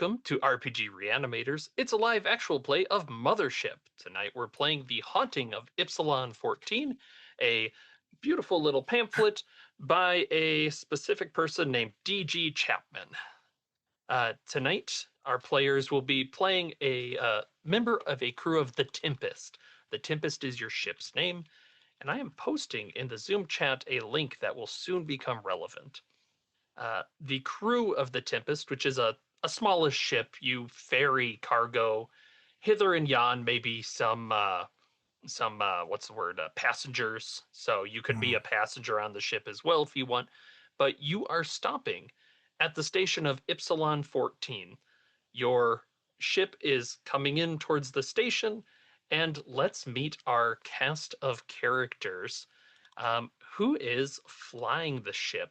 welcome to RPG Reanimators. It's a live actual play of Mothership. Tonight we're playing The Haunting of Ypsilon 14, a beautiful little pamphlet by a specific person named G Chapman. Tonight, our players will be playing a member of a crew of the Tempest. The Tempest is your ship's name, and I am posting in the Zoom chat a link that will soon become relevant. The crew of the Tempest, which is a smallish ship, you ferry cargo hither and yon, maybe some what's the word, passengers. So you could be a passenger on the ship as well if you want, but you are stopping at the station of Ypsilon 14. Your ship is coming in towards the station, and let's meet our cast of characters. Who is flying the ship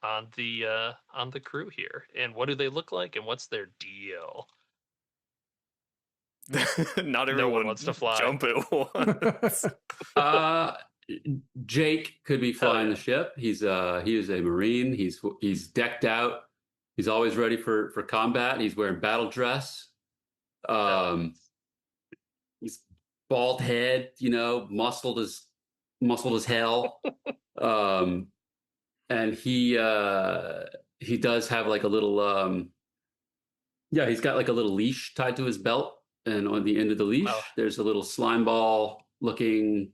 on the crew here, and what do they look like, and what's their deal? Not No one everyone wants to fly. jump at once. Jake could be flying yeah. the ship. He is a Marine. He's decked out. He's always ready for combat. He's wearing battle dress. He's bald head, muscled as hell. And he does have like a little he's got like a little leash tied to his belt, and on the end of the leash there's a little slime ball looking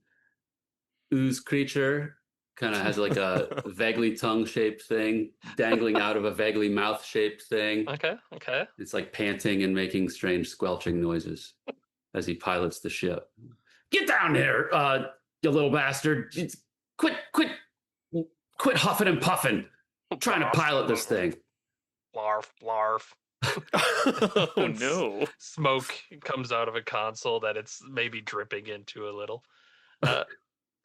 ooze creature. Kind of has like a vaguely tongue-shaped thing dangling out of a vaguely mouth-shaped thing. Okay. It's like panting and making strange squelching noises as he pilots the ship. Get down there, you little bastard! Quit huffing and puffing. I'm trying to pilot this thing. Blarf. Oh no! Smoke comes out of a console that it's maybe dripping into a little.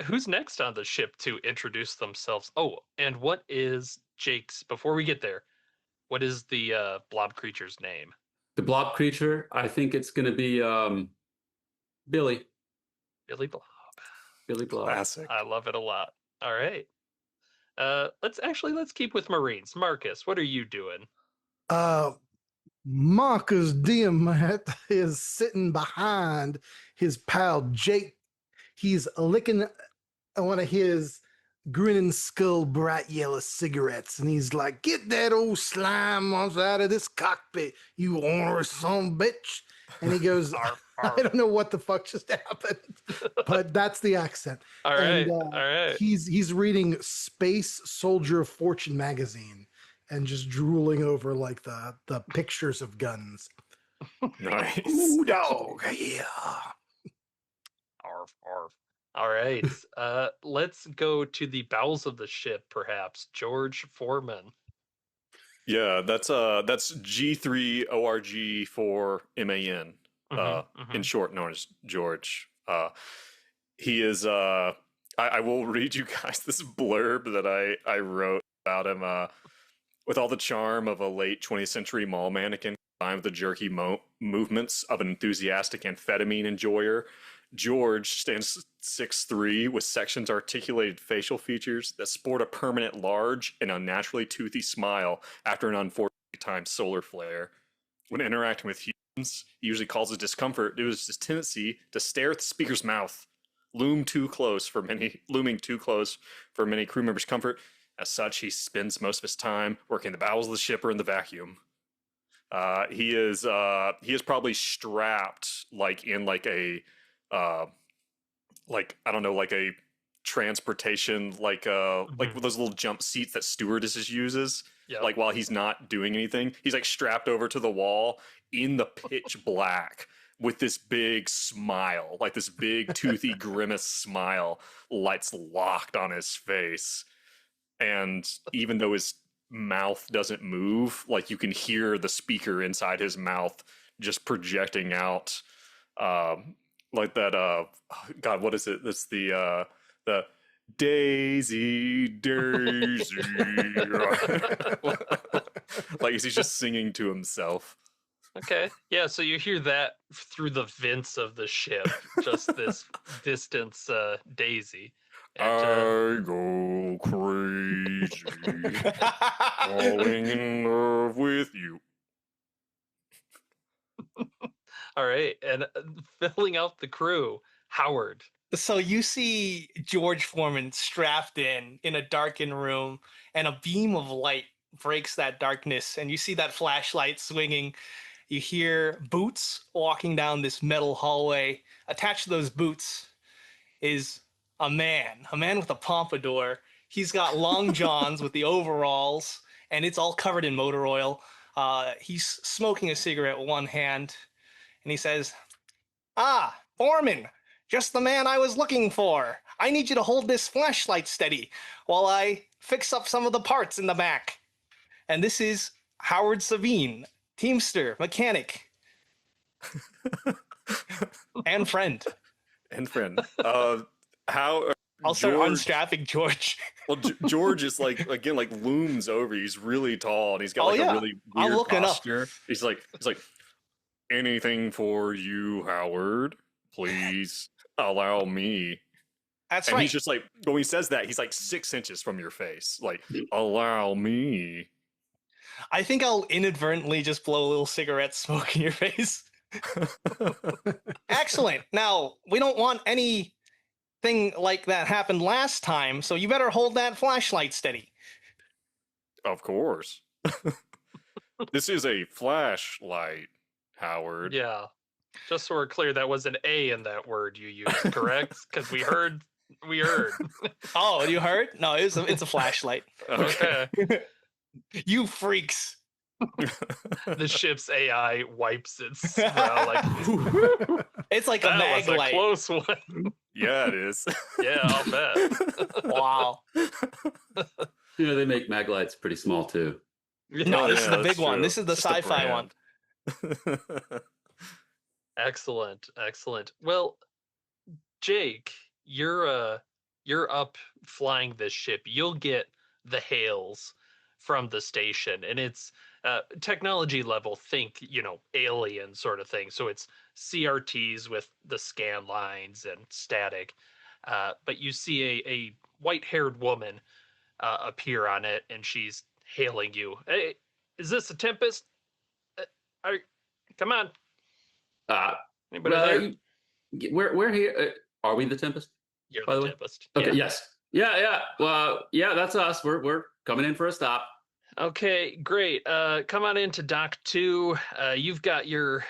Who's next on the ship to introduce themselves? Oh, and what is Jake's, before we get there, what is the blob creature's name? The blob creature, I think it's going to be Billy. Billy Blob. Billy Blob. Classic. I love it a lot. All right. Let's keep with Marines. Marcus, what are you doing? Marcus Diamant is sitting behind his pal Jake. He's licking one of his grinning skull bright yellow cigarettes, and he's like, "Get that old slime out of this cockpit, you ornery son of a bitch." And he goes, Arf. I don't know what the fuck just happened, but that's the accent. All right. He's reading Space Soldier of Fortune magazine and just drooling over like the pictures of guns. Nice. Ooh, dog, yeah. Arf. All right. Let's go to the bowels of the ship, perhaps. George Foreman. Yeah, that's G3 ORG for MAN. In short, known as George. He is. I will read you guys this blurb that I wrote about him. With all the charm of a late 20th century mall mannequin, combined with the jerky movements of an enthusiastic amphetamine enjoyer, George stands 6'3", with sections articulated facial features that sport a permanent large and unnaturally toothy smile after an unfortunate timed solar flare. When interacting with humans, he usually causes discomfort due to his tendency to stare at the speaker's mouth, looming too close for many crew members' comfort. As such, he spends most of his time working the bowels of the ship or in the vacuum. He is probably strapped in a transportation, like those little jump seats that stewardesses uses. Yep. Like while he's not doing anything, he's like strapped over to the wall in the pitch black with this big smile, like this big toothy grimace smile, lights locked on his face. And even though his mouth doesn't move, like you can hear the speaker inside his mouth just projecting out, like that. God, what is it? That's the Daisy. Like he's just singing to himself. Okay. Yeah, so you hear that through the vents of the ship, just this distance Daisy. And, I go crazy, falling in love with you. All right, and filling out the crew, Howard. So you see George Foreman strapped in a darkened room, and a beam of light breaks that darkness, and you see that flashlight swinging. You hear boots walking down this metal hallway. Attached to those boots is a man with a pompadour. He's got long johns with the overalls, and it's all covered in motor oil. He's smoking a cigarette with one hand, and he says, "Ah, Foreman, just the man I was looking for. I need you to hold this flashlight steady while I fix up some of the parts in the back." And this is Howard Savine, Teamster, mechanic, and friend. And friend. How I'll start George- unstrapping George. Well, George is like again, like looms over. He's really tall, and he's got Oh, like yeah. a really I'm weird looking up. posture. He's like, anything for you, Howard. Please allow me. That's And right. he's just like, when he says that, he's like 6 inches from your face. Like, allow me. I think I'll inadvertently just blow a little cigarette smoke in your face. Excellent. Now, we don't want anything like that happened last time, so you better hold that flashlight steady. Of course. This is a flashlight, Howard. Yeah. Just so we're clear, that was an A in that word you used, correct? Because we heard. Oh, you heard? No, it's a flashlight. Okay. You freaks. The ship's AI wipes its brow like, It's like a that mag was a light. close one. Yeah, it is. Yeah, I'll bet. Wow. You know, they make mag lights pretty small too. No, Oh, this yeah, is the that's big one. true. This is the Just a sci-fi one. brand. Excellent, excellent. Well, Jake, you're up flying this ship. You'll get the hails from the station, and it's technology level. Think, alien sort of thing. So it's CRTs with the scan lines and static. But you see a white-haired woman appear on it, and she's hailing you. Hey, is this a Tempest? Are, come on. Anybody there? We're here. Are we the Tempest? You're by the the way? Tempest. Okay. Yeah. Yes. Yeah. Well, yeah, that's us. We're coming in for a stop. Okay, great. Come on into dock 2. You've got your.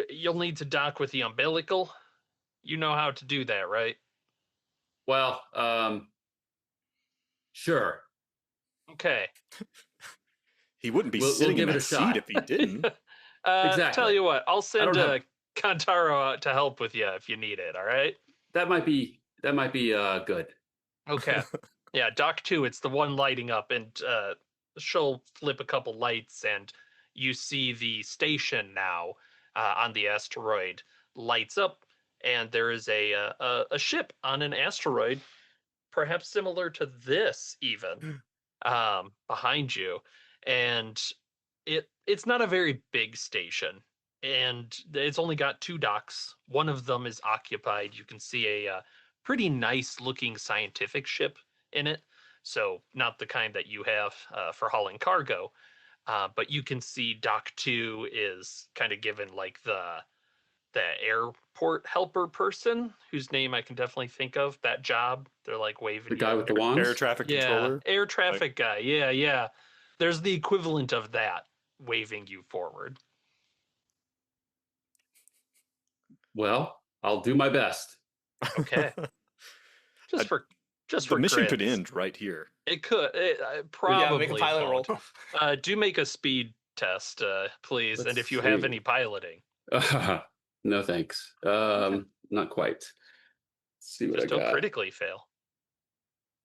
You'll need to dock with the umbilical. You know how to do that, right? Well, sure. Okay. He wouldn't be We'll sitting give in it a that seat shot. if he didn't. Tell Exactly. you what, I'll send don't have- Kantaro out to help with you if you need it. All right. That might be good. Okay. Yeah, dock 2. It's the one lighting up, and she'll flip a couple lights, and you see the station now on the asteroid lights up, and there is a ship on an asteroid, perhaps similar to this even, behind you, and it's not a very big station, and it's only got 2 docks. One of them is occupied. You can see a pretty nice looking scientific ship in it, so not the kind that you have for hauling cargo, but you can see dock 2 is kind of given like the airport helper person whose name I can definitely think of. That job, they're like waving The guy you. with the wands. Air traffic Yeah, controller. air traffic guy. Yeah. There's the equivalent of that waving you forward. Well, I'll do my best. Okay. Just for The for mission could grins. end right here. It could. Yeah, Probably. make a pilot roll. won't. Do make a speed test, please, and Let's if you have see. any piloting, No thanks. Not quite. Let's see what just I don't got. critically fail.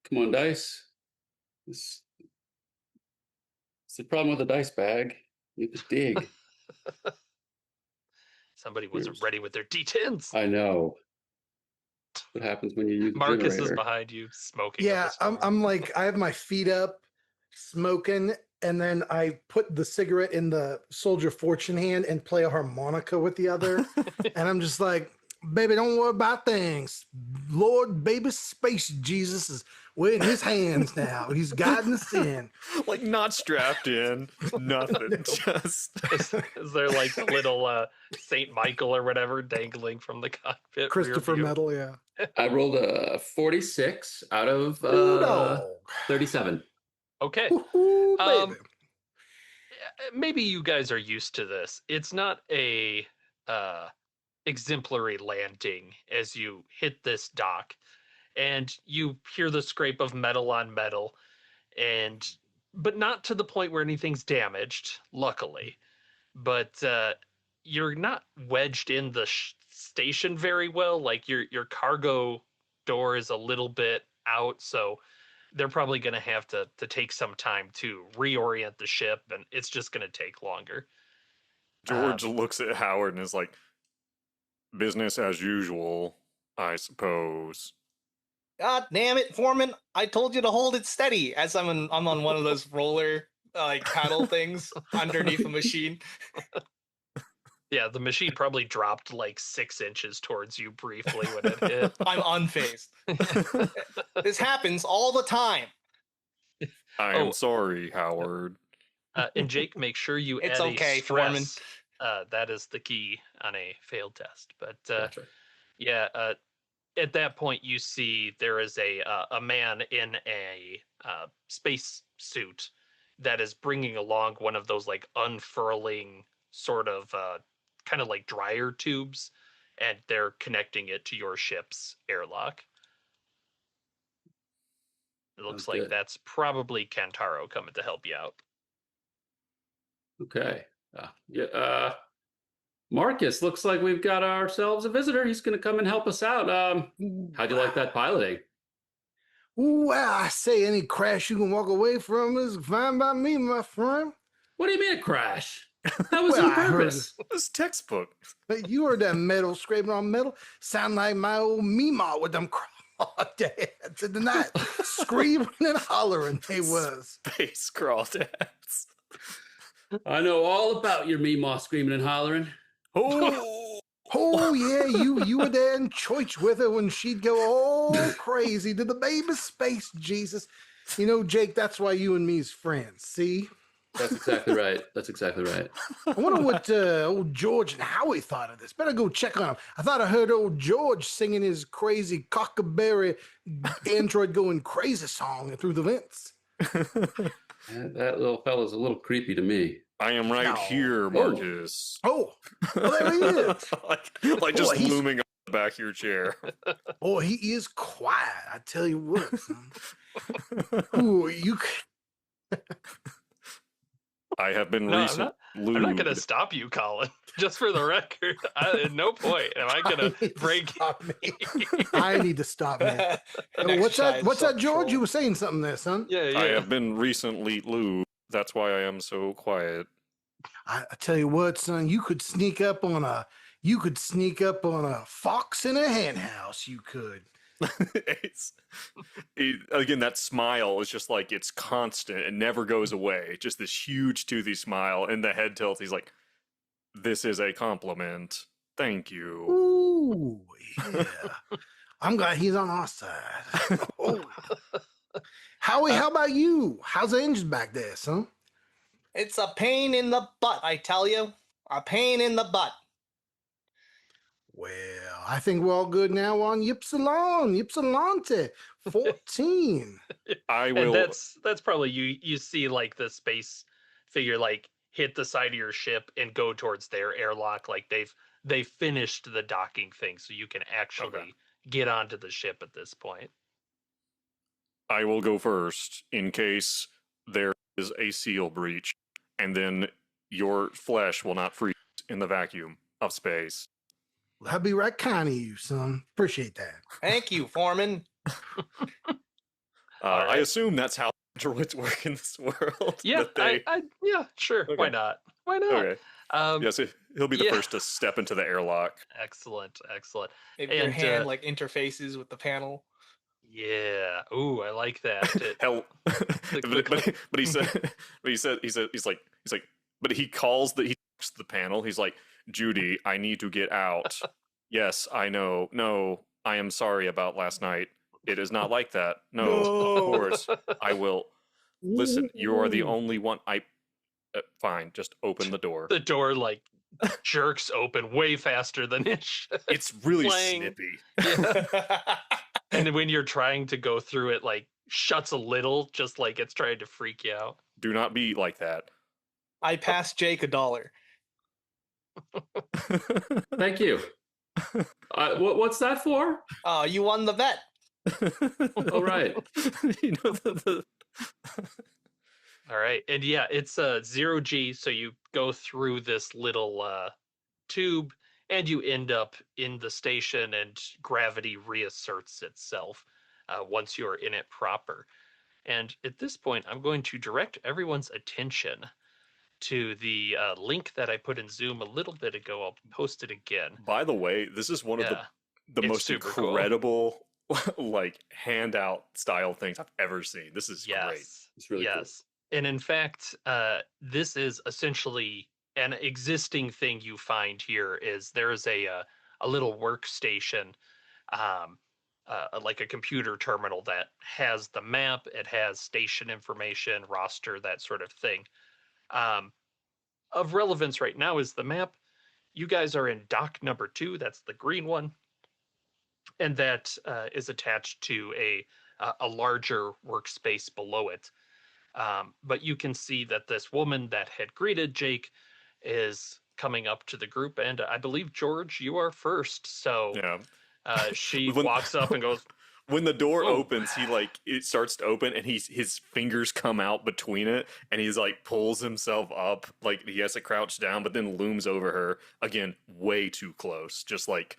Come on, dice. It's the problem with the dice bag. You have to dig. Somebody wasn't Here's- ready with their D10s. I know. What happens when you use the Marcus is generator. behind you, smoking. Yeah, up a storm. I'm like, I have my feet up, smoking, and then I put the cigarette in the soldier fortune hand and play a harmonica with the other. And I'm just like, Baby, don't worry about things. Lord, baby, space Jesus is we're in his hands now. He's guiding us in. Like not strapped in, nothing. Just Is there like the little Saint Michael or whatever dangling from the cockpit? rear Christopher view? Metal, yeah. I rolled a 46 out of Ooh, dog. 37. Okay. Ooh, Um, baby. Maybe you guys are used to this. It's not a exemplary landing as you hit this dock, and you hear the scrape of metal on metal, but not to the point where anything's damaged, luckily. But you're not wedged in the station very well. Like your cargo door is a little bit out, so they're probably going to have to take some time to reorient the ship, and it's just going to take longer. George looks at Howard and is like, business as usual, I suppose. God damn it, Foreman! I told you to hold it steady. As I'm on one of those roller like paddle things underneath a machine. Yeah, the machine probably dropped like 6 inches towards you briefly when it hit. I'm unfazed. This happens all the time. I am sorry, Howard. And Jake, make sure you It's add okay, a Foreman. stress. That is the key on a failed test. But Gotcha. yeah, at that point you see there is a man in a space suit that is bringing along one of those like unfurling sort of kind of like dryer tubes, and they're connecting it to your ship's airlock. It looks Sounds like good. that's probably Kantaro coming to help you out. Okay. Marcus, looks like we've got ourselves a visitor. He's going to come and help us out. How'd you like that piloting? Well, I say any crash you can walk away from is fine by me, my friend. What do you mean a crash? That was Well, on I heard purpose. This textbook. But you heard that metal scraping on metal? Sound like my old Meemaw with them crawdads in the night. Screaming and hollering they was. Space crawdads. I know all about your Meemaw screaming and hollering. Oh, Oh yeah, you were there in church with her when she'd go all crazy to the baby space Jesus. You know, Jake, that's why you and me's friends. See? That's exactly right. That's exactly right. I wonder what old George and Howie thought of this. Better go check on him. I thought I heard old George singing his crazy cockaberry android going crazy song through the vents. That little fella's a little creepy to me. I am right No. here, Marcus. Oh, well, there he is. like just Boy, he's- looming on the back of your chair. Oh, he is quiet. I tell you what. Son. Ooh, you. I have been No, recently I'm not going to stop you, Colin. Just for the record, at no point am I going to break. Stop me. I need to stop me. An What's that? exercise What's that, George? self-control. You were saying something there, son. Yeah, I yeah. have been recently lubed. That's why I am so quiet. I tell you what, son. You could sneak up on a fox in a hen house. You could. Again, that smile is just like it's constant. It never goes away. Just this huge toothy smile, and the head tilt. He's like, "This is a compliment. Thank you." Ooh, yeah. I'm glad he's on our side. Oh. Howie, how about you? How's the engine back there, son? It's a pain in the butt, I tell you. A pain in the butt. Well, I think we're all good now on Ypsilon, Ypsilonte 14. I And will. that's probably you see like the space figure like hit the side of your ship and go towards their airlock. Like they've finished the docking thing, so you can actually get onto the ship at this point. I will go first in case there is a seal breach, and then your flesh will not freeze in the vacuum of space. That'd be right kind of you, son. Appreciate that. Thank you, Foreman. All I right. assume that's how droids work in this world. Yeah, that they... yeah, sure. Why Okay. not? Why not? Okay. Yes, he'll be the yeah. first to step into the airlock. Excellent, excellent. Maybe your And, hand like interfaces with the panel. Yeah. Ooh, I like that. Hell, quick- but he said, he's like, but he calls he talks to the panel. He's like, Judy, I need to get out. Yes, I know. No, I am sorry about last night. It is not like that. No, of course. I will. Listen, you are the only one. Fine, just open the door. The door like jerks open way faster than it should. It's really Flang. snippy. Yeah. And when you're trying to go through it, like shuts a little, just like it's trying to freak you out. Do not be like that. I passed Jake $1. Thank you. What's that for? Oh, you won the bet. Oh, right. You know, All right. And yeah, it's 0G. So you go through this little tube and you end up in the station, and gravity reasserts itself once you're in it proper. And at this point, I'm going to direct everyone's attention to the link that I put in Zoom a little bit ago. I'll post it again. by the way, this is one of the it's most super cool. incredible like handout style things I've ever seen. This is great. It's really cool. And in fact, this is essentially an existing thing you find here. Is there is a little workstation, like a computer terminal that has the map. It has station information, roster, that sort of thing. Of relevance right now is the map. You guys are in dock number 2. That's the green one, and that is attached to a larger workspace below it. But you can see that this woman that had greeted Jake is coming up to the group, and I believe, George, you are first. So Yeah. she walks up and goes, when the door Whoa. opens, it starts to open, and his fingers come out between it, and he's like pulls himself up, like he has to crouch down, but then looms over her again, way too close, just like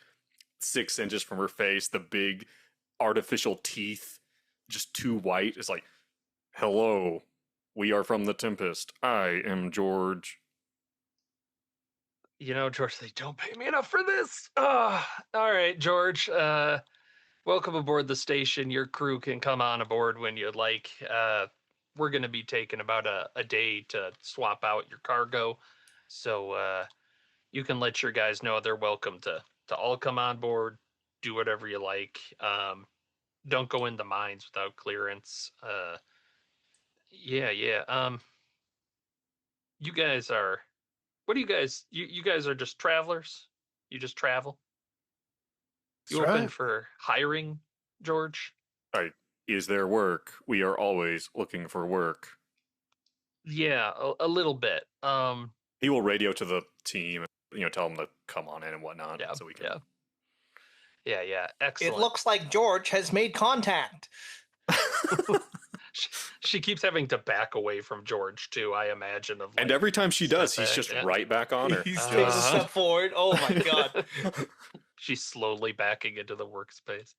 6 inches from her face. The big artificial teeth, just too white. It's like, hello, we are from the Tempest. I am George. you know, George, they don't pay me enough for this. All right, George. Welcome aboard the station. Your crew can come on aboard when you'd like. We're going to be taking about a day to swap out your cargo. So you can let your guys know they're welcome to all come on board, do whatever you like. Don't go in the mines without clearance. Yeah. You guys are, what do you guys, you guys are just travelers? You just travel? You That's open right. for hiring, George? Is there work? We are always looking for work. Yeah, a little bit. He will radio to the team, tell them to come on in and whatnot. Yeah, So we can. Yeah. Excellent. It looks like George has made contact. She keeps having to back away from George too, I imagine. And every time she does, step he's back, just yeah. right back on her. He takes a step forward. Oh my god. She's slowly backing into the workspace.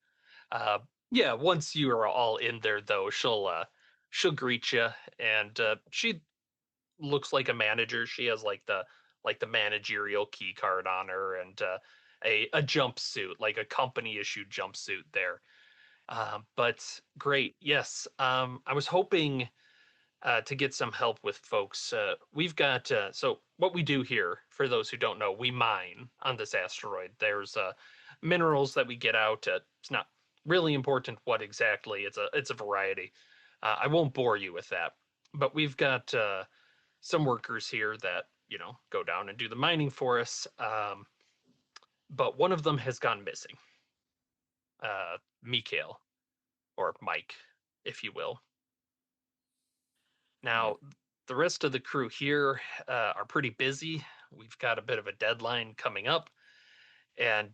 Yeah, once you are all in there, though, she'll greet you, and she looks like a manager. She has like the managerial key card on her, and a jumpsuit, like a company issued jumpsuit there. But great, yes. I was hoping to get some help with folks. We've got so what we do here, for those who don't know, we mine on this asteroid. There's minerals that we get out. It's not really important what exactly. It's a variety. I won't bore you with that, but we've got some workers here that go down and do the mining for us. But one of them has gone missing. Mikhail, or Mike, if you will. Now, the rest of the crew here are pretty busy. We've got a bit of a deadline coming up. And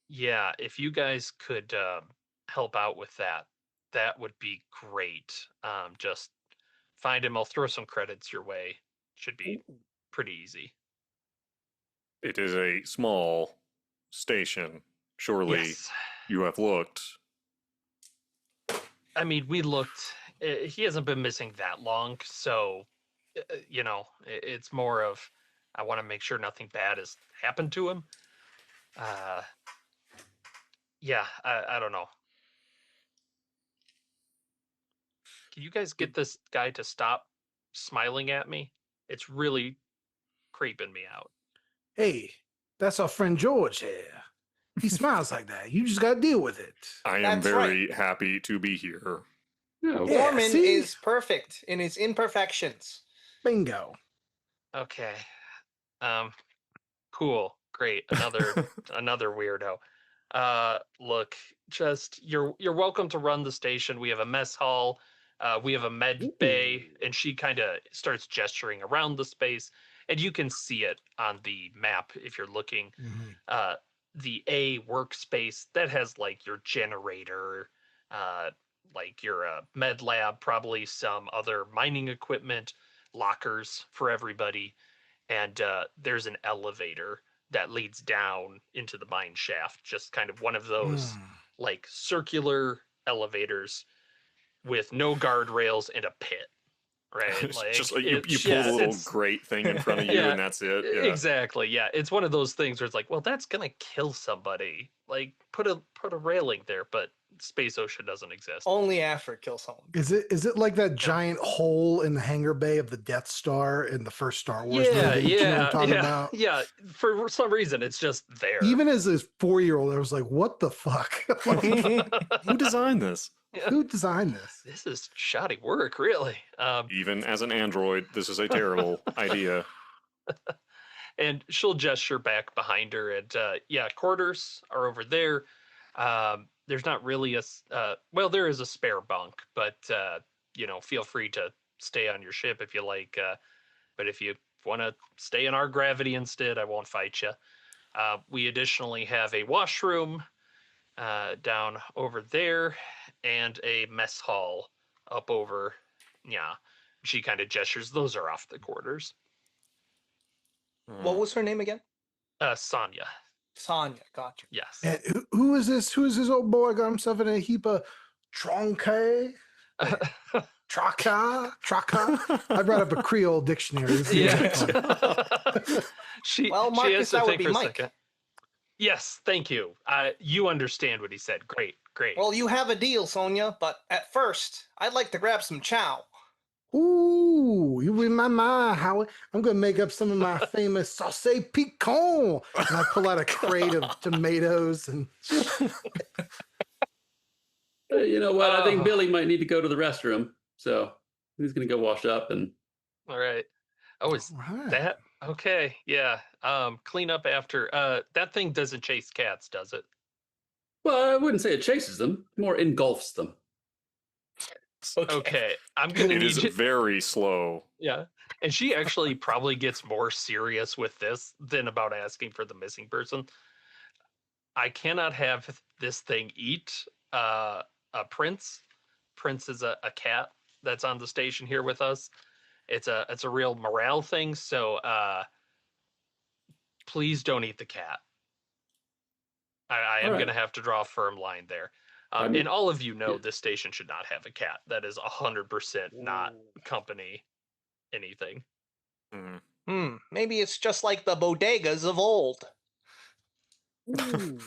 yeah, if you guys could help out with that, that would be great. Just find him. I'll throw some credits your way. Should be pretty easy. It is a small station. Surely Yes. you have looked. I mean, we looked. He hasn't been missing that long, so it's more of I want to make sure nothing bad has happened to him. Yeah, I don't know. Can you guys get this guy to stop smiling at me? It's really creeping me out. Hey, That's our friend George here. He smiles like that. You just got to deal with it. I am That's very happy to be here. Yeah, Yeah, Foreman see? is perfect in his imperfections. Bingo. Okay. Cool. Great. Another weirdo. Look, just you're welcome to run the station. We have a mess hall. We have a med bay, and she kind of starts gesturing around the space, and you can see it on the map if you're looking. The A workspace that has like your generator, like your med lab, probably some other mining equipment, lockers for everybody, and there's an elevator that leads down into the mine shaft, just kind of one of those like circular elevators with no guardrails and a pit, right? Like Just you pull the little grate thing in front of you, Yeah, and that's it. Yeah. exactly. Yeah, it's one of those things where it's like, well, that's gonna kill somebody. Like, put a railing there, but Space Ocean doesn't exist. Only after it kills someone. Is it like that giant hole in the hangar bay of the Death Star in the first Star Wars movie? You know what I'm talking about? Yeah. For some reason, it's just there. Even as a 4-year-old, I was like, what the fuck? Who designed this? Yeah. Who designed this? This is shoddy work, really. Even as an android, this is a terrible idea. And she'll gesture back behind her, and yeah, quarters are over there. There's not really well, there is a spare bunk, but feel free to stay on your ship if you like. But if you want to stay in our gravity instead, I won't fight you. We additionally have a washroom down over there, and a mess hall up over. Yeah, she kind of gestures. Those are off the quarters. What was her name again? Sonya. Sonya. Gotcha. Yes. And who is this? Who is this old boy got himself in a heap of tronque? Traka? I brought up a Creole dictionary. Yeah. Well, she Marcus, has to that would think be for a Mike. second. Yes, thank you. You understand what he said. Great. Well, you have a deal, Sonya, but at first, I'd like to grab some chow. Ooh, you read my mind, Howard. I'm going to make up some of my famous sauce piquant. And I pull out a crate of tomatoes and You know what? I think Oh. Billy might need to go to the restroom, so he's going to go wash up and. All right. Oh, is Right. that okay? Yeah. Clean up after. That thing doesn't chase cats, does it? Well, I wouldn't say it chases them; more engulfs them. Okay. I'm gonna It need is you. very slow. Yeah. And she actually probably gets more serious with this than about asking for the missing person. I cannot have this thing eat a Prince. Prince is a cat that's on the station here with us. It's a real morale thing, so please don't eat the cat. I am All right. going to have to draw a firm line there. And all of you know this station should not have a cat. That is 100% not company anything. Maybe it's just like the bodegas of old. Ooh,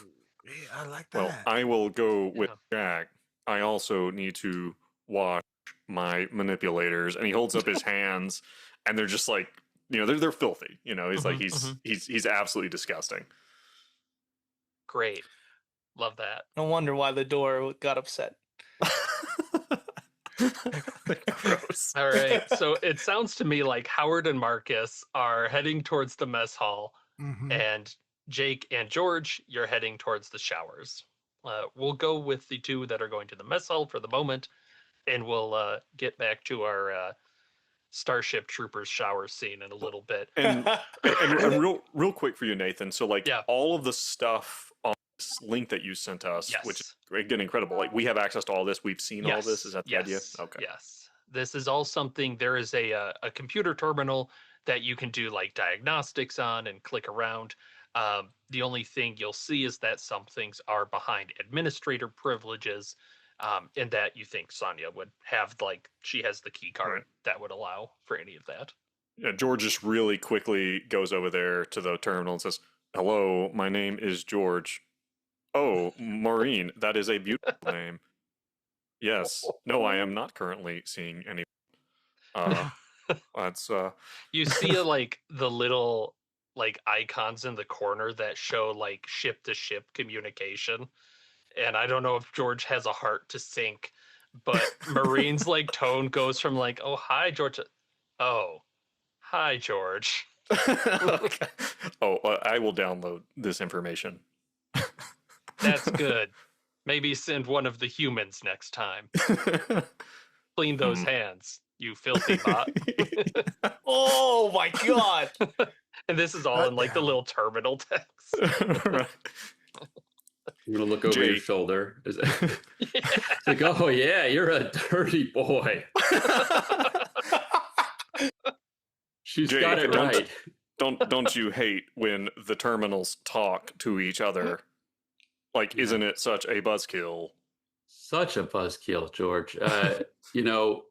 yeah, I like that. Well, I will go with Jack. I also need to wash my manipulators, and he holds up his hands, and they're just like, they're filthy. He's like he's absolutely disgusting. Great. Love that. No wonder why the door got upset. Gross. All right. So it sounds to me like Howard and Marcus are heading towards the mess hall, and Jake and George, you're heading towards the showers. We'll go with the two that are going to the mess hall for the moment, and we'll get back to our Starship Troopers shower scene in a little bit. And real quick for you, Nathan. So all of the stuff on this link that you sent us, which is again incredible. Like we have access to all this. We've seen all this. Is that the idea? Okay. Yes. This is all something. There is a computer terminal that you can do like diagnostics on and click around. The only thing you'll see is that some things are behind administrator privileges, and that you think Sonya would have, like she has the key card that would allow for any of that. Yeah, George just really quickly goes over there to the terminal and says, "Hello, my name is George." "Oh, Maureen, that is a beautiful name." "Yes. No, I am not currently seeing any." That's You see like the little like icons in the corner that show like ship to ship communication. And I don't know if George has a heart to sink, but Marine's like tone goes from like, "Oh, hi, George." Oh, hi, George. Okay. Oh, I will download this information. That's good. Maybe send one of the humans next time. Clean those hands, you filthy bot. Oh my god! And this is all in like the Damn. little terminal text. Right. I'm gonna look over your Jake. shoulder. It's like, oh yeah, you're a dirty boy. She's Jake, got it right. Don't you hate when the terminals talk to each other? Like, Yeah. isn't it such a buzzkill? Such a buzzkill, George. You know,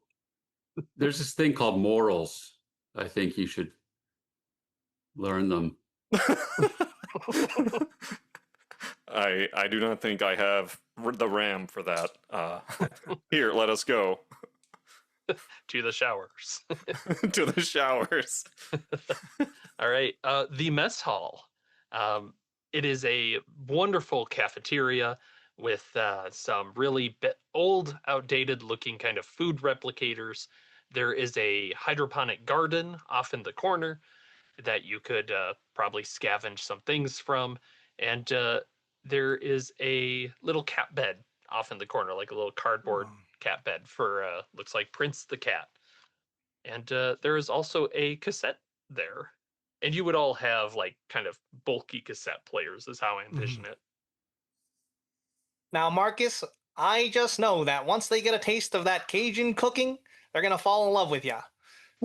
there's this thing called morals. I think you should learn them. I do not think I have the RAM for that. Here, let us go To the showers. to the showers. All right. The mess hall. It is a wonderful cafeteria with some really old, outdated looking kind of food replicators. There is a hydroponic garden off in the corner that you could probably scavenge some things from. And there is a little cat bed off in the corner, like a little cardboard cat bed for, looks like Prince the cat. And there is also a cassette there. And you would all have like kind of bulky cassette players, is how I envision it. Now, Marcus, I just know that once they get a taste of that Cajun cooking, they're gonna fall in love with ya.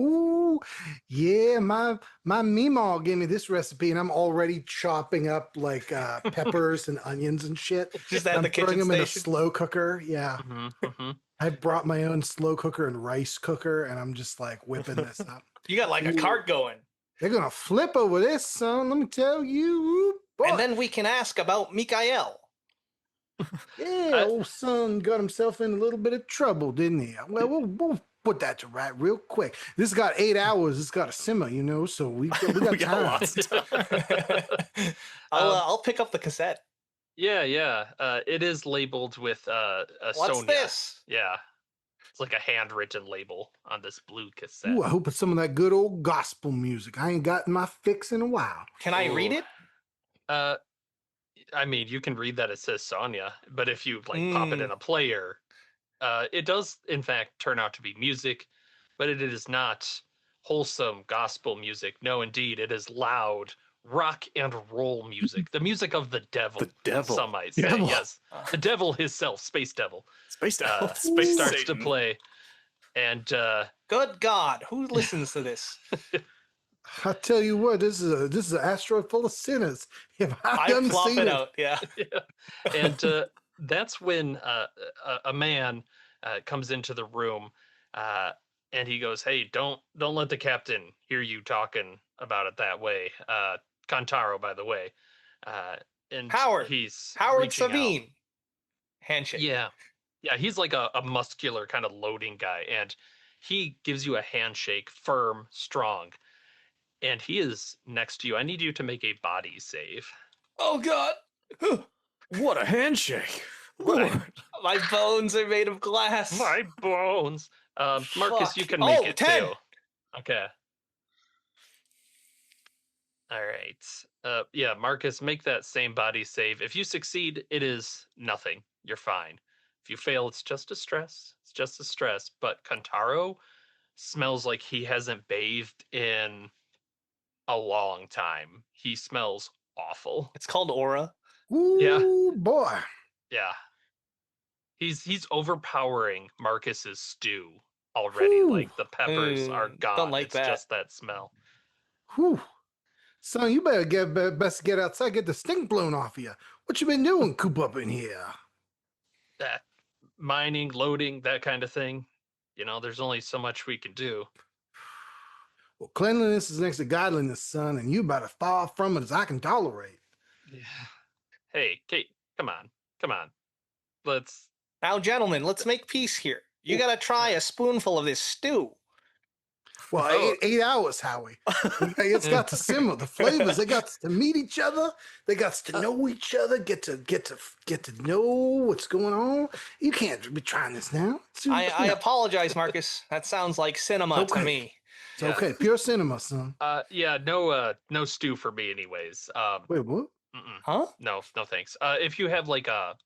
Ooh, yeah, my Meemaw gave me this recipe, and I'm already chopping up like peppers and onions and shit. Just at I'm the throwing kitchen them in a station. slow cooker. Yeah, Mm-hmm. I brought my own slow cooker and rice cooker, and I'm just like whipping this up. You got like a Ooh. cart going. They're gonna flip over this, son. Let me tell you. Ooh, boy. And then we can ask about Mikael. Yeah, old son got himself in a little bit of trouble, didn't he? Well, we'll put that to right real quick. This got 8 hours. It's got to simmer, you know. So we got We got time. lots of time. I'll pick up the cassette. Yeah. It is labeled with a What's Sonia. this? Yeah. It's like a handwritten label on this blue cassette. Ooh, I hope it's some of that good old gospel music. I ain't gotten my fix in a while. Can I read it? I mean, you can read that it says Sonia, but if you like pop it in a player, it does in fact turn out to be music, but it is not wholesome gospel music. No, indeed, it is loud rock and roll music, the music of the devil. The devil. Some might say, Devil. yes, the devil himself, space devil, Space Devil. space starts Satan. to play, and Good God, who listens to this? I tell you what, this is an asteroid full of sinners. If I I done plop seen it it, out. Yeah. and that's when a man comes into the room, and he goes, "Hey, don't let the captain hear you talking about it that way." Kantaro, by the way, and Howard. he's Howard reaching out. Savine. Handshake. Yeah, he's like a muscular kind of loading guy, and he gives you a handshake, firm, strong, and he is next to you. I need you to make a body save. Oh God. What a handshake. Right. Lord. My bones are made of glass. My bones. Marcus, Fuck. you can make Oh, it 10. too. Okay. All right. Yeah, Marcus, make that same body save. If you succeed, it is nothing. You're fine. If you fail, it's just a stress. It's just a stress. But Kantaro smells like he hasn't bathed in a long time. He smells awful. It's called Aura. ooh, Yeah. boy. Yeah. He's overpowering Marcus's stew already. Whew. Like the peppers are gone. Don't like it's that. just that smell. Whew. Son, you better best get outside, get the stink blown off of you. What you been doing, coop up in here? That mining, loading, that kind of thing. You know, there's only so much we can do. Well, cleanliness is next to godliness, son, and you about as far from it as I can tolerate. Yeah. Hey, Kate, come on. Let's. Now, gentlemen, let's make peace here. You gotta try a spoonful of this stew. Well, Oh. 8 hours, Howie. It's got to simmer. The flavors, they got to meet each other. They got to know each other. Get to know what's going on. You can't be trying this now. I apologize, Marcus. That sounds like cinema to Okay. me. It's okay. Pure cinema, son. Yeah, no stew for me, anyways. Wait, what? Huh? No, thanks. If you have like a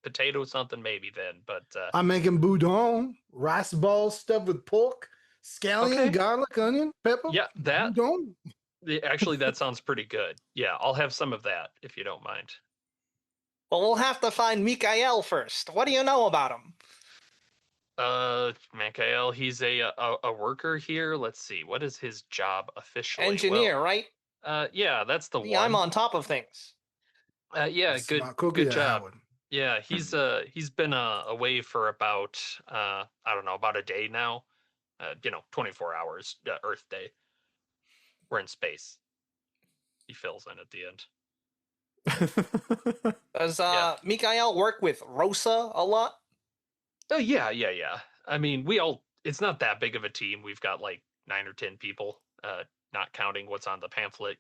potato or something, maybe then. But I'm making boudin, rice balls stuffed with pork, scallion, Okay. garlic, onion, pepper. yeah, that Boudin. actually that sounds pretty good. Yeah, I'll have some of that if you don't mind. Well, we'll have to find Mikael first. What do you know about him? Mikael, he's a worker here. Let's see, what is his job officially? Engineer, right? Yeah, that's the Yeah, one. I'm on top of things. Yeah, That's good smart cookie good there, job. Howard. Yeah, he's been away for about I don't know, about a day now. 24 hours, Earth day. We're in space. He fills in at the end. Does Yeah. Mikael work with Rosa a lot? Oh yeah. I mean, it's not that big of a team. We've got like 9 or 10 people, not counting what's on the pamphlet,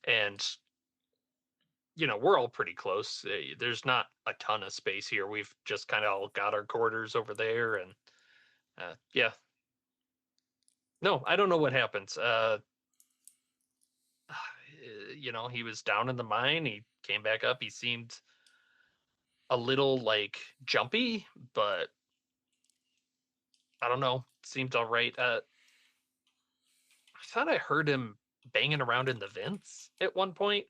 and we're all pretty close. There's not a ton of space here. We've just kind of all got our quarters over there, and yeah. No, I don't know what happens. He was down in the mine. He came back up. He seemed a little like jumpy, but I don't know. Seemed all right. I thought I heard him banging around in the vents at one point.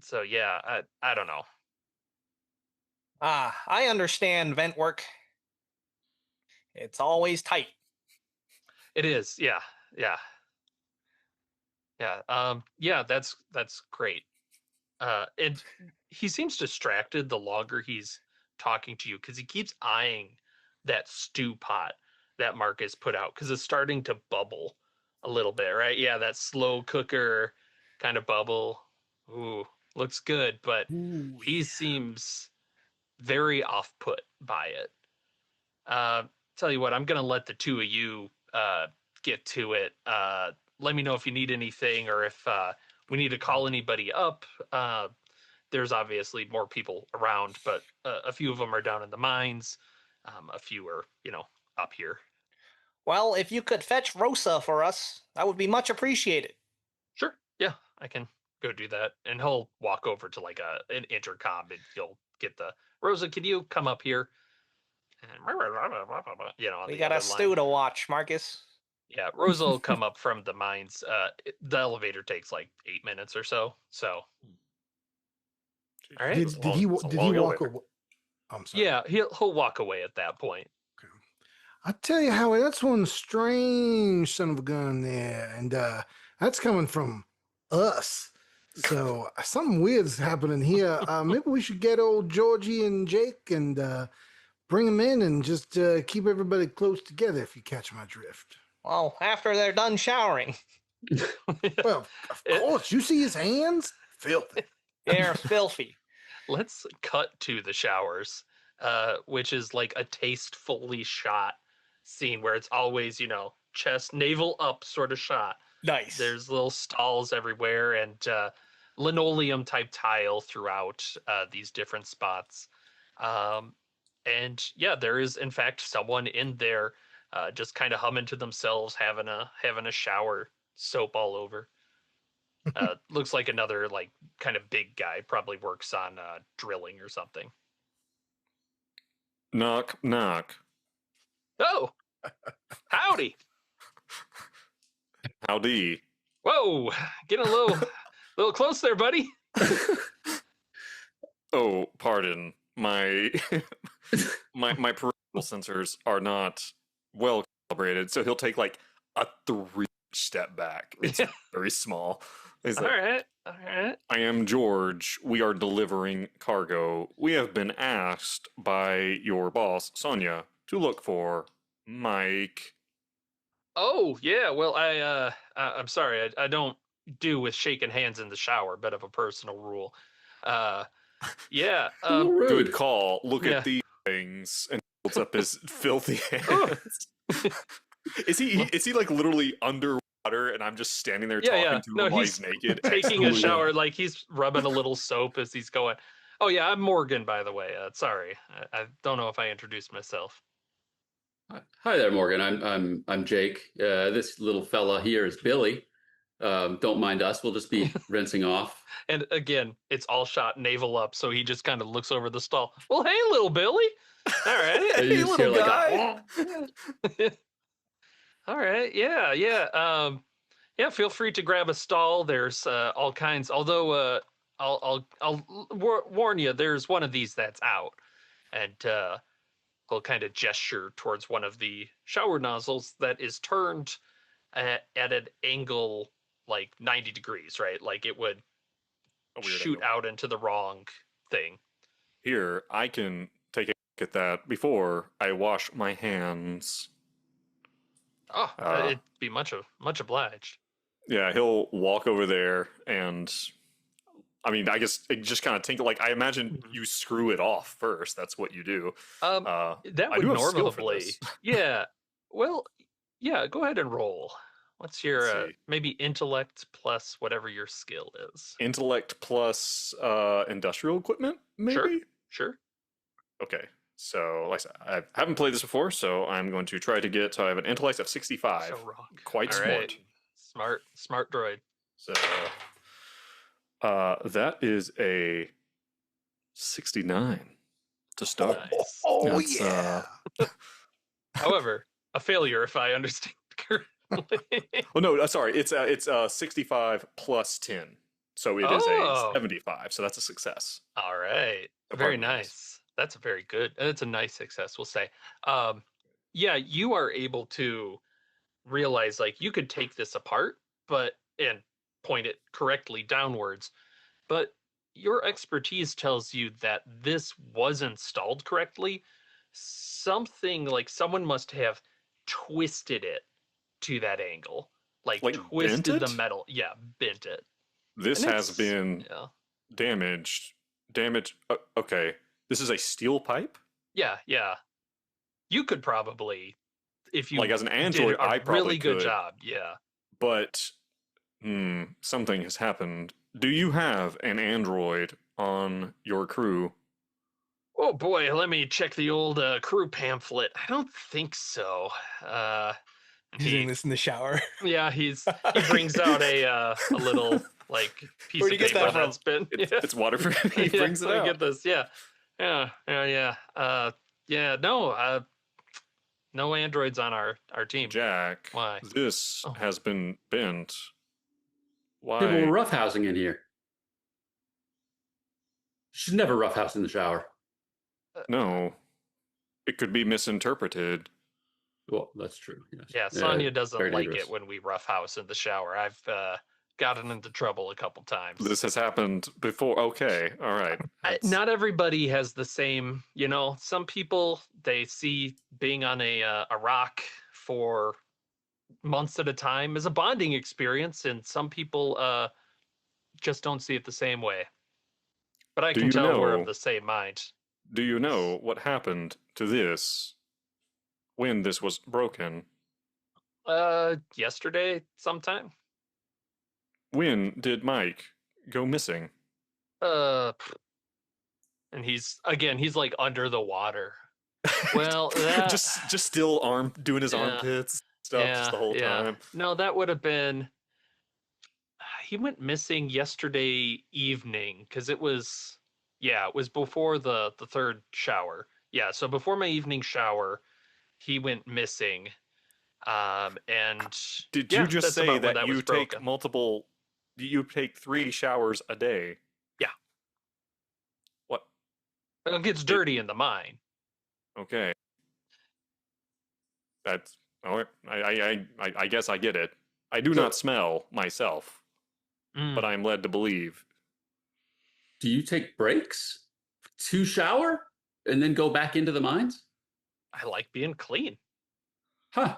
So yeah, I don't know. I understand vent work. It's always tight. It is. Yeah. Yeah. That's great. And he seems distracted the longer he's talking to you because he keeps eyeing that stew pot that Marcus put out because it's starting to bubble a little bit, right? Yeah, that slow cooker kind of bubble. Ooh, looks good, but Ooh, he seems very off put by it. Tell you what, I'm gonna let the two of you get to it. Let me know if you need anything or if we need to call anybody up. There's obviously more people around, but a few of them are down in the mines. A few are, up here. Well, if you could fetch Rosa for us, that would be much appreciated. Sure. Yeah, I can go do that. And he'll walk over to like an intercom and he'll get the Rosa, can you come up here? And, on We the got other a stew line. to watch, Marcus. Yeah, Rosa will come up from the mines. The elevator takes like 8 minutes or so. So, all right. Did he walk away? I'm sorry. Yeah, he'll walk away at that point. I tell you, Howard, that's one strange son of a gun there, and that's coming from us. So something weird's happening here. Maybe we should get old Georgie and Jake and bring them in and just keep everybody close together. If you catch my drift. Well, after they're done showering. Well, of course, you see his hands, filthy. They're filthy. Let's cut to the showers, which is like a tastefully shot scene where it's always, chest, navel up sort of shot. Nice. There's little stalls everywhere and linoleum type tile throughout these different spots. And yeah, there is in fact someone in there just kind of humming to themselves, having a shower, soap all over. Looks like another like kind of big guy, probably works on drilling or something. Knock, knock. Oh, howdy. Howdy. Whoa, getting a little close there, buddy. Oh, pardon. My my peripheral sensors are not well calibrated, so he'll take like a 3 step back. It's very small. He's All like, right. I am George. We are delivering cargo. We have been asked by your boss, Sonia, to look for Mike. Oh yeah, well I'm sorry, I don't do with shaking hands in the shower, bit of a personal rule. Yeah. Rude. Good call. Look Yeah. at these things. And holds up his filthy Oh. hands. Is he like literally underwater and I'm just standing there Yeah, talking yeah. to No, him while he's he's naked? taking Oh a my shower, God. like he's rubbing a little soap as he's going. Oh yeah, I'm Morgan, by the way. Sorry, I don't know if I introduced myself. Hi there, Morgan. I'm Jake. This little fella here is Billy. Don't mind us. We'll just be rinsing off. And again, it's all shot navel up, so he just kind of looks over the stall. Well, hey, little Billy. All right. You Hey, just hear little like guy. All right. Yeah, yeah. Yeah, feel free to grab a stall. There's all kinds. Although I'll warn you, there's one of these that's out, and he'll kind of gesture towards one of the shower nozzles that is turned at an angle like 90 degrees, right? Like it would A weird shoot angle. out into the wrong thing. Here, I can take a look at that before I wash my hands. Oh, it'd be much obliged. Yeah, he'll walk over there and I mean, I guess it just kind of tinkle. Like I imagine you screw it off first. That's what you do. That I would do have skill for normally, this. yeah. Well, yeah. Go ahead and roll. What's your Let's see. maybe intellect plus whatever your skill is? Intellect plus industrial equipment, maybe? Sure. Okay. So, like I said, I haven't played this before, so I'm going to try to get. So I have an intellect of 65. So wrong. Quite All smart. right. Smart droid. So, that is a 69 to start. Nice. Oh That's, yeah. However, a failure if I understand correctly. Oh no, sorry. It's 65 plus 10, so it is Oh. a 75. So that's a success. All right. So Very pardon me, yes. nice. That's very good. That's a nice success, we'll say. Yeah, you are able to realize like you could take this apart, and point it correctly downwards, but your expertise tells you that this was installed correctly. Something like someone must have twisted it to that angle, like Like bent twisted the it? metal. Yeah, bent it. This And has it's been yeah. damaged. Damage. Okay, this is a steel pipe. Yeah. You could probably, if you Like as an did android, a I probably really good could. job. Yeah. But something has happened. Do you have an android on your crew? Oh boy, let me check the old crew pamphlet. I don't think so. He's doing this in the shower. Yeah, he brings out a little like piece Where'd of you get paper that from? that's been. It's waterproof. He Yeah, brings it let me out. get this. Yeah. No, no androids on our team. Jack, Why? this Oh. has been bent. Why? people were roughhousing in here. Should never roughhouse in the shower. No, it could be misinterpreted. Well, that's true. Yes. Yeah, Sonya doesn't very like dangerous. it when we roughhouse in the shower. I've gotten into trouble a couple times. This has happened before. Okay, all right. Not everybody has the same, some people, they see being on a rock for months at a time as a bonding experience, and some people just don't see it the same way. But I Do can you tell we're know- of the same mind. Do you know what happened to this when this was broken? Yesterday sometime. When did Mike go missing? And he's like under the water. Well, just still doing his armpits stuff just the whole time. No, that would have been. He went missing yesterday evening because it was before the third shower. Yeah, so before my evening shower, he went missing. And Did you just that's say about when that you was take broken. multiple? You take 3 showers a day? Yeah. What? It gets dirty in the mine. Okay. That's all right. I guess I get it. I do not smell myself, but I'm led to believe. Do you take breaks to shower and then go back into the mines? I like being clean. Huh.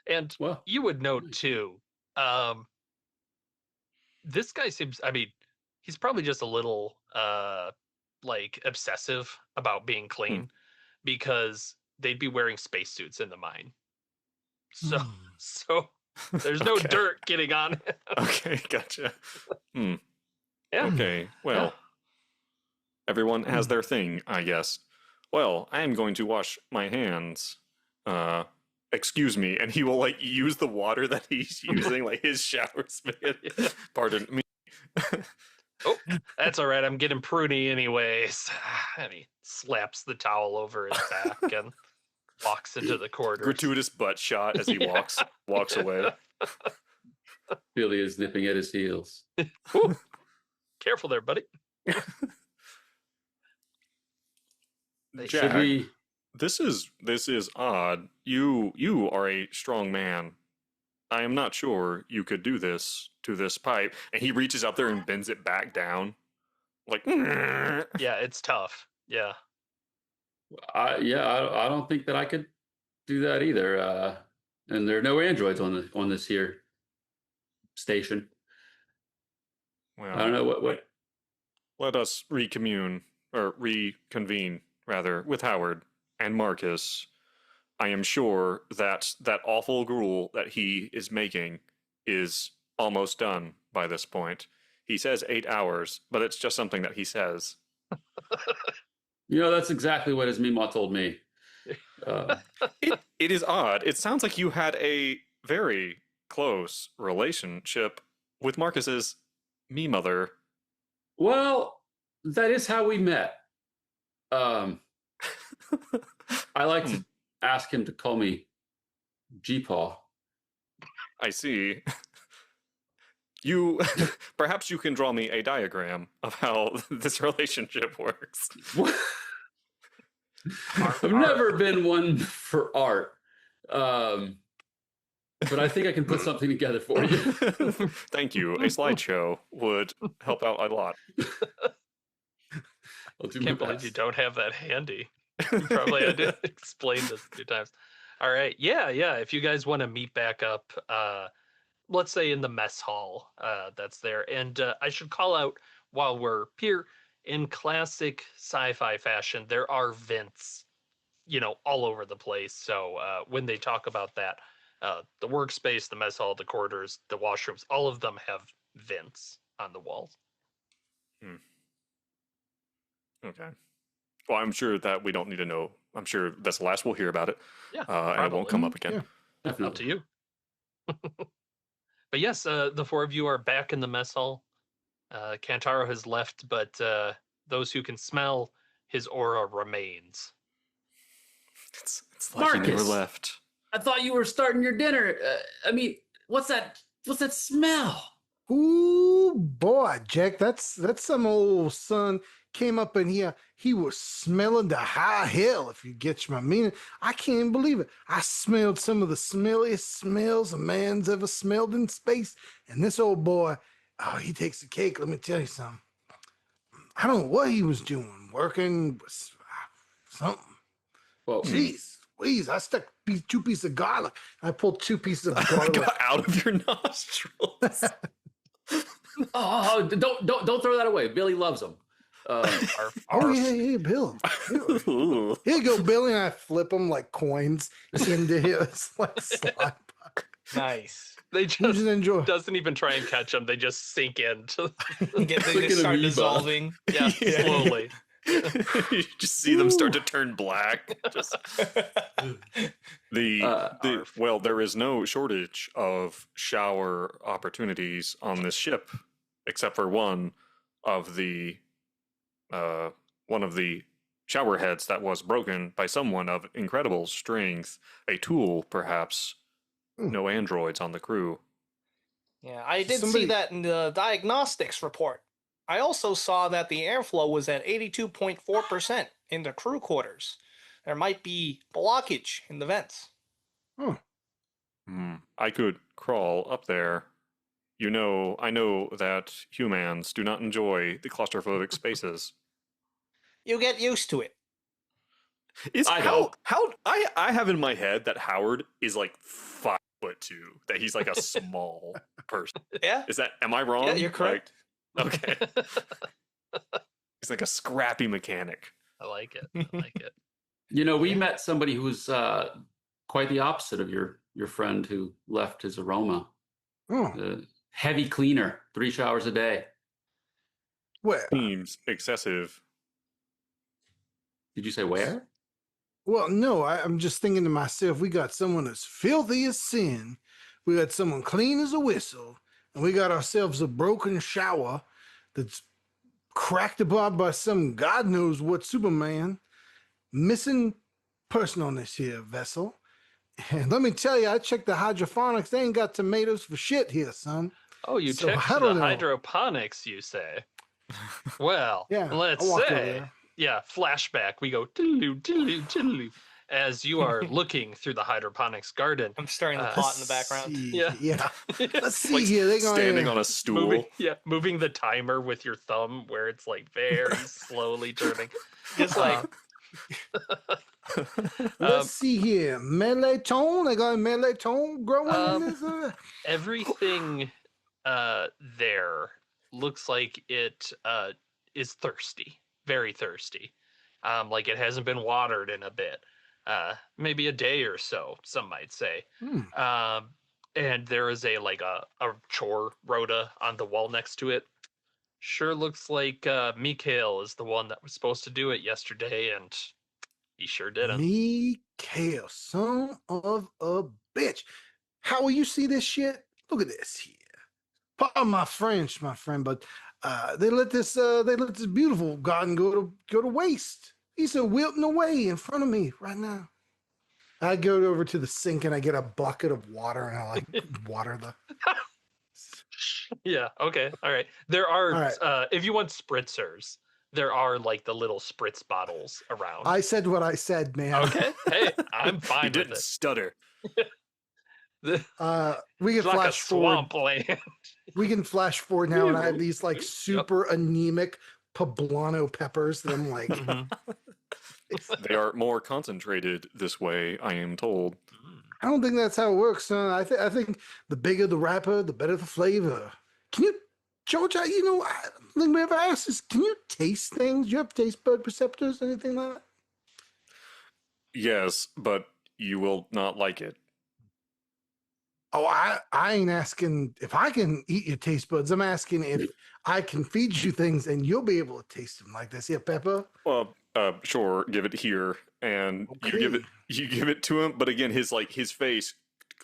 And Well, you would note nice. too, this guy seems, he's probably just a little like obsessive about being clean, because they'd be wearing spacesuits in the mine. So, Hmm. so there's no Okay. dirt getting on it. Okay, gotcha. Hmm. Yeah. Okay, well, Yeah. everyone has their thing, I guess. Well, I am going to wash my hands. Excuse me, and he will like use the water that he's using, like his shower spigot. Yeah. Pardon me. Oh, that's all right. I'm getting pruny anyways. And he slaps the towel over his back and walks into the quarters. Gratuitous butt shot as he Yeah. walks away. Billy is nipping at his heels. Whew. Careful there, buddy. Should Jack, we? this is odd. You are a strong man. I am not sure you could do this to this pipe. And he reaches up there and bends it back down. Like, Yeah, it's tough. Yeah. I don't think that I could do that either. And there are no androids on this here station. well, I don't know what. let us reconvene rather with Howard and Marcus. I am sure that that awful gruel that he is making is almost done by this point. He says 8 hours, but it's just something that he says. That's exactly what his Mima told me. It is odd. It sounds like you had a very close relationship with Marcus's me mother. Well, that is how we met. I like to ask him to call me G-Paw. I see. You perhaps you can draw me a diagram of how this relationship works. I've never been one for art, but I think I can put something together for you. Thank you. A slideshow would help out a lot. I'll do I can't my believe you best. don't have that handy. You probably had to explain this a few times. All right. Yeah. If you guys want to meet back up, let's say in the mess hall that's there. And I should call out while we're here, in classic sci-fi fashion, there are vents, all over the place. So when they talk about that, the workspace, the mess hall, the corridors, the washrooms, all of them have vents on the walls. Okay. Well, I'm sure that we don't need to know. I'm sure that's the last we'll hear about it. Yeah, and it won't come up again. Yeah. Up to you. But yes, the four of you are back in the mess hall. Kantaro has left, but those who can smell his aura remains. It's like he never Marcus! left. I thought you were starting your dinner. What's that? What's that smell? Ooh, boy, Jack, that's some old son came up in here. He was smelling the high hell, if you get my meaning. I can't believe it. I smelled some of the smelliest smells a man's ever smelled in space. And this old boy, oh, he takes the cake. Let me tell you something. I don't know what he was doing, working, something. Well, Jeez, please, I stuck two pieces of garlic. I pulled 2 pieces of garlic. Got out of your nostrils. don't throw that away. Billy loves them. Oh, yeah, Bill. Ooh. Here you go, Billy. And I flip them like coins into his like slime. Nice. They You just just enjoy. doesn't even try and catch them. They just sink in. They just start dissolving. Yeah, Yeah. slowly. You just see them start to turn black. Just well, there is no shortage of shower opportunities on this ship, except for one of the shower heads that was broken by someone of incredible strength, a tool perhaps. No androids on the crew. Yeah, I did see that in the diagnostics report. I also saw that the airflow was at 82.4% in the crew quarters. There might be blockage in the vents. I could crawl up there. I know that humans do not enjoy the claustrophobic spaces. You get used to it. I have in my head that Howard is like 5'2", that he's like a small person. Yeah? Am I wrong? Yeah, you're correct. Okay. He's like a scrappy mechanic. I like it. You know, we Yeah. met somebody who's quite the opposite of your friend who left his aroma. Oh, Heavy cleaner, 3 showers a day. well, Seems excessive. Did you say where? well, no, I'm just thinking to myself, we got someone as filthy as sin, we got someone clean as a whistle, and we got ourselves a broken shower that's cracked apart by some God knows what Superman. Missing person on this here vessel. And let me tell you, I checked the hydroponics. They ain't got tomatoes for shit here, son. Oh, you So checked I the don't know. hydroponics, you say? Well, Yeah, let's I walked over say, there. yeah, flashback. We go diddle-oo, diddle-oo, diddle-oo, as you are looking through the hydroponics garden. I'm stirring the pot in the background. See, Yeah. yeah. Let's see Like here. They standing going on a stool. moving the timer with your thumb, where it's like very slowly turning. Just like Let's see here. Melee tone. They got melee tone growing in this. Everything there looks like it is thirsty, very thirsty. Like it hasn't been watered in a bit, maybe a day or so, some might say. And there is a chore rota on the wall next to it. Sure looks like Mikhail is the one that was supposed to do it yesterday, and he sure didn't. Mikhail, son of a bitch. How will you see this shit? Look at this here. Pardon my French, my friend, but they let this beautiful garden go to waste. He's wilting away in front of me right now. I go over to the sink and I get a bucket of water and I like water the. Yeah. Okay. All right. There are, All right. if you want spritzers, there are like the little spritz bottles around. I said what I said, man. Okay. Hey, I'm You fine with didn't it. stutter. We can It's like a flash forward. swamp land. We can flash forward now, and I have these like super anemic poblano peppers that I'm like. They are more concentrated this way, I am told. I don't think that's how it works, son. I think the bigger the wrapper, the better the flavor. Can you, George? I think we ever asked this. Can you taste things? Do you have taste bud perceptors, anything like that? Yes, but you will not like it. Oh, I ain't asking if I can eat your taste buds. I'm asking if I can feed you things and you'll be able to taste them like this. Yeah, Pepper. Well, sure, give it here, and you give it to him. But again, his face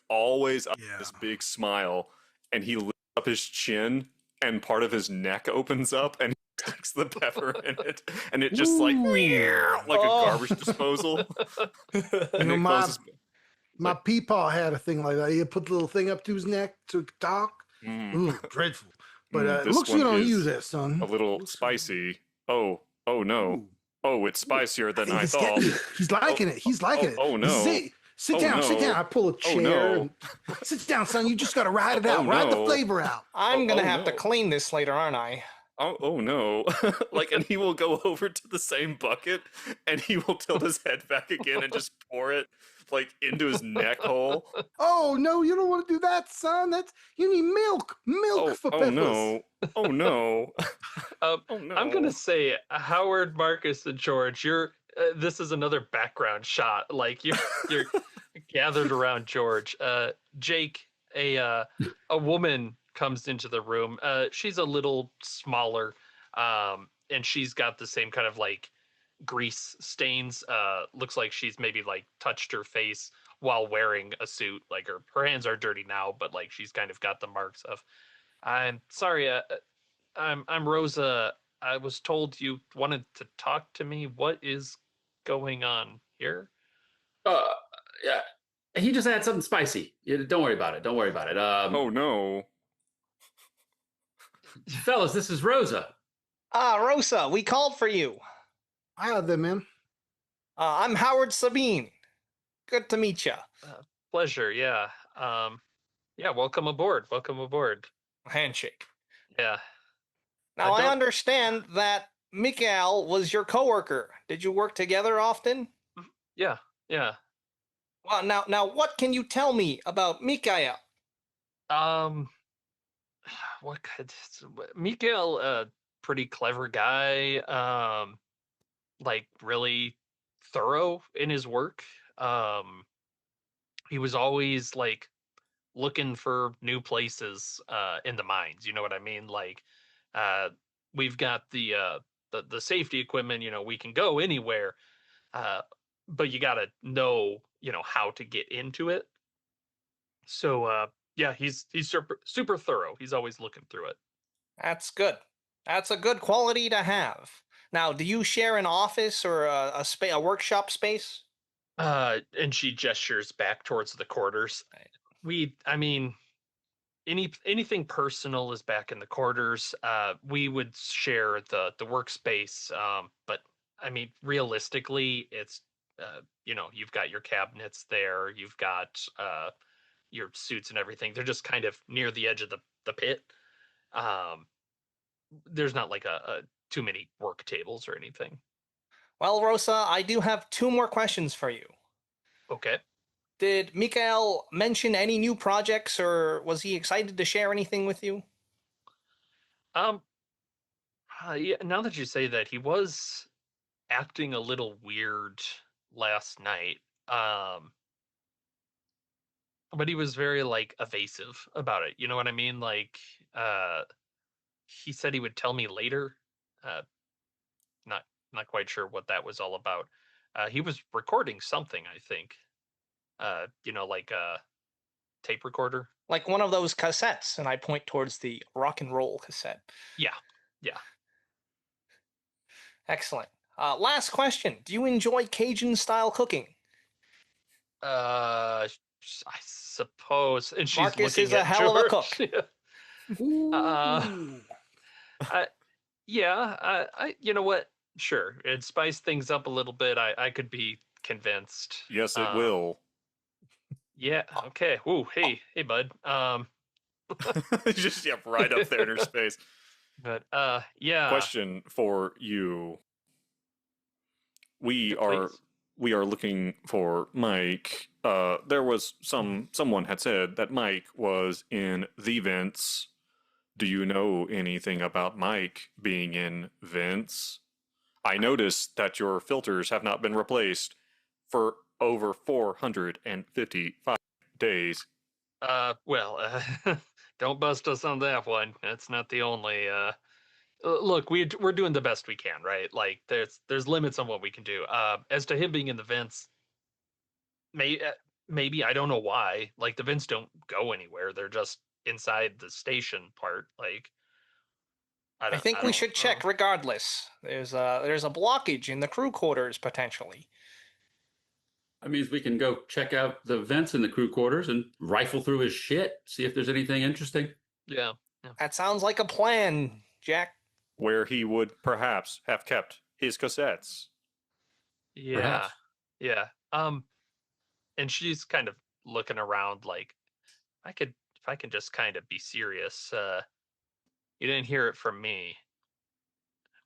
always this big smile, and he lifts up his chin, and part of his neck opens up, and he sticks the pepper in it, and it just like a garbage disposal. And it closes. My peepaw had a thing like that. He put the little thing up to his neck to talk. Ooh, dreadful. But it looks good on you there, son. A little spicy. Oh no. Ooh. Oh, it's spicier than I thought. He's liking it. He's liking it. Oh no. Sit down. I pull a chair. No. Sit down, son. You just got to ride it out. Ride the flavor out. I'm going to have to clean this later, aren't I? Oh no. And he will go over to the same bucket and he will tilt his head back again and just pour it into his neck hole. Oh no, you don't want to do that, son. You need milk for peppers. Oh no. Oh no. I'm gonna say Howard, Marcus, and George. This is another background shot. Like you're gathered around George. Jake, a woman comes into the room. She's a little smaller, and she's got the same kind of like grease stains. Looks like she's maybe like touched her face while wearing a suit. Like her hands are dirty now, but like she's kind of got the marks of. I'm sorry. I'm Rosa. I was told you wanted to talk to me. What is going on here? Yeah. He just had something spicy. Don't worry about it. Oh no. Fellas, this is Rosa. Rosa, we called for you. Hi there, man. I'm Howard Sabine. Good to meet you. Pleasure, yeah. Yeah, welcome aboard. Handshake. Yeah. Now, I understand that Mikhail was your coworker. Did you work together often? Yeah. Well, now, what can you tell me about Mikhail? Mikhail, pretty clever guy. Like really thorough in his work. He was always like looking for new places in the mines. You know what I mean? Like, uh, we've got the safety equipment. You know, we can go anywhere, uh, but you got to know, you know, how to get into it. So yeah, he's super thorough. He's always looking through it. That's good. That's a good quality to have. Now, do you share an office or a workshop space? And she gestures back towards the quarters. I mean, anything personal is back in the quarters. We would share the workspace, but I mean, realistically, it's you know, you've got your cabinets there, you've got your suits and everything. They're just kind of near the edge of the pit. Um, there's not like a too many work tables or anything. Well, Rosa, I do have two more questions for you. Okay. Did Mikael mention any new projects, or was he excited to share anything with you? Um. Yeah. Now that you say that, he was acting a little weird last night. But he was very like evasive about it. You know what I mean? Like, uh, he said he would tell me later. Uh, not not quite sure what that was all about. He was recording something, I think. You know, like a tape recorder. Like one of those cassettes, and I point towards the rock and roll cassette. Yeah, yeah. Excellent. Last question. Do you enjoy Cajun style cooking? I suppose, and she's Marcus looking is a at hell of a George. cook. uh, I, yeah, you know what? Sure, it spiced things up a little bit. I could be convinced. Yes, it will. Yeah. Okay. Ooh. Hey, bud. Just right up there in her space. But yeah. Question for you. We Yeah, are please. we are looking for Mike. There was someone had said that Mike was in the vents. Do you know anything about Mike being in vents? I noticed that your filters have not been replaced for over 455 days. Well, don't bust us on that one. That's not the only. Look, we're doing the best we can, right? Like, there's limits on what we can do. As to him being in the vents, maybe I don't know why. Like, the vents don't go anywhere. They're just inside the station part. Like, I think we don't should check know. regardless. There's a blockage in the crew quarters potentially. That means we can go check out the vents in the crew quarters and rifle through his shit, see if there's anything interesting. Yeah. That sounds like a plan, Jack. Where he would perhaps have kept his cassettes. Yeah. Perhaps. Yeah. And she's kind of looking around like, if I can just kind of be serious. You didn't hear it from me.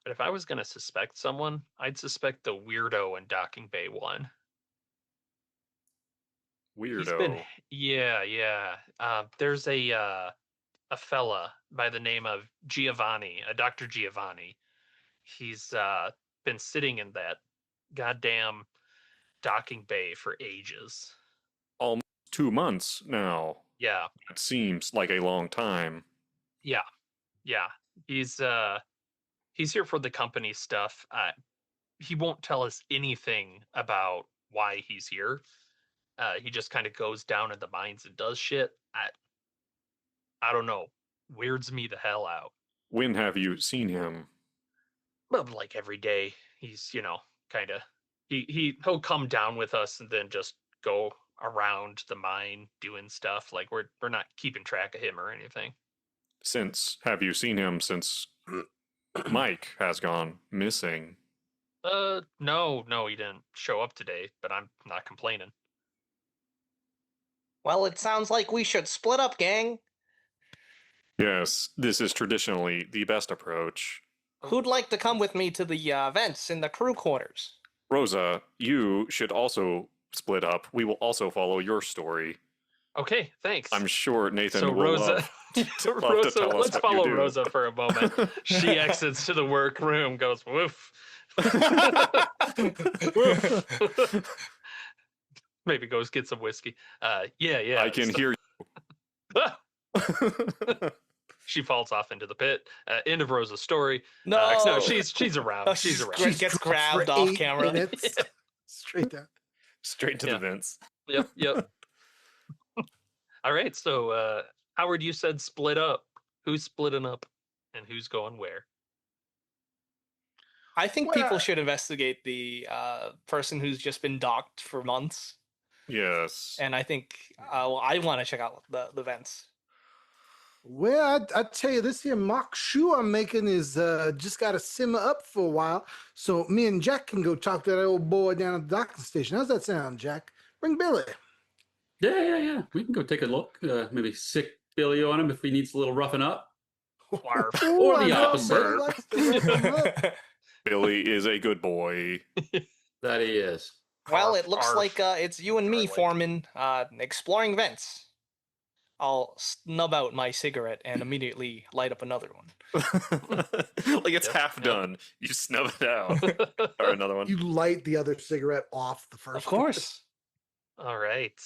But if I was going to suspect someone, I'd suspect the weirdo in Docking Bay 1. Weirdo. Yeah. There's a fella by the name of Giovanni, a Dr. Giovanni. He's been sitting in that goddamn docking bay for ages. Almost 2 months now. Yeah. It seems like a long time. Yeah. He's here for the company stuff. He won't tell us anything about why he's here. He just kind of goes down in the mines and does shit. I don't know. Weirds me the hell out. When have you seen him? But like every day, he's, you know, kind of he'll come down with us and then just go around the mine doing stuff. Like we're not keeping track of him or anything. Have you seen him since Mike has gone missing? No, he didn't show up today, but I'm not complaining. Well, it sounds like we should split up, gang. Yes, this is traditionally the best approach. Who'd like to come with me to the vents in the crew quarters? Rosa, you should also split up. We will also follow your story. Okay, thanks. I'm sure Nathan So will Rosa, love to Rosa, tell us let's what follow you do. Rosa for a moment. She exits to the workroom, goes woof, Maybe goes get some whiskey. Yeah. I can hear you. She falls off into the pit. End of Rosa's story. No, No, she's around. Oh, she's around. Gets dropped for grabbed off 8 camera. minutes. Straight down. Straight to Yeah. the vents. Yep. All right. So, Howard, you said split up. Who's splitting up, and who's going where? I think Well, people should investigate the person who's just been docked for months, Yes. and I think I want to check out the vents. Well, I tell you, this here mock shoe I'm making is just got to simmer up for a while, so me and Jack can go talk to that old boy down at the docking station. How's that sound, Jack? Bring Billy. Yeah. We can go take a look. Maybe sick Billy on him if he needs a little roughing up. Barf. Ooh, Or I the know opposite. Billy likes to rough 'em up. Billy is a good boy. That he is. Well, Arf, it looks arf. like it's you and me, Garlic. Foreman, exploring vents. I'll snub out my cigarette and immediately light up another one. Like it's Yep, half yep. done. You snub it out. Or another one. You light the other cigarette off the first Of course. All right.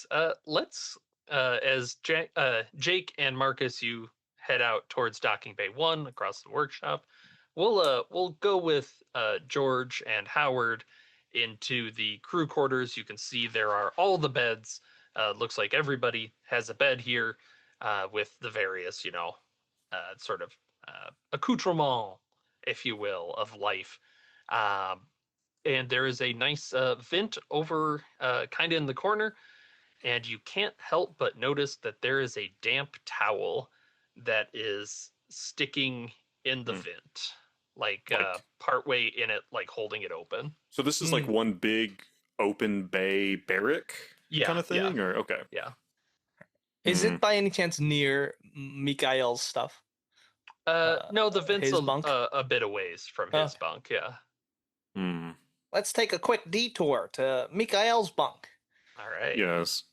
Let's as Jake and Marcus, you head out towards Docking Bay 1 across the workshop. We'll go with George and Howard into the crew quarters. You can see there are all the beds. Looks like everybody has a bed here with the various, sort of accoutrement, if you will, of life. And there is a nice vent over kind of in the corner, and you can't help but notice that there is a damp towel that is sticking in the vent, like partway in it, like holding it open. So this is like one big open bay barrack kind of thing, or okay. Yeah. Is it by any chance near Mikhail's stuff? No, the vent's his bunk? a bit a ways from his bunk. Yeah. Hmm. Let's take a quick detour to Mikhail's bunk. All right. Yes.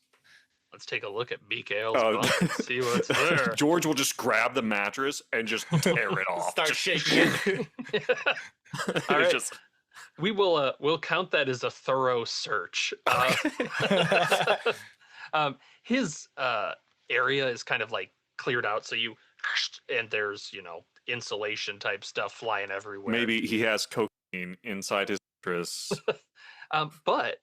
Let's take a look at Mikhail's bunk and see what's there. George will just grab the mattress and just tear it off. Start Just- shaking it. All right. Just- We'll count that as a thorough search. His area is kind of like cleared out, so and there's insulation type stuff flying everywhere. Maybe he has cocaine inside his mattress. But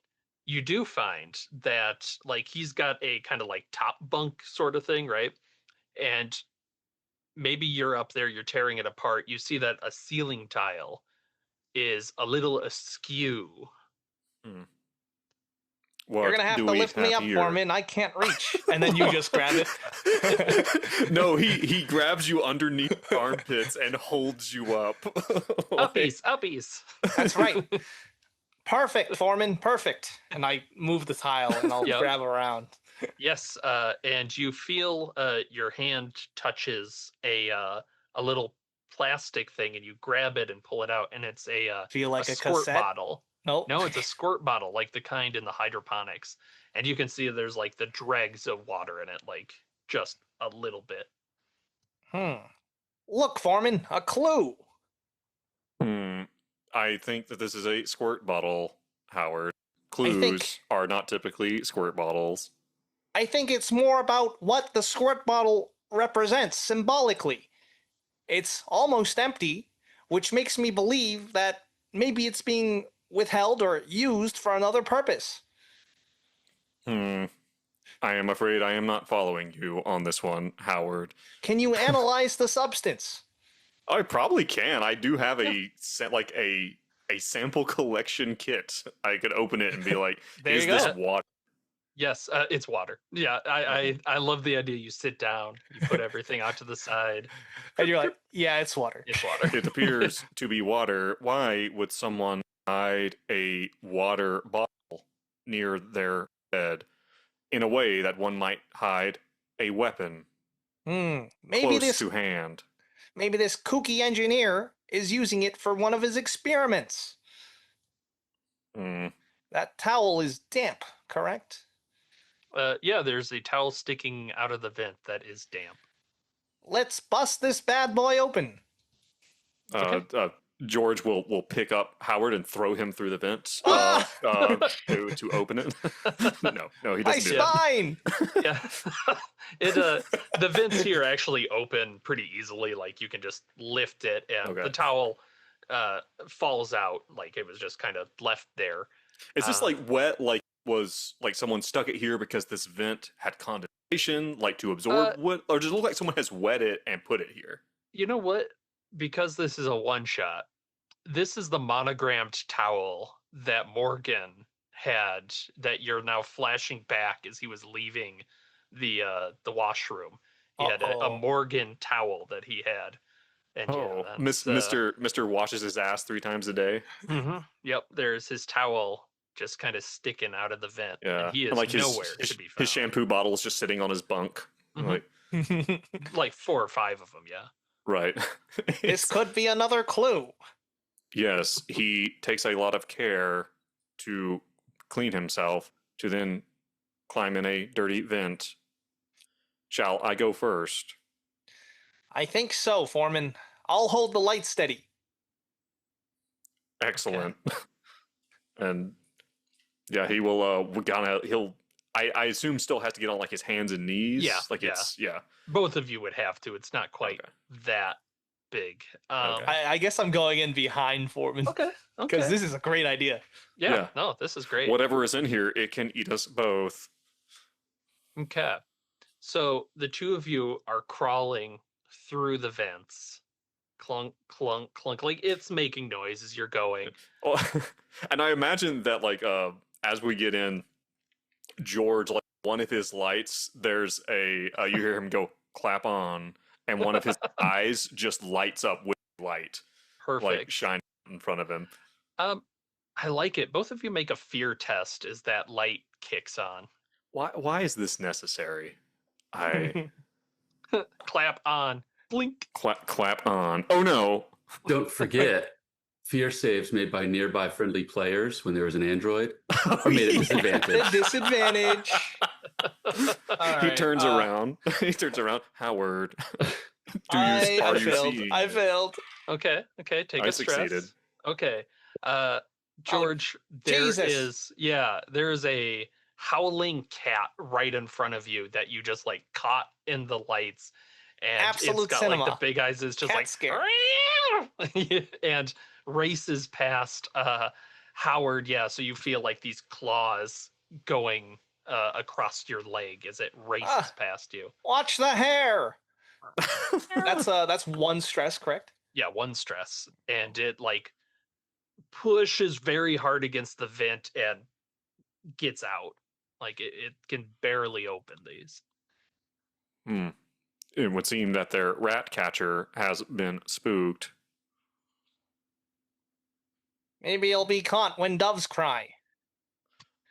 you do find that like he's got a kind of like top bunk sort of thing, right? And maybe you're up there, you're tearing it apart. You see that a ceiling tile is a little askew. What You're gonna have do to we lift me up, here? Foreman. I can't reach. And then you just grab it. No, he grabs you underneath the armpits and holds you up. Uppies. That's right. Perfect, Foreman. Perfect. And I move the tile and I'll Yep. grab around. Yes, and you feel your hand touches a little plastic thing, and you grab it and pull it out, and it's a Feel like a squirt cassette? bottle. Nope. No, it's a squirt bottle, like the kind in the hydroponics, and you can see there's like the dregs of water in it, like just a little bit. Look, Foreman, a clue. I think that this is a squirt bottle, Howard. Clues think- are not typically squirt bottles. I think it's more about what the squirt bottle represents symbolically. It's almost empty, which makes me believe that maybe it's being withheld or used for another purpose. I am afraid I am not following you on this one, Howard. Can you analyze the substance? I probably can. I do have a sample collection kit. I could open it and be like, There is you this go. water? Yes, it's water. Yeah, I love the idea. You sit down, you put everything out to the side. And you're like, yeah, it's water. It's water. It appears to be water. Why would someone hide a water bottle near their bed in a way that one might hide a weapon Maybe close to hand? Maybe this kooky engineer is using it for one of his experiments. That towel is damp, correct? Yeah, there's a towel sticking out of the vent that is damp. Let's bust this bad boy open. George will pick up Howard and throw him through the vents to open it. no, he My doesn't do that. spine! Yeah. The vents here actually open pretty easily. Like you can just lift it, and Okay. the towel falls out. Like it was just kind of left there. Is this like wet? Like was like someone stuck it here because this vent had condensation, like to absorb what, or does it look like someone has wet it and put it here? You know what? Because this is a one shot, this is the monogrammed towel that Morgan had that you're now flashing back as he was leaving the washroom. He had a Uh-oh. Morgan towel that he had. And Oh, yeah, Mr. washes his ass 3 times a day. Yep, there's his towel just kind of sticking out of the vent. Yeah, And he is and like nowhere to be found. his shampoo bottle is just sitting on his bunk. Mhm. Like 4 or 5 of them, yeah. Right. This could be another clue. Yes, he takes a lot of care to clean himself to then climb in a dirty vent. Shall I go first? I think so, Foreman. I'll hold the light steady. Excellent. And yeah, he will he'll I assume still has to get on like his hands and knees. Yeah, Like yeah. it's Both of you would have to. It's not quite that big. Okay. I guess I'm going in behind Foreman. Okay. Because this is a great idea. Yeah, no, this is great. Whatever is in here, it can eat us both. Okay. So the two of you are crawling through the vents. Clunk, clunk, clunk. Like it's making noise as you're going. Well, and I imagine that like as we get in, George, like one of his lights, there's a you hear him go clap on, and one of his eyes just lights up with light, Perfect. like shining in front of him. I like it. Both of you make a fear test as that light kicks on. Why is this necessary? I Clap on. Blink. clap on. Oh no! Don't forget, fear saves made by nearby friendly players when there was an android are made at disadvantage. Disadvantage. He turns around. He turns around. Howard, I you failed. seeing I it? failed. Okay. Take I a stress. succeeded. Okay. George, Jesus. there's a howling cat right in front of you that you just like caught in the lights, and Absolute it's got cinema. like the big eyes is just Cat like scare. and races past Howard. Yeah, so you feel like these claws going across your leg as it races past you. Watch the hair. That's 1 stress, correct? Yeah, 1 stress, and it like pushes very hard against the vent and gets out. Like it can barely open these. It would seem that their rat catcher has been spooked. Maybe he'll be caught when doves cry.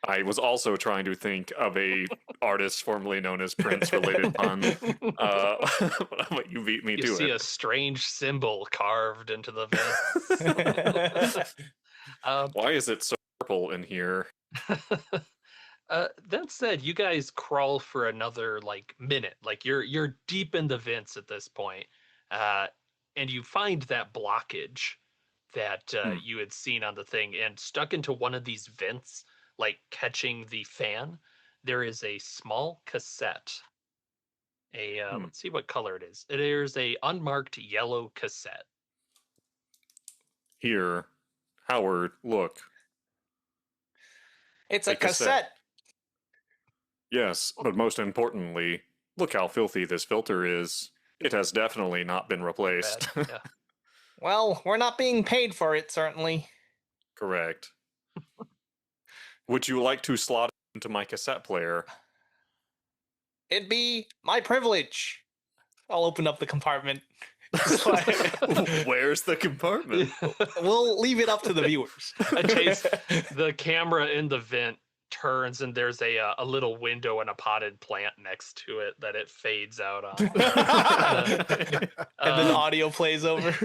I was also trying to think of a artist formerly known as Prince related pun. But you beat me You to see it. a strange symbol carved into the vent. Why is it so purple in here? That said, you guys crawl for another like minute. Like you're deep in the vents at this point, and you find that blockage that you had seen on the thing, and stuck into one of these vents, like catching the fan. There is a small cassette. Let's see what color it is. There's a unmarked yellow cassette. Here, Howard, look. It's a cassette. Yes, but most importantly, look how filthy this filter is. It has definitely not been replaced. Yeah. Well, we're not being paid for it, certainly. Correct. Would you like to slot it into my cassette player? It'd be my privilege. I'll open up the compartment. Where's the compartment? We'll leave it up to the viewers. Chase, the camera in the vent turns, and there's a little window and a potted plant next to it that it fades out on. And then audio plays over.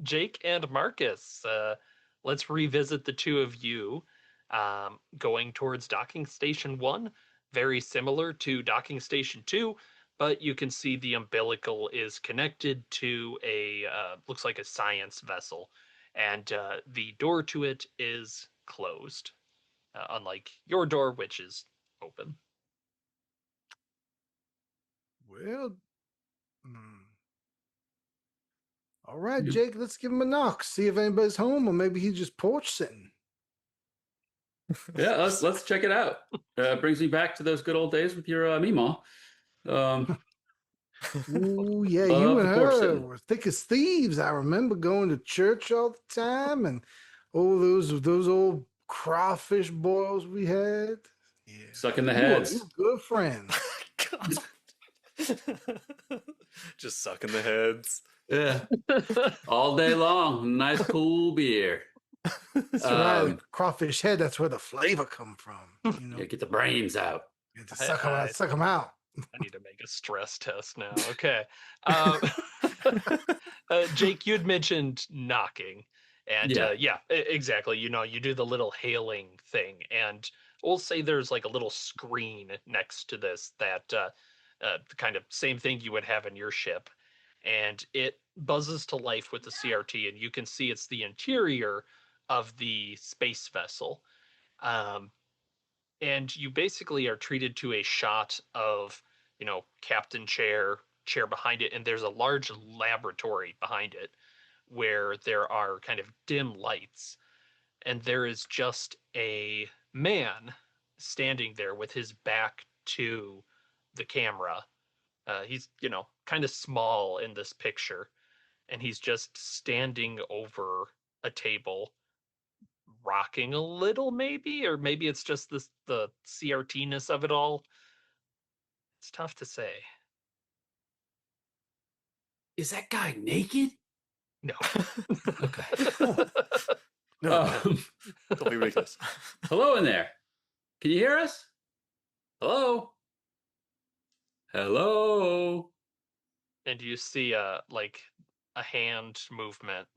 Jake and Marcus, let's revisit the two of you going towards docking station 1. Very similar to docking station 2. but you can see the umbilical is connected to a looks like a science vessel, and the door to it is closed, unlike your door, which is open. Well, all right, Jake, let's give him a knock. See if anybody's home, or maybe he's just porch sitting. Yeah, let's check it out. Brings me back to those good old days with your Meemaw. Ooh, yeah, Love you and the porch her sitting. were thick as thieves. I remember going to church all the time, and those old crawfish boils we had. Yeah, Sucking the you were heads. good friends. God. Just sucking the heads. Yeah, all day long. Nice cool beer. That's right, crawfish head. That's where the flavor come from. You know, Yeah, get the brains out. you have to suck them out. Suck them out. I need to make a stress test now. Okay. Jake, you'd mentioned knocking. And Yeah. exactly. You do the little hailing thing. And we'll say there's like a little screen next to this that kind of same thing you would have in your ship. And it buzzes to life with the CRT, and you can see it's the interior of the space vessel. And you basically are treated to a shot of captain chair behind it, and there's a large laboratory behind it where there are kind of dim lights, and there is just a man standing there with his back to the camera. He's kind of small in this picture, and he's just standing over a table, rocking a little, maybe, or maybe it's just the CRT-ness of it all. It's tough to say. Is that guy naked? No. Okay. No, don't be ridiculous. Hello in there. Can you hear us? Hello? Hello? And you see like a hand movement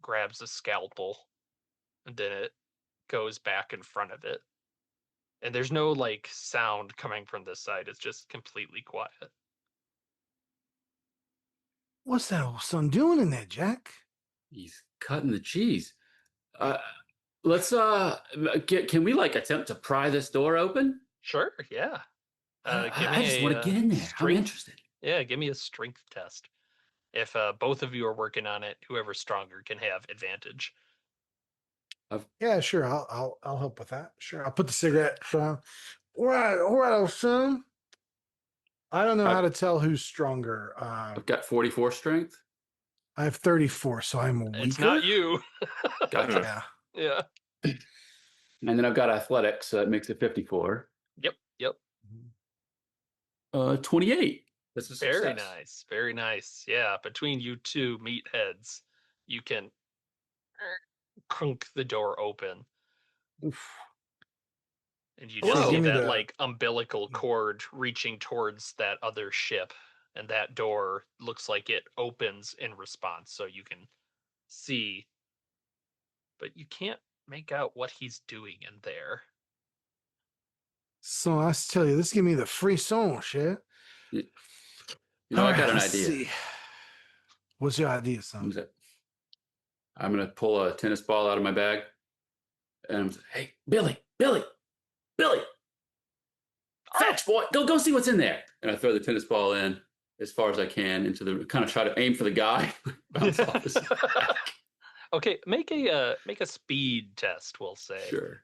grabs a scalpel, and then it goes back in front of it. And there's no like sound coming from this side. It's just completely quiet. What's that old son doing in there, Jack? He's cutting the cheese. Let's can we like attempt to pry this door open? Sure, yeah. I just want to get in there. I'm interested. Yeah, give me a strength test. If both of you are working on it, whoever's stronger can have advantage. Yeah, sure. I'll help with that. Sure, I'll put the cigarette down. All right, old son. I don't know how to tell who's stronger. I've got 44 strength. I have 34, so I'm weaker. It's not you. Gotcha. Yeah. And then I've got athletics, so that makes it 54. Yep. 28. That's a success. Very nice. Very nice. Yeah, between you two meatheads, you can crunk the door open. Oof. And you just Whoa. see that like umbilical cord reaching towards that other ship, and that door looks like it opens in response, so you can see, but you can't make out what he's doing in there. So I tell you, this give me the frisson, shit. You know, I got an let's idea. see. What's your idea, son? What is it? I'm gonna pull a tennis ball out of my bag, and I'm like, hey, Billy, fetch, boy, go see what's in there. And I throw the tennis ball in as far as I can into the, kind of try to aim for the guy. Bounce off his back. Okay, make a speed test, we'll say. Sure.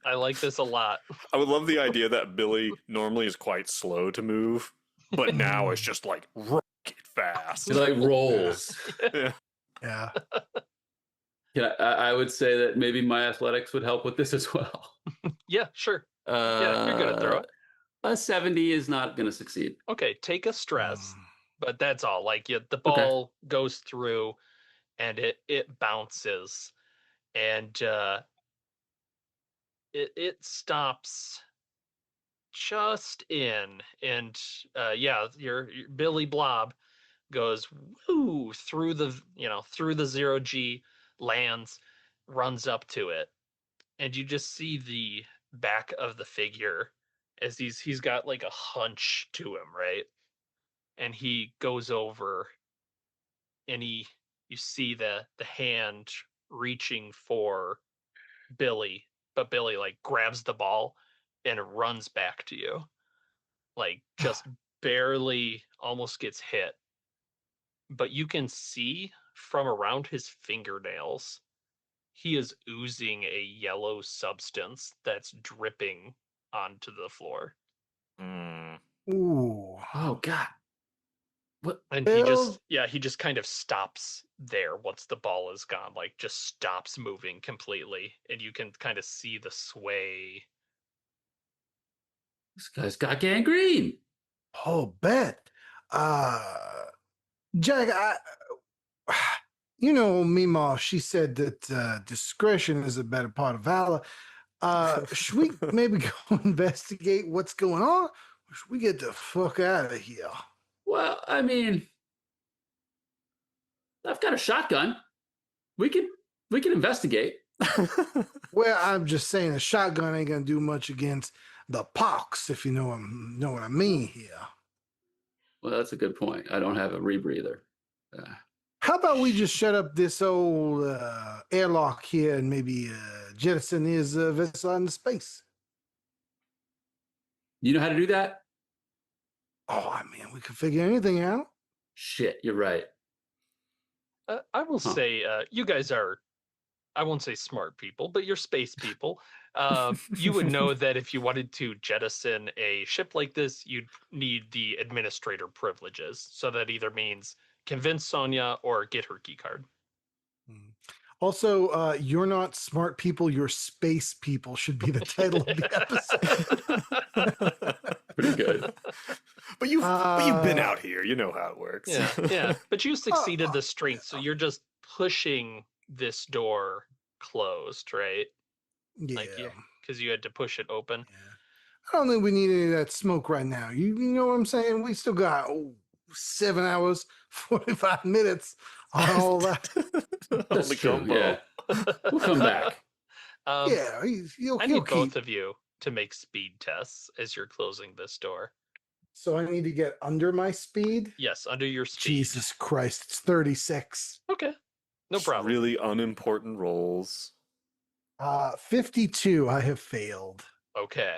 I like this a lot. I would love the idea that Billy normally is quite slow to move, but now it's just like rocket fast. It like rolls. Yeah. Yeah, I would say that maybe my athletics would help with this as well. Yeah, sure. Yeah, you're gonna throw it. A 70 is not going to succeed. Okay, take a stress, but that's all. Like the ball goes through, and it bounces, and it stops just in, and your Billy Blob goes woo through the 0G, lands, runs up to it, and you just see the back of the figure, as he's got like a hunch to him, right? And he goes over and you see the hand reaching for Billy, but Billy like grabs the ball and runs back to you. Like just barely almost gets hit. But you can see from around his fingernails, he is oozing a yellow substance that's dripping onto the floor. Mm. Ooh. Oh God. What? And Bill- he just kind of stops there once the ball is gone, like just stops moving completely. And you can kind of see the sway. This guy's got gangrene. Oh, bet. Jack, you know, Mima, she said that discretion is a better part of valor. Should we maybe go investigate what's going on? Or should we get the fuck out of here? Well, I mean, I've got a shotgun. We can investigate. Well, I'm just saying a shotgun ain't gonna do much against the pox, if you know what I mean here. Well, that's a good point. I don't have a rebreather. How about we just shut up this old airlock here and maybe jettison his vessel into space? You know how to do that? Oh, I mean, we could figure anything out. Shit, you're right. I will say, you guys are, I won't say smart people, but you're space people. You would know that if you wanted to jettison a ship like this, you'd need the administrator privileges. So that either means convince Sonia or get her key card. Also, you're not smart people, you're space people should be the title of the episode. Pretty good. But you've been out here. You know how it works. Yeah. But you succeeded the strength, so you're just pushing this door closed, right? Yeah. Like because you had to push it open. I don't think we need any of that smoke right now. You know what I'm saying? We still got 7 hours, 45 minutes on all that. That's Holy true. combo. Yeah. We'll come back. Yeah, he'll I need keep. both of you to make speed tests as you're closing this door. So I need to get under my speed? Yes, under your speed. Jesus Christ, it's 36. Okay. No Just problem. Really unimportant rolls. 52, I have failed. Okay.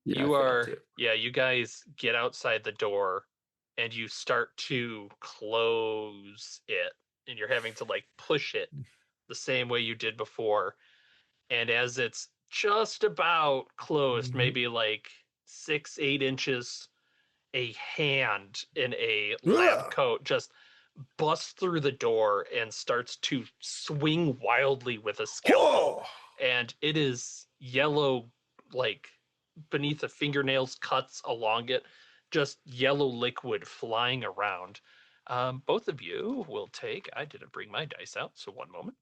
Yeah, You I failed are too. you guys get outside the door and you start to close it and you're having to like push it the same way you did before. And as it's just about closed, maybe like 6-8 inches, a hand in a lab Ugh. coat just busts through the door and starts to swing wildly with a scalpel. Whoa! And it is yellow, like beneath the fingernails, cuts along it, just yellow liquid flying around. Both of you will take, I didn't bring my dice out, so one moment.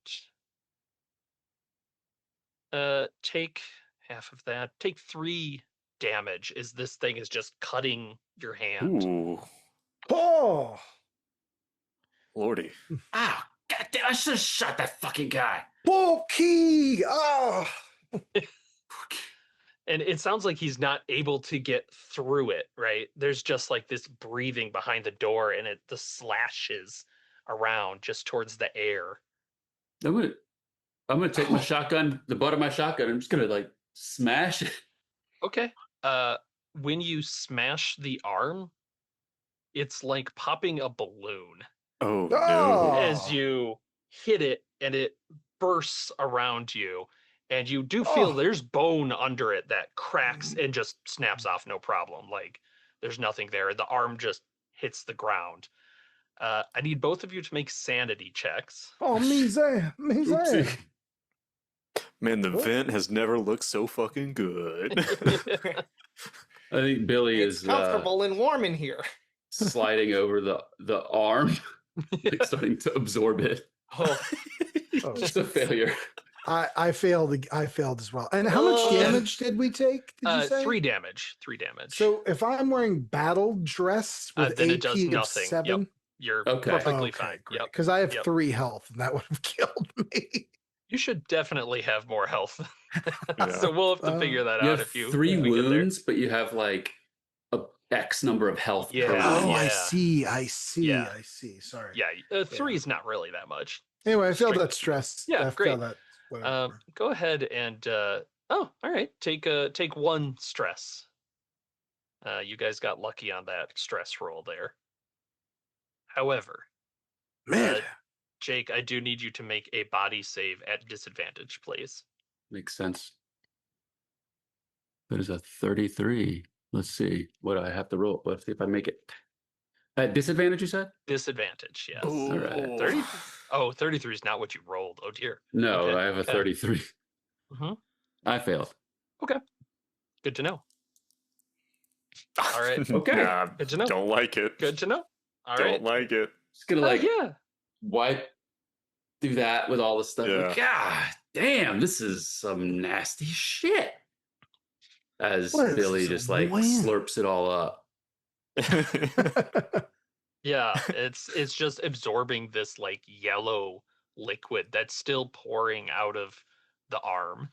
Take half of that. Take 3 damage as this thing is just cutting your hand. Ooh, Oh! lordy. Ah, goddamn! I should have shot that fucking guy. Bulky! Oh! And it sounds like he's not able to get through it, right? There's just like this breathing behind the door and the slashes around just towards the air. I'm gonna take my shotgun, the butt of my shotgun. I'm just gonna like smash it. Okay. When you smash the arm, it's like popping a balloon Oh, Oh. no. as you hit it and it bursts around you. And you do feel there's bone under it that cracks and just snaps off, no problem. Like there's nothing there. The arm just hits the ground. I need both of you to make sanity checks. Oh, Mizan! Oopsie. Man, the vent has never looked so fucking good. I think Billy It's is comfortable and warm in here. sliding over the arm, like starting to absorb it. Oh, Oh, It's a failure. I failed. I failed as well. And how much Oh. damage did we take? Did you say 3 damage. 3 damage. So if I'm wearing battle dress with then it does AP of nothing. 7, You're Okay. perfectly fine. great. Yep. Because I have Yep. 3 health, and that would have killed me. You should definitely have more health. Yeah. So we'll have to figure that You out have if you 3 if we get there. wounds, but you have like a X number of health per Yeah. Oh, wound. I Yeah. see. I see. Yeah. I see. Sorry. Yeah, 3 is not really that much. Anyway, I felt Strength- that stress. Yeah, I great. felt that. Whatever. Go ahead and all right. Take 1 stress. You guys got lucky on that stress roll there. However, Man, Jake, I do need you to make a body save at disadvantage, please. Makes sense. That is a 33. Let's see what I have to roll. Let's see if I make it. At disadvantage, you said? Disadvantage, yes. All right. 30. Oh, 33 is not what you rolled. Oh dear. No, Okay, I have a okay. 33. Mhm. I failed. Good to know. All right. Okay. Nah, Good to know. don't like it. Good to know. All don't right. like it. Just gonna like Yeah. wipe, do that with all the stuff. Yeah. God damn, this is some nasty shit. As What is Billy this, just like wind? slurps it all up. Yeah, it's just absorbing this like yellow liquid that's still pouring out of the arm.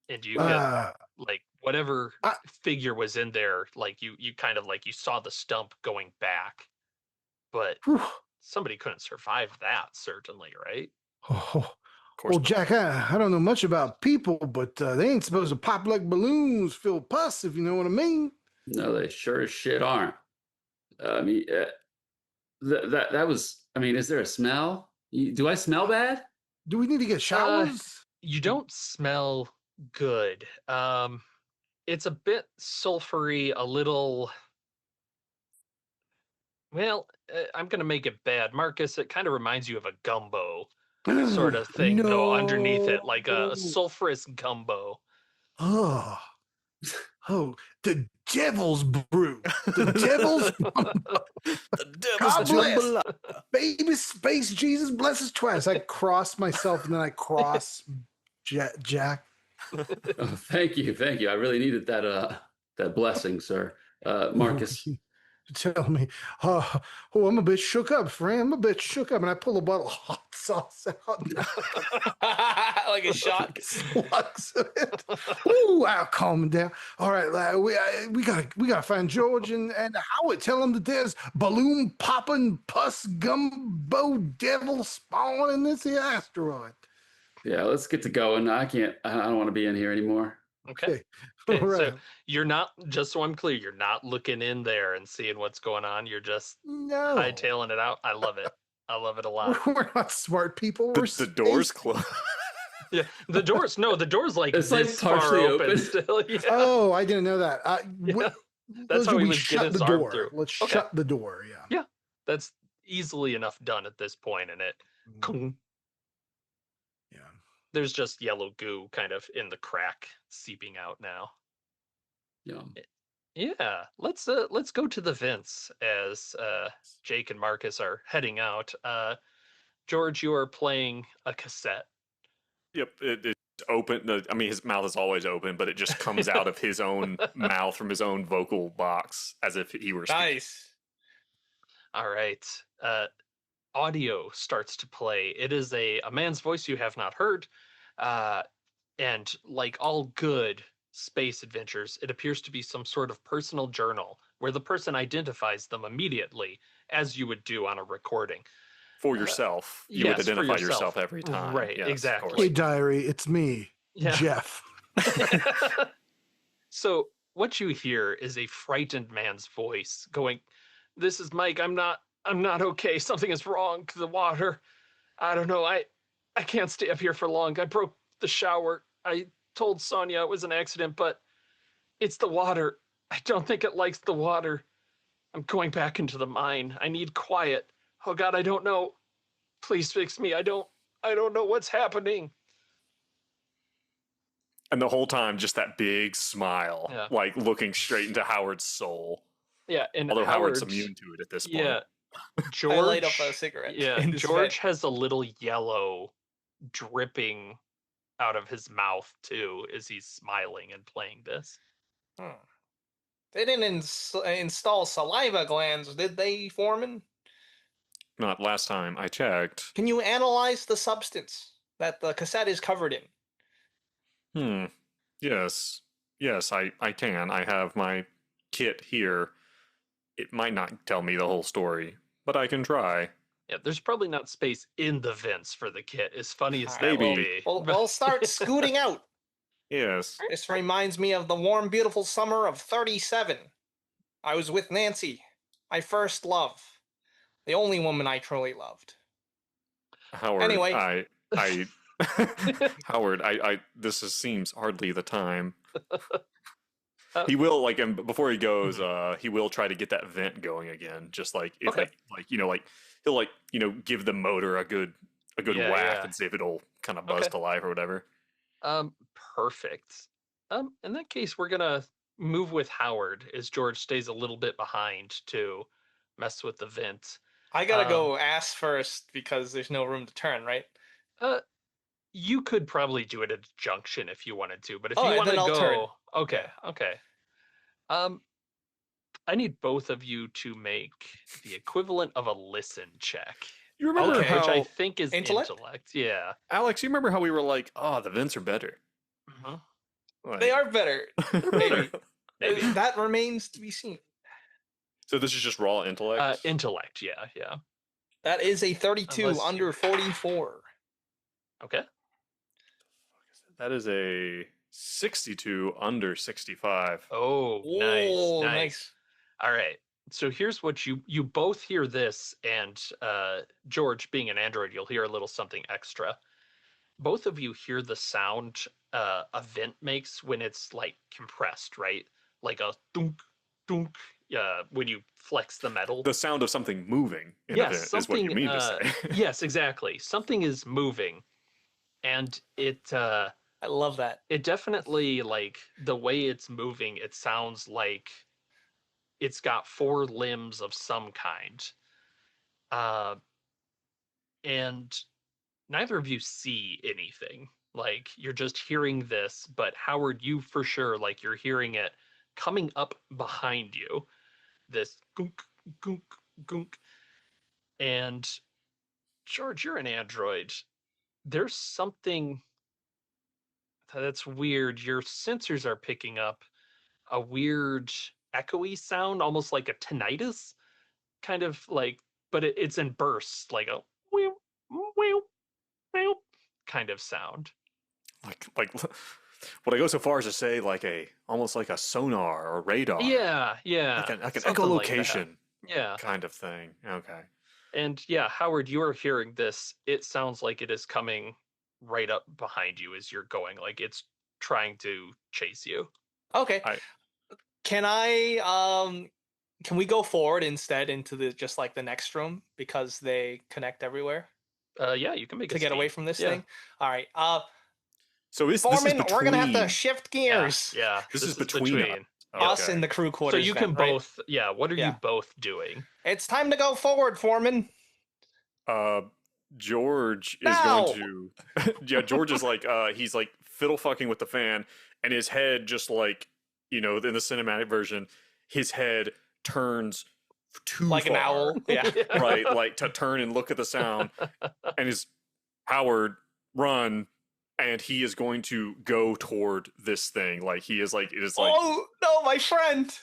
And you get like whatever I- figure was in there, like you kind of like you saw the stump going back. But whew. somebody couldn't survive that, certainly, right? Oh, Of course well, not. Jack, I don't know much about people, but they ain't supposed to pop like balloons, fill pus, if you know what I mean. No, they sure as shit aren't. I mean, that was. I mean, is there a smell? Do I smell bad? Do we need to get showers? You don't smell good. It's a bit sulfury, a little. Well, I'm gonna make it bad, Marcus. It kind of reminds you of a gumbo sort of thing, though. Underneath it, like a sulfurous gumbo. Oh, oh, the devil's brew. The devil's The God bless. jambalaya. Baby space Jesus bless us twice. I cross myself and then I cross Jack. Oh, thank you. I really needed that blessing, sir. Marcus. Tell me, oh, I'm a bit shook up, friend. I'm a bit shook up, and I pull a bottle of hot sauce out. Like a shot. Slugs of it. Ooh, I'll calm him down. All right, lad, we gotta find George and Howard. Tell him that there's balloon popping pus gumbo devil spawn in this here asteroid. Yeah, let's get to going. I don't want to be in here anymore. Okay. All Okay, right. so you're not, just so I'm clear, you're not looking in there and seeing what's going on. You're just No, hightailing it out. I love it. I love it a lot. we're not smart people. We're The door's space- closed. Yeah, the door's like It's, like, this far partially open open. still. Yeah. Oh, I didn't know that. Yeah. That's how he we would get shut his the arm door. through. Let's Okay. shut the door. Yeah. That's easily enough done at this point, and Yeah. there's just yellow goo kind of in the crack seeping out now. Yeah. Yeah, let's go to the vents as Jake and Marcus are heading out. George, you are playing a cassette. Yep, it's open. I mean, his mouth is always open, but it just comes out of his own mouth from his own vocal box as if he were speaking. Nice. All right. Audio starts to play. It is a man's voice you have not heard. And like all good space adventures, it appears to be some sort of personal journal where the person identifies them immediately, as you would do on a recording. For yourself, you yes, would for identify yourself. yourself every time. Right, Yes, of exactly. course. Hey, diary, it's me, Yeah. Jeff. So what you hear is a frightened man's voice going, "This is Mike. I'm not okay. Something is wrong. The water. I don't know. I can't stay up here for long. I broke the shower. I told Sonia it was an accident, but it's the water. I don't think it likes the water. I'm going back into the mine. I need quiet. Oh God, I don't know. Please fix me. I don't know what's happening." And the whole time, just that big smile, Yeah. like looking straight into Howard's soul. Yeah, and Although Howard's Howard- immune to it at this point. Yeah, George. I light up a cigarette. Yeah, in this George vent. has a little yellow dripping out of his mouth too as he's smiling and playing this. They didn't install saliva glands, did they, Foreman? Not last time I checked. Can you analyze the substance that the cassette is covered in? Yes. Yes, I can. I have my kit here. It might not tell me the whole story, but I can try. Yeah, there's probably not space in the vents for the kit, as funny as All that right, would maybe. be. We'll start scooting out. Yes. This reminds me of the warm, beautiful summer of 37. I was with Nancy, my first love, the only woman I truly loved. Howard, Anyway. I Howard, this seems hardly the time. He will and before he goes, he will try to get that vent going again. Just like if Okay. he'll give the motor a good Yeah, whack yeah. and see if it'll kind of buzz Okay. to life or whatever. Perfect. In that case, we're gonna move with Howard as George stays a little bit behind to mess with the vent. I gotta go ass first because there's no room to turn, right? You could probably do it at a junction if you wanted to, but if All you right, want to then I'll go, turn. okay, okay. I need both of you to make the equivalent of a listen check, You remember Okay. which I how think is Intellect? intellect. Yeah. Alex? You remember how we were like, oh, the vents are better. Mhm. They are better. Maybe. Maybe. That remains to be seen. So this is just raw intellect. Intellect. Yeah, yeah. That is a 32 Unless under you- 44. Okay. That is a 62 under 65. Oh, Oh, nice. All right. So here's what you both hear this, and George, being an android, you'll hear a little something extra. Both of you hear the sound a vent makes when it's like compressed, right? Like a thunk, thunk. When you flex the metal. The sound of something moving in Yes, a vent is what you something, mean to say. Yes, exactly. Something is moving, and I love that. it definitely, like, the way it's moving, it sounds like it's got four limbs of some kind. And neither of you see anything. Like, you're just hearing this, but Howard, you for sure, like, you're hearing it coming up behind you. This gunk, gunk, gunk. And George, you're an android. There's something that's weird. Your sensors are picking up a weird echoey sound, almost like a tinnitus, kind of like, but it's in bursts, like a whew, whew, whew kind of sound. like would I go so far as to say almost like a sonar or radar? Yeah, Like an something like that. echolocation Yeah. kind of thing. Okay. And yeah, Howard, you are hearing this. It sounds like it is coming right up behind you as you're going. Like it's trying to chase you. Okay. Can we go forward instead into just like the next room because they connect everywhere Yeah, you can make to get away from this thing? All right. So this is Foreman, we're gonna have to between- shift gears. Yeah, This is between Us Okay. and the crew So quarters. you then, can right? both. Yeah. What are you Yeah. both doing? It's time to go forward, Foreman. George is Now! going to yeah, George is he's like fiddle fucking with the fan, and his head just in the cinematic version, his head turns too Like far, an owl. Yeah. right? Like to turn and look at the sound, and his Howard run, and he is going to go toward this thing. Like he is like it is like Oh no, my friend.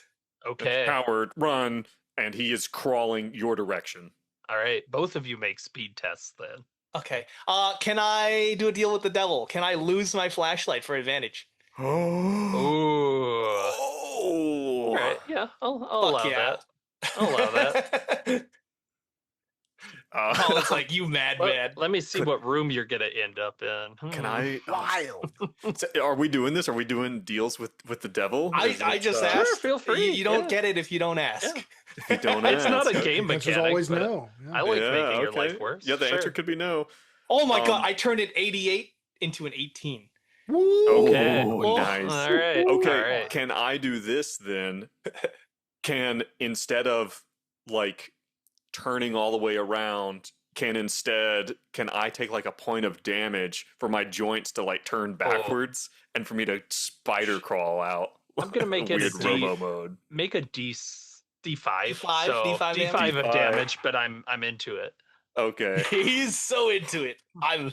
Okay. Howard run, and he is crawling your direction. All right. Both of you make speed tests then. Okay. Can I do a deal with the devil? Can I lose my flashlight for advantage? Ooh. Oh. All right. Yeah, I'll allow Fuck yeah. that. I'll allow that. Colin's like, you madman. Let me see what room you're gonna end up in. Can I? Wild. Are we doing this? Are we doing deals with the devil? Is I it, just Sure, asked. feel free, You don't yeah. get it if you don't ask. Yeah. If you don't It's not ask. a game The answer's mechanic. always but no. I Yeah. like Yeah, making your okay. life worse. Yeah, the Sure. answer could be no. Oh my god, I turned an 88 into an 18. Okay. Oh, nice. All right. Okay, All right. can I do this then? Can instead of turning all the way around, can I take a point of damage for my joints to turn backwards and for me to spider crawl out? I'm gonna make it a weird D. robo mode. Make a D5. D5, So D5 D5 of damage? damage, but I'm into it. Okay. He's so into it. I'm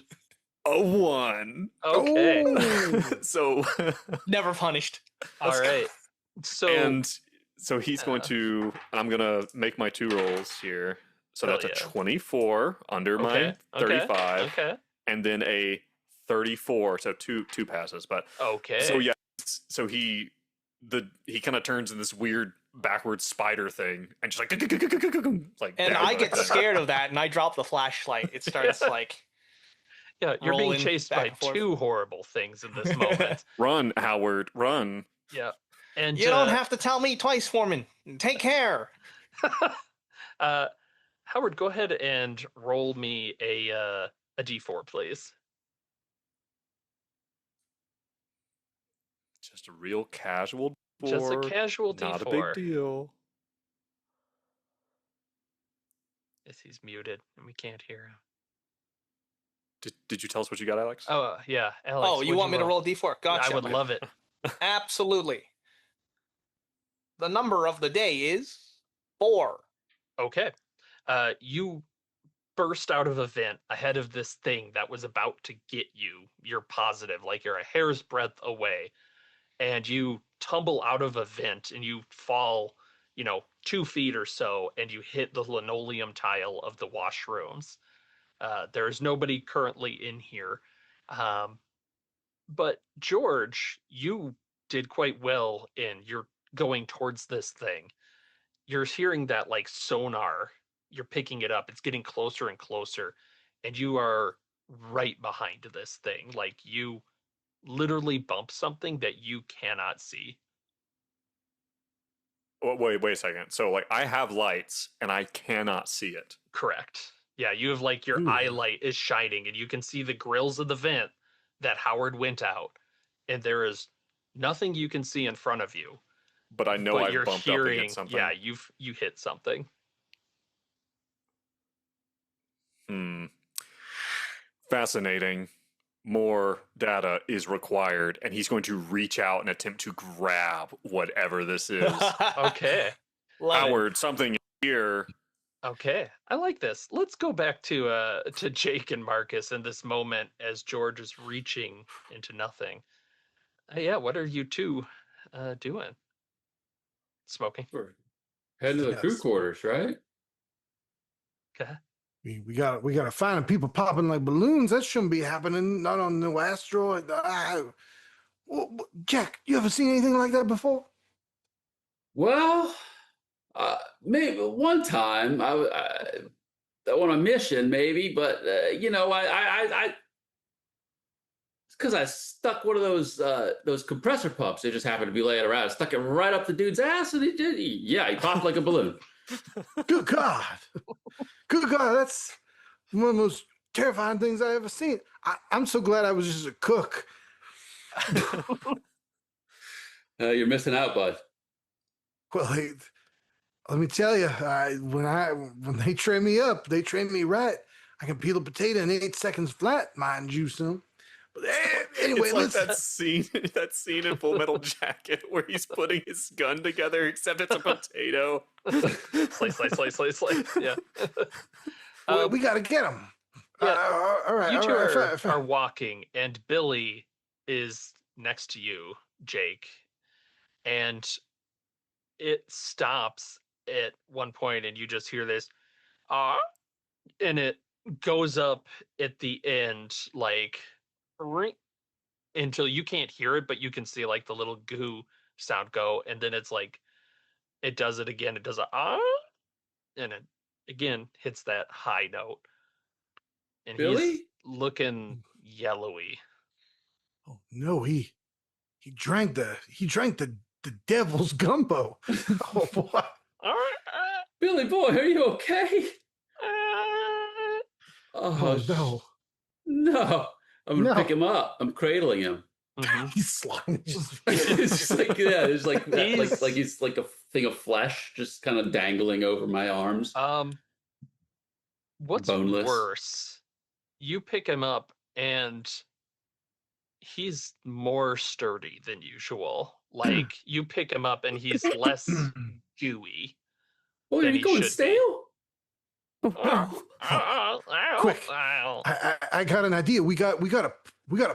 A 1. Okay. Oh. So never punished. All Let's go. right. So and so he's going to. I'm gonna make my 2 rolls here. So Hell that's a yeah. 24 under my okay. 35, Okay. and then a 34. So two passes. But Okay. so yeah. So he kind of turns in this weird backwards spider thing and just like And down I the get thing. scared of that, and I drop the flashlight. It starts like Yeah, you're being rolling chased back by and forth. 2 horrible things in this moment. Run, Howard, run. Yeah. And You don't have to tell me twice, Foreman. Take care. Howard, go ahead and roll me a d4, please. Just a real casual Just a 4. casual Not d4. a big deal. Yes, he's muted and we can't hear him. Did you tell us what you got, Alex? Oh, yeah, Alex. Oh, you want me to roll D4? Gotcha. I would love it. Absolutely. The number of the day is 4. Okay. You burst out of a vent ahead of this thing that was about to get you. You're positive, like you're a hair's breadth away. And you tumble out of a vent and you fall, 2 feet or so, and you hit the linoleum tile of the washrooms. There's nobody currently in here. But George, you did quite well in you're going towards this thing. You're hearing that like sonar. You're picking it up. It's getting closer and closer. And you are right behind this thing. Like you literally bump something that you cannot see. Wait a second. So like I have lights and I cannot see it. Correct. Yeah, you have like your eye light is shining and you can see the grills of the vent that Howard went out. And there is nothing you can see in front of you. But I know But I've you're bumped up hearing, against something. yeah, you hit something. Fascinating. More data is required, and he's going to reach out and attempt to grab whatever this is. Okay. Howard, something here. Okay, I like this. Let's go back to Jake and Marcus in this moment as George is reaching into nothing. Yeah, what are you two doing? Smoking. We're heading to the crew Yes. quarters, right? Okay. We gotta find people popping like balloons. That shouldn't be happening. Not on no asteroid. Jack, you ever seen anything like that before? Well, maybe one time I on a mission, maybe, but I it's because I stuck one of those compressor pumps. They just happened to be laying around. I stuck it right up the dude's ass, and he popped like a balloon. Good God. Good God, that's one of the most terrifying things I ever seen. I'm so glad I was just a cook. You're missing out, bud. Well, let me tell you, when they train me up, they train me right. I can peel a potato in 8 seconds flat, mind you, son. But anyway, It's like that scene in Full Metal Jacket where he's putting his gun together, except it's a potato. Slice. Yeah. we got to get them. Yeah. All right. You two all right, are walking, and Billy is next to you, Jake, and it stops at one point, and you just hear this, and it goes up at the end, like, until you can't hear it, but you can see like the little goo sound go, and then it's like it does it again. It does and it again hits that high note. And Billy? he's looking yellowy. Oh no, he drank the devil's gumbo. Oh boy. Billy boy, are you okay? Oh no. No. I'm gonna pick him up. I'm cradling him. Mhm. He's slimy. It's just like it's like he's like a thing of flesh just kind of dangling over my arms. What's Boneless. worse? You pick him up and he's more sturdy than usual. Like you pick him up and he's less gooey. Oh, than are you he going should be. stale? Quick. I got an idea. We gotta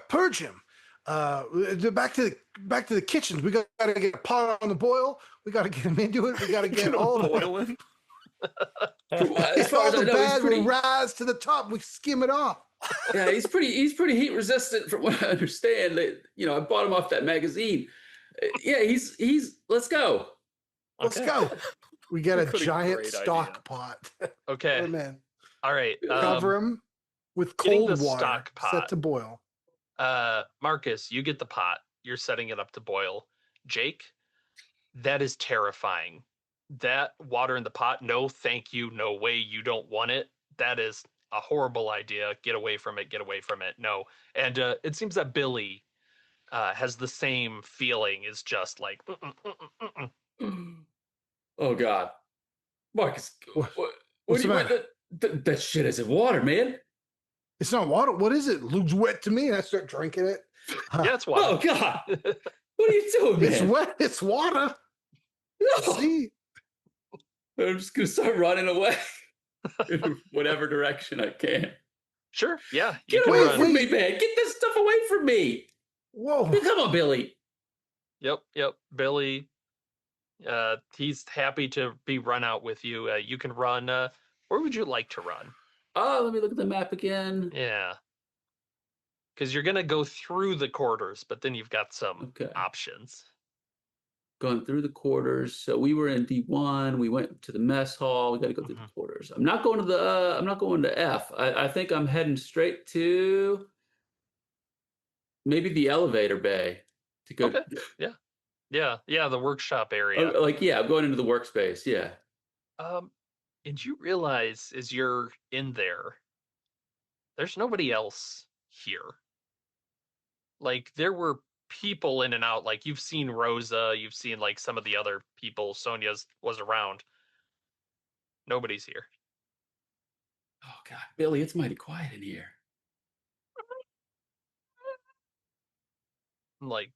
purge him. Back to the kitchens. We gotta get a pot on the boil. We gotta get him into it. We gotta get all boiling. As far all as I the know, he's bad will pretty. rise to the top. We skim it off. Yeah, he's pretty heat resistant from what I understand. I bought him off that magazine. Yeah, he's. Let's go. Let's go. We got a What a giant great stock idea. pot. Okay. Put him in. All right. Cover him with getting cold the water stock pot. set to boil. Marcus, you get the pot. You're setting it up to boil. Jake, that is terrifying. That water in the pot, no thank you, no way, you don't want it. That is a horrible idea. Get away from it, get away from it. No. And it seems that Billy has the same feeling, is just like, Oh God, Marcus, What- what what's do the you matter? that shit isn't water, man. It's not water. What is it? Looks wet to me. And I start drinking it. Yeah, it's water. Oh God, what are you doing, man? It's wet. It's water. No. See? I'm just gonna start running away in whatever direction I can. Sure, yeah. You Get can away run. from me, man! Get this stuff away from me! Whoa. Come on, Billy. Yep. Billy, he's happy to be run out with you. You can run. Where would you like to run? Oh, let me look at the map again. Yeah. Because you're going to go through the quarters, but then you've got some Okay. options. Going through the quarters. So we were in D1. We went to the mess hall. We got to go through the quarters. I'm not going to the. I'm not going to F. I think I'm heading straight to maybe the elevator bay to go. Okay. Yeah. The workshop area. I'm going into the workspace. Yeah. And you realize as you're in there, there's nobody else here. Like there were people in and out. Like you've seen Rosa, you've seen like some of the other people. Sonia's was around. Nobody's here. Oh God, Billy, it's mighty quiet in here. Like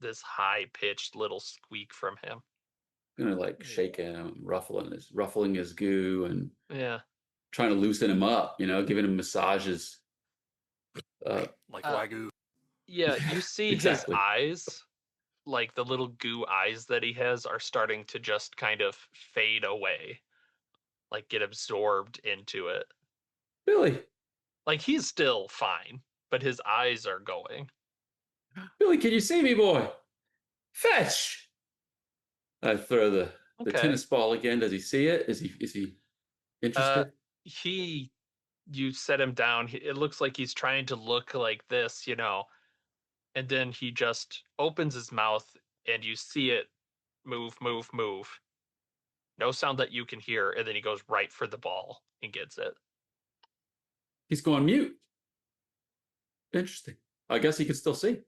this high pitched little squeak from him. I'm gonna shake him, ruffling his goo, and Yeah. trying to loosen him up. Giving him massages. Like Wagyu. Yeah, you see Exactly. his eyes, like the little goo eyes that he has, are starting to just kind of fade away, like get absorbed into it. Billy, Like he's still fine, but his eyes are going. Billy, can you see me, boy? Fetch! I throw the Okay. tennis ball again. Does he see it? Is he interested? You set him down. It looks like he's trying to look like this, and then he just opens his mouth and you see it move. No sound that you can hear, and then he goes right for the ball and gets it. He's going mute. Interesting. I guess he can still see.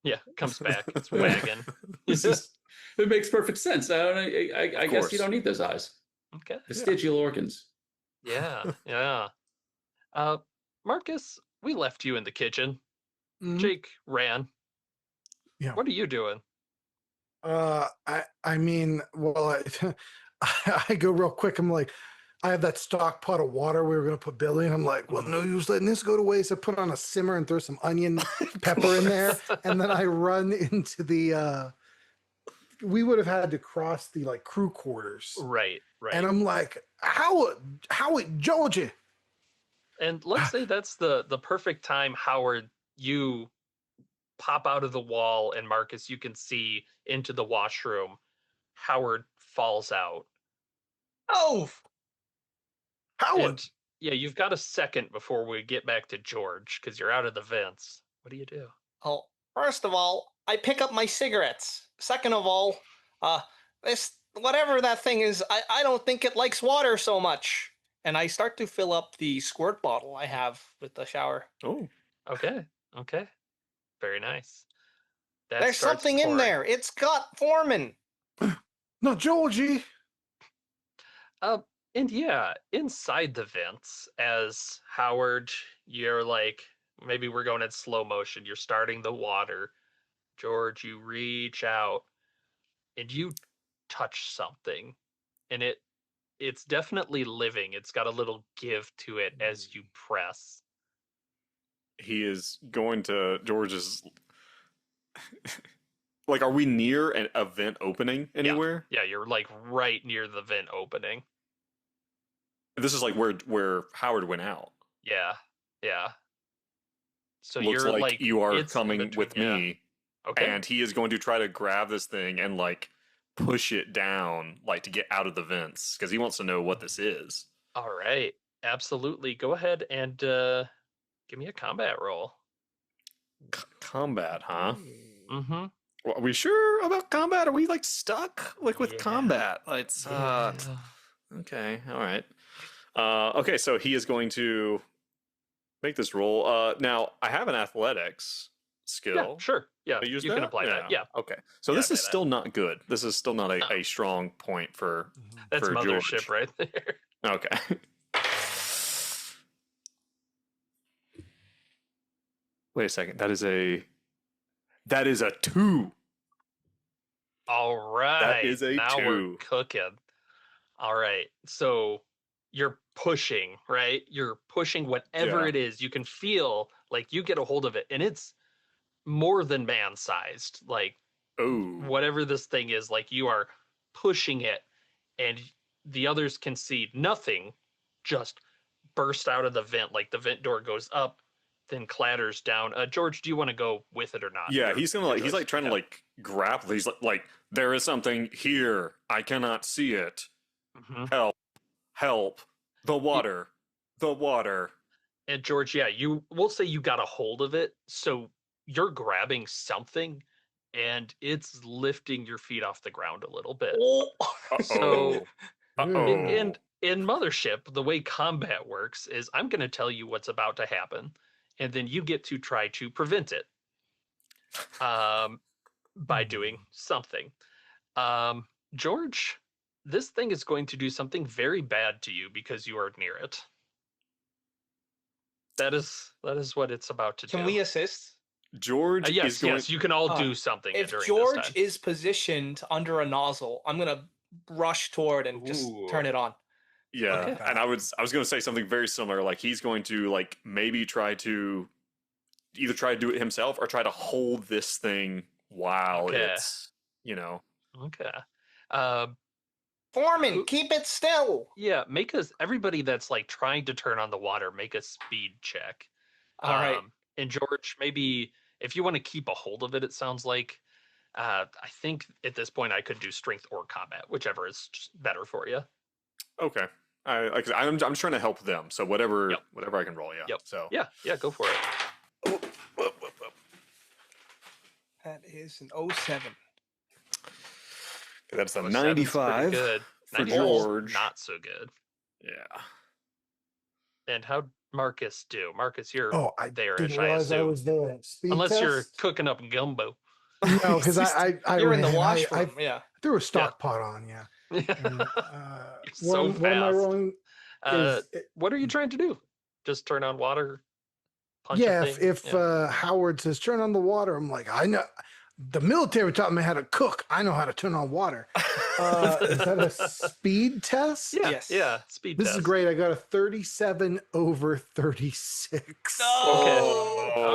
Yeah, comes back. It's wagging. It makes perfect sense. I guess course. you don't need those eyes. Okay. Vestigial organs. Yeah. Marcus, we left you in the kitchen. Mhm. Jake ran. Yeah. What are you doing? I mean, well, I go real quick. I'm like, I have that stock pot of water we were going to put Billy in. I'm like, well, no use letting this go to waste. I put on a simmer and throw some onion pepper in there. And then I run into the, we would have had to cross the crew quarters. Right. And I'm like, Howard, Georgie. And let's say that's the perfect time, Howard, you pop out of the wall, and Marcus, you can see into the washroom. Howard falls out. Oh, Howard. And yeah, you've got a second before we get back to George, because you're out of the vents. What do you do? well, first of all, I pick up my cigarettes. Second of all, this whatever that thing is, I don't think it likes water so much. And I start to fill up the squirt bottle I have with the shower. Oh. Okay. Very nice. There's something in there. It's got Foreman. No, Georgie. And yeah, inside the vents, as Howard, you're like, maybe we're going in slow motion. You're starting the water. George, you reach out and you touch something, and it it's definitely living. It's got a little give to it as you press. He is going to George's. Like, are we near an event opening anywhere? Yeah, you're like right near the vent opening. This is like where Howard went out. Yeah, yeah. So Looks you're like you are it's in coming between, with yeah. me, Okay. and he is going to try to grab this thing and like push it down, like to get out of the vents, because he wants to know what this is. All right. Absolutely. Go ahead and give me a combat roll. Combat, huh? Mm-hmm. Well, are we sure about combat? Are we like stuck like with Yeah. combat? It's Yeah. okay, all right. Okay, so he is going to make this roll. Now I have an athletics skill. Yeah, sure. Yeah, I use you can apply that. Yeah. Okay. So Yeah, this is apply that. still not good. This is still not No. a strong point for That's for Mothership George. right there. Okay. Wait a second. That is a 2. All right. is a now we're 2. cooking. All right. So you're pushing, right? You're pushing whatever Yeah. it is. You can feel like you get a hold of it, and it's more than man-sized. Like Oh. whatever this thing is, like you are pushing it, and the others can see nothing just burst out of the vent. Like the vent door goes up, then clatters down. George, do you want to go with it or not? Yeah, he's gonna like he's choice. like trying to like grapple. He's like there is something here. I cannot see it. Mhm. Help. The water. The water. And George, yeah, we'll say you got a hold of it, so you're grabbing something, and it's lifting your feet off the ground a little bit. So, and in Mothership, the way combat works is I'm going to tell you what's about to happen, and then you get to try to prevent it by doing something. George, this thing is going to do something very bad to you because you are near it. That is what it's about to do. Can we assist? George yes, is going. yes, you can all do something If during George this time. is positioned under a nozzle, I'm gonna rush toward and just turn it on. Yeah, Okay. and I was going to say something very similar. Like he's going to like maybe try to either try to do it himself or try to hold this thing while it's Okay. Foreman, keep it still. Yeah, everybody that's like trying to turn on the water, make a speed check. All right. And George, maybe if you want to keep a hold of it, it sounds like I think at this point I could do strength or combat, whichever is just better for you. Okay. I'm just trying to help them. So whatever I can roll, yeah. Yep. So yeah, go for it. That is an 07. That's a 07's 95 pretty good. for 94's George. Not so good. Yeah. And how'd Marcus do? Marcus, you're I there-ish, didn't I realize I assume. was there. Speed Unless test? you're cooking up gumbo. No, because I You're in the ran. washroom. I threw a stock pot on, yeah. And, so what am I fast. rolling? What are you trying to do? Just turn on water? Punch Yeah, a thing? if Howard says turn on the water, I'm like, I know. The military taught me how to cook. I know how to turn on water. Is that a speed test? Yeah, Yes. yeah, speed This test. is great. I got a 37 over 36.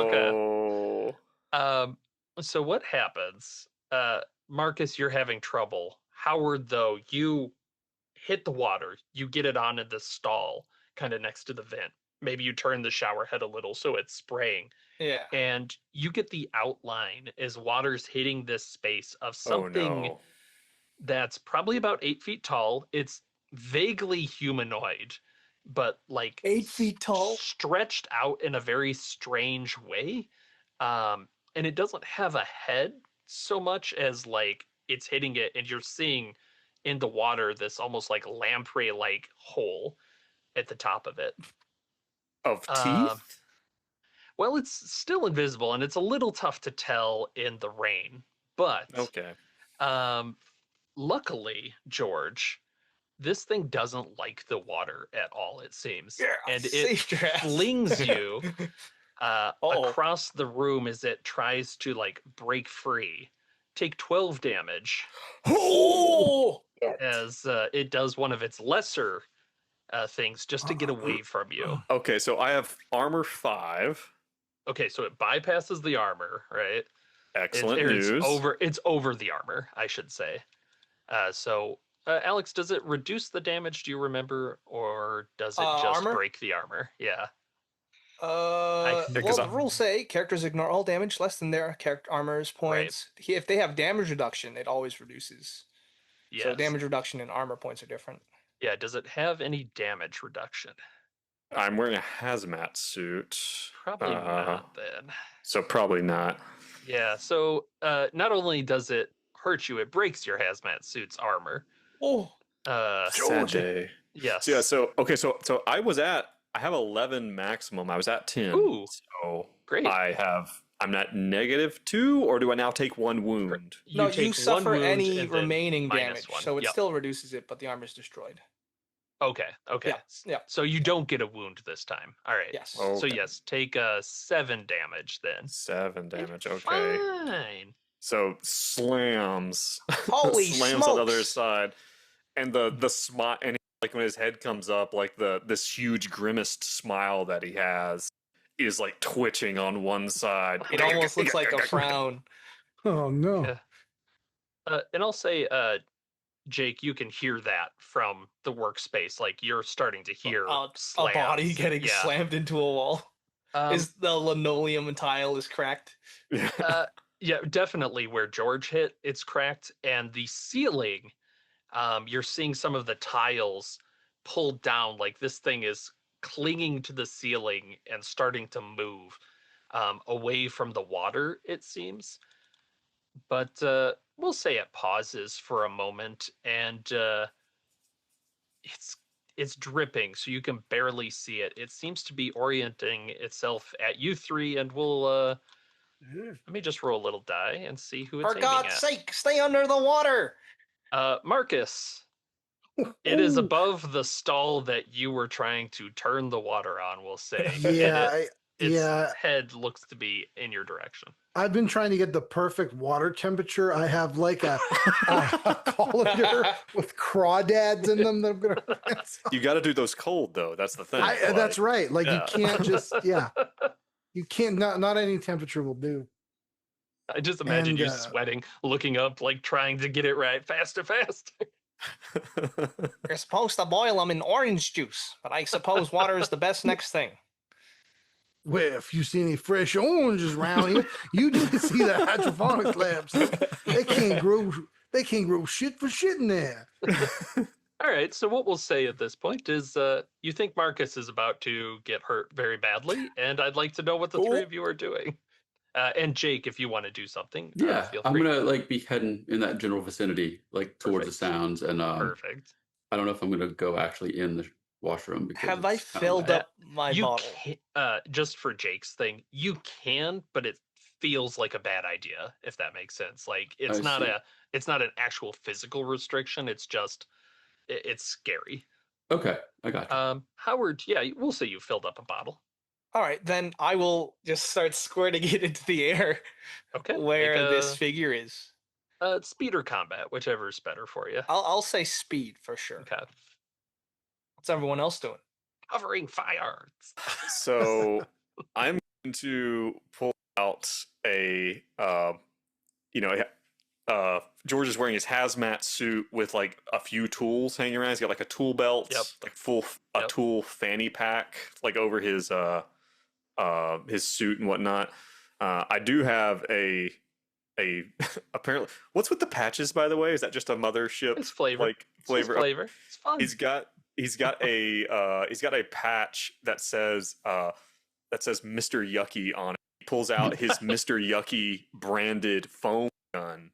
Okay. So what happens? Marcus, you're having trouble. Howard, though, you hit the water. You get it onto the stall, kind of next to the vent. Maybe you turn the shower head a little so it's spraying. Yeah. And you get the outline as water's hitting this space of something that's probably about 8 feet tall. It's vaguely humanoid, but like 8 feet tall, stretched out in a very strange way. And it doesn't have a head so much as like it's hitting it, and you're seeing in the water this almost like lamprey-like hole at the top of it. Of teeth? Well, it's still invisible, and it's a little tough to tell in the rain. But luckily, George, this thing doesn't like the water at all, it seems. Yeah, and it flings you across the room as it tries to like break free. take 12 damage Oh! as it does one of its lesser things just to get away from you. Okay, so I have armor 5. Okay, so it bypasses the armor, right? Excellent news. It's over the armor, I should say. So, Alex, does it reduce the damage? Do you remember, or does it just Armor? break the armor? Yeah. Well, because the rules say characters ignore all damage less than their character armor's points. If they have damage reduction, it always reduces. Yes. So damage reduction and armor points are different. Yeah. Does it have any damage reduction? I'm wearing a hazmat suit. Probably not. Then. So probably not. Yeah. So, not only does it hurt you, it breaks your hazmat suit's armor. Oh, Sad day. Yes. So, yeah. So okay. So I have 11 maximum. I was at 10. Ooh. So Great. I'm at -2, or do I now take 1 wound? no, you take one suffer wound any and then remaining minus damage, one. so it Yep. still reduces it, but the armor is destroyed. Okay. Yeah. So you don't get a wound this time. All right. Yes. Oh. So Okay. yes, take 7 damage then. 7 damage. It's Okay. Fine. So slams. Holy slams on the other smokes. side, and the smile, and like when his head comes up, like this huge grimaced smile that he has is like twitching on one side. It almost looks like a frown. Oh no. Yeah. And I'll say, Jake, you can hear that from the workspace. Like you're starting to hear A slams. body getting Yeah. slammed into a wall. Is the linoleum tile is cracked? Yeah, definitely where George hit, it's cracked, and the ceiling, you're seeing some of the tiles pulled down. Like this thing is clinging to the ceiling and starting to move away from the water, it seems. But we'll say it pauses for a moment, and it's dripping, so you can barely see it. It seems to be orienting itself at you three, and we'll let me just roll a little die and see who it's For aiming God's at. sake, stay under the water! Marcus, it is above the stall that you were trying to turn the water on, we'll say. Yeah, Its head looks to be in your direction. I've been trying to get the perfect water temperature. I have like a colander with crawdads in them that I'm gonna. You got to do those cold though. That's the thing. That's right. Like yeah. you can't just you can't not any temperature will do. I just imagine And, you sweating, looking up, like trying to get it right, faster. You're supposed to boil them in orange juice, but I suppose water is the best next thing. Well, if you see any fresh oranges around here, you didn't see the hydroponics labs. They can't grow shit for shit in there. All right, so what we'll say at this point is you think Marcus is about to get hurt very badly, and I'd like to know what the three of you are doing. And Jake, if you want to do something, Yeah, feel I'm free. gonna like be heading in that general vicinity, like towards the sounds, and Perfect. I don't know if I'm gonna go actually in the washroom because Have I it's kinda filled like- up my You bottle? just for Jake's thing, you can, but it feels like a bad idea, if that makes sense. Like it's I not see. it's not an actual physical restriction. It's just it's scary. Okay, I got you. Howard, yeah, we'll say you filled up a bottle. All right, then I will just start squirting it into the air Okay. where this figure is. Speed or combat, whichever is better for you. I'll say speed for sure. Okay. What's everyone else doing? Covering fire. So I'm going to pull out a, George is wearing his hazmat suit with like a few tools hanging around. He's got like a tool belt, like a tool fanny pack, like over his suit and whatnot. I do have a apparently. What's with the patches, by the way? Is that just a Mothership? It's flavor. Like flavor. It's flavor. It's fun. He's got a patch that says Mr. Yucky on it. He pulls out his Mr. Yucky branded foam gun,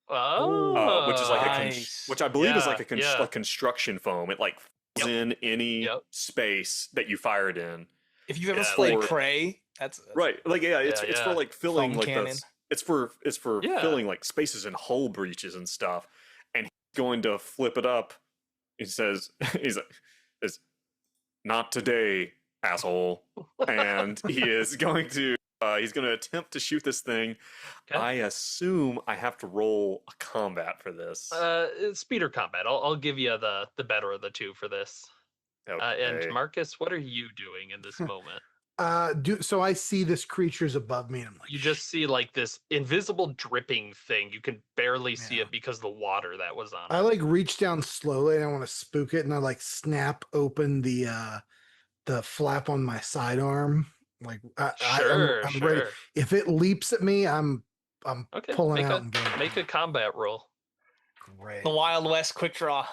which is like nice. which I believe is like Yeah. like construction foam. It like fills in any space that you fire it in. If you've ever Yeah, played or- Prey, that's Right, like it's for like filling Foam like cannon. it's for filling like spaces and hole breaches and stuff. And he's going to flip it up. He says, he's like, "It's not today, asshole." And he is going to He's going to attempt to shoot this thing. Okay. I assume I have to roll a combat for this. Speeder combat. I'll give you the better of the two for this. And Okay. Marcus, what are you doing in this moment? So I see this creature's above me, and I'm like, You just see like this invisible dripping thing. You can barely see Yeah. it because of the water that was on I it. like reach down slowly and I want to spook it, and I like snap open the flap on my sidearm. Like Sure, I'm ready. sure. If it leaps at me, I'm Okay, pulling out and going. make a combat roll. Great. The Wild West quick draw.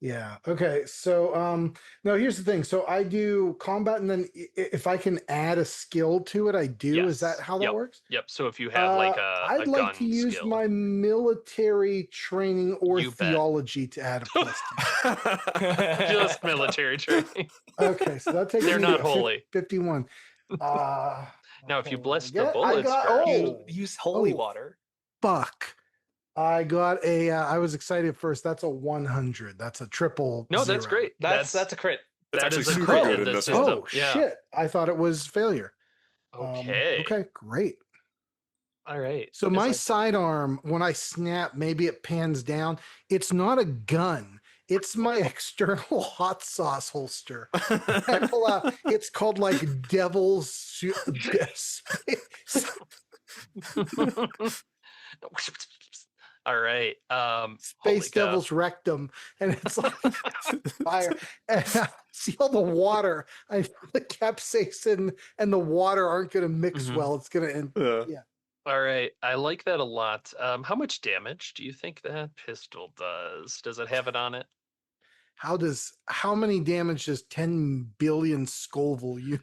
Yeah. Okay. So no, here's the thing. So I do combat, and then if I can add a skill to it, I do. Is that Yes. how that works? Yep. So if you have like I'd a like gun to use skill, my military training or You bet. theology to add a plus. just military training. Okay, so that takes They're me not to holy. 51. Now, if you okay, bless the I bullets got, first. You use holy Oh. water. fuck. I got a. I was excited first. That's a 100. That's a triple. No, that's zero. great. That's a crit. It's that actually is a super crit good in in this this one. system. Oh Yeah. shit! I thought it was failure. Okay. Okay, great. All right. So As my I- sidearm, when I snap, maybe it pans down. It's not a gun. It's my external hot sauce holster. I pull out. It's called like Devil's Space. All right. Holy Space cow. Devil's rectum, and it's like fire. And I see all the water. I know the capsaicin and the water aren't going to mix Mhm. well. It's going to end. Yeah. All right. I like that a lot. How much damage do you think that pistol does? Does it have it on it? How many damage does 10 billion Scoville you?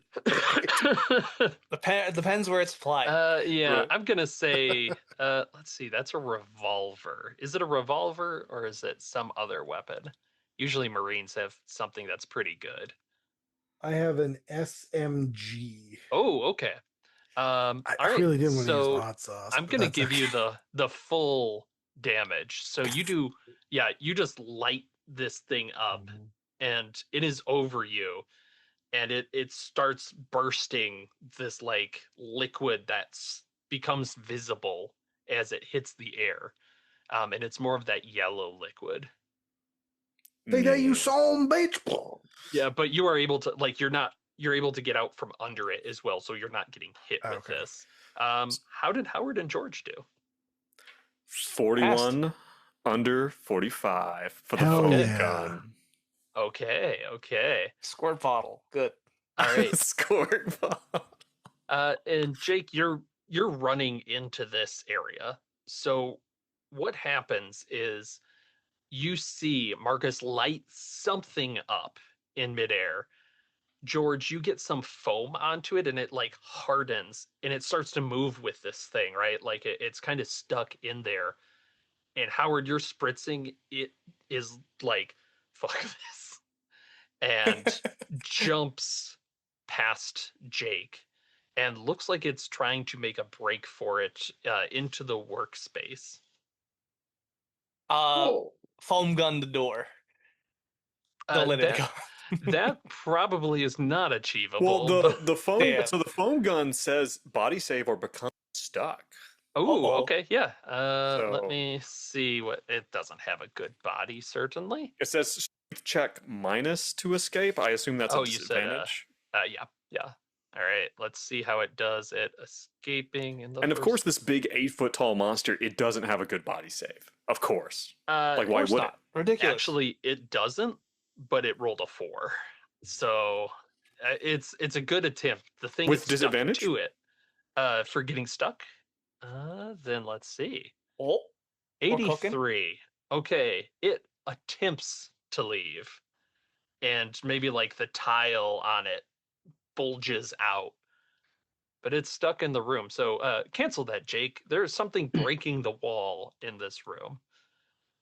Depends where it's applied. Yeah, Right. I'm gonna say, let's see, that's a revolver. Is it a revolver or is it some other weapon? Usually Marines have something that's pretty good. I have an SMG. Oh, okay. I All right. really didn't want to use So the hot sauce. I'm but gonna that's give you okay. the full damage. So you do, yeah, you just light this thing up and it is over you, and it starts bursting this like liquid that's becomes visible as it hits the air. And it's more of that yellow liquid. They got you Yeah. some bitch. Yeah, but you are able to like you're able to get out from under it as well, so you're not getting hit with Okay. this. How did Howard and George do? 41 under 45 for the Hell foam yeah. gun. Okay. Squirt bottle. Good. All right. Scored. And Jake, you're running into this area. So what happens is you see Marcus light something up in midair. George, you get some foam onto it and it like hardens and it starts to move with this thing, right? Like it's kind of stuck in there. And Howard, you're spritzing. It is like, fuck this. And jumps past Jake and looks like it's trying to make a break for it into the workspace. Foam gun the door. Don't let it go. That probably is not achievable. Well, but- the foam Damn. so the foam gun says body save or become stuck. Oh, Uh-oh. okay, yeah. Let So- me see what it doesn't have a good body, certainly. It says strength check minus to escape. I assume that's a Oh, you said, disadvantage. Yeah. All right, let's see how it does at escaping in the And of first- course, this big 8-foot tall monster, it doesn't have a good body save. Of course. Like, why Of course would not. Ridiculous. Actually, it doesn't, but it rolled a 4. So it's a good attempt. The thing With is stuck disadvantage? to it for getting stuck. Then let's see. Oh, We're cooking. 83. Okay, it attempts to leave, and maybe like the tile on it bulges out, but it's stuck in the room. So cancel that, Jake. There's something breaking the wall in this room.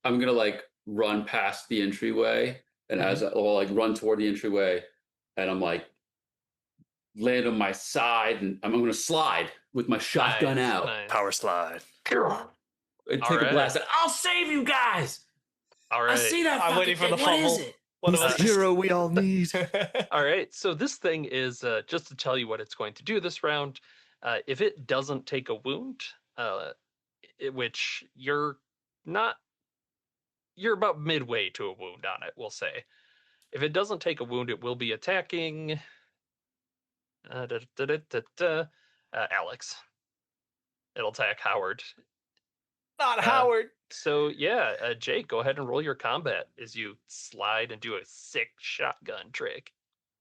I'm gonna like run past the entryway, and as I like run toward the entryway, and I'm like land on my side, and I'm gonna slide with my shotgun Nice, out nice. Power slide. and All take right. a blast. And I'll save you guys. All right. I see that. I'm waiting fucking for the thing. What is fumble. it? What Who's was the hero we all need. All right, so this thing is just to tell you what it's going to do this round. If it doesn't take a wound, which you're not, you're about midway to a wound on it, we'll say. If it doesn't take a wound, it will be attacking Alex. It'll attack Howard. Not Howard. So yeah, Jake, go ahead and roll your combat as you slide and do a sick shotgun trick.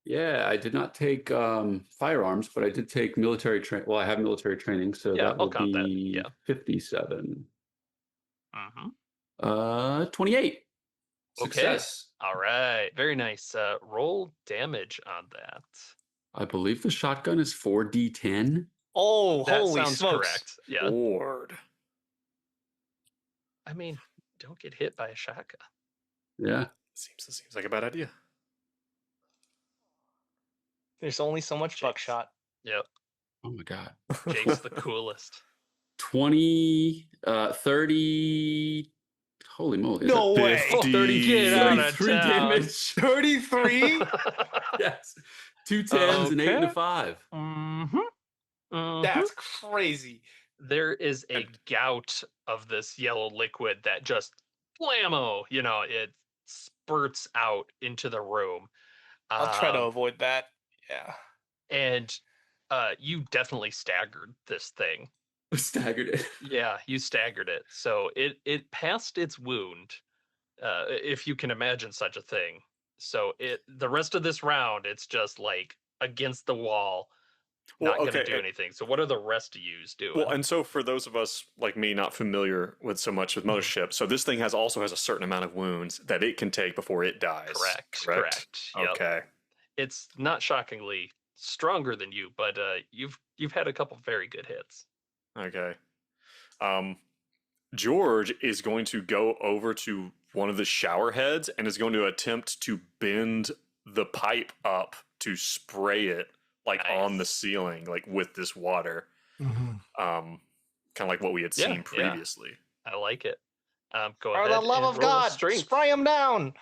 Yeah, I did not take firearms, but I did take military training. Well, I have military training, so Yeah, that I'll will count that. be Yeah. 57. Mm-hmm. 28. Okay. Success. All right. Very nice. Roll damage on that. I believe the shotgun is 4d10. Oh, That holy sounds smokes. correct. Yeah. Lord. I mean, don't get hit by a shotgun. Yeah. Seems like a bad idea. There's only so much Jake's. buckshot. Yep. Oh my God. Jake's the coolest. 20, 30. Holy moly. is No that way. 50. 30, get out of 33 town. damage. 33? Yes. 2 10s and 8 and a Okay. 5. Mm-hmm. Mm-hmm. That's crazy. There is a gout of this yellow liquid that just blammo, it spurts out into the room. I'll try to avoid that. Yeah. And you definitely staggered this thing. Staggered it. Yeah, you staggered it. So it passed its wound, if you can imagine such a thing. So the rest of this round, it's just like against the wall, not going to do anything. So what are the rest of yous doing? Well, and so for those of us like me not familiar with so much with Mothership, so this thing also has a certain amount of wounds that it can take before it dies. Correct. Yep. Okay. It's not shockingly stronger than you, but you've had a couple very good hits. Okay. George is going to go over to one of the shower heads and is going to attempt to bend the pipe up to spray it on the ceiling, with this water. Mm-hmm. Kind of like what we had seen previously. I like it. Go For ahead. the love and of roll a God, strength. spray him down.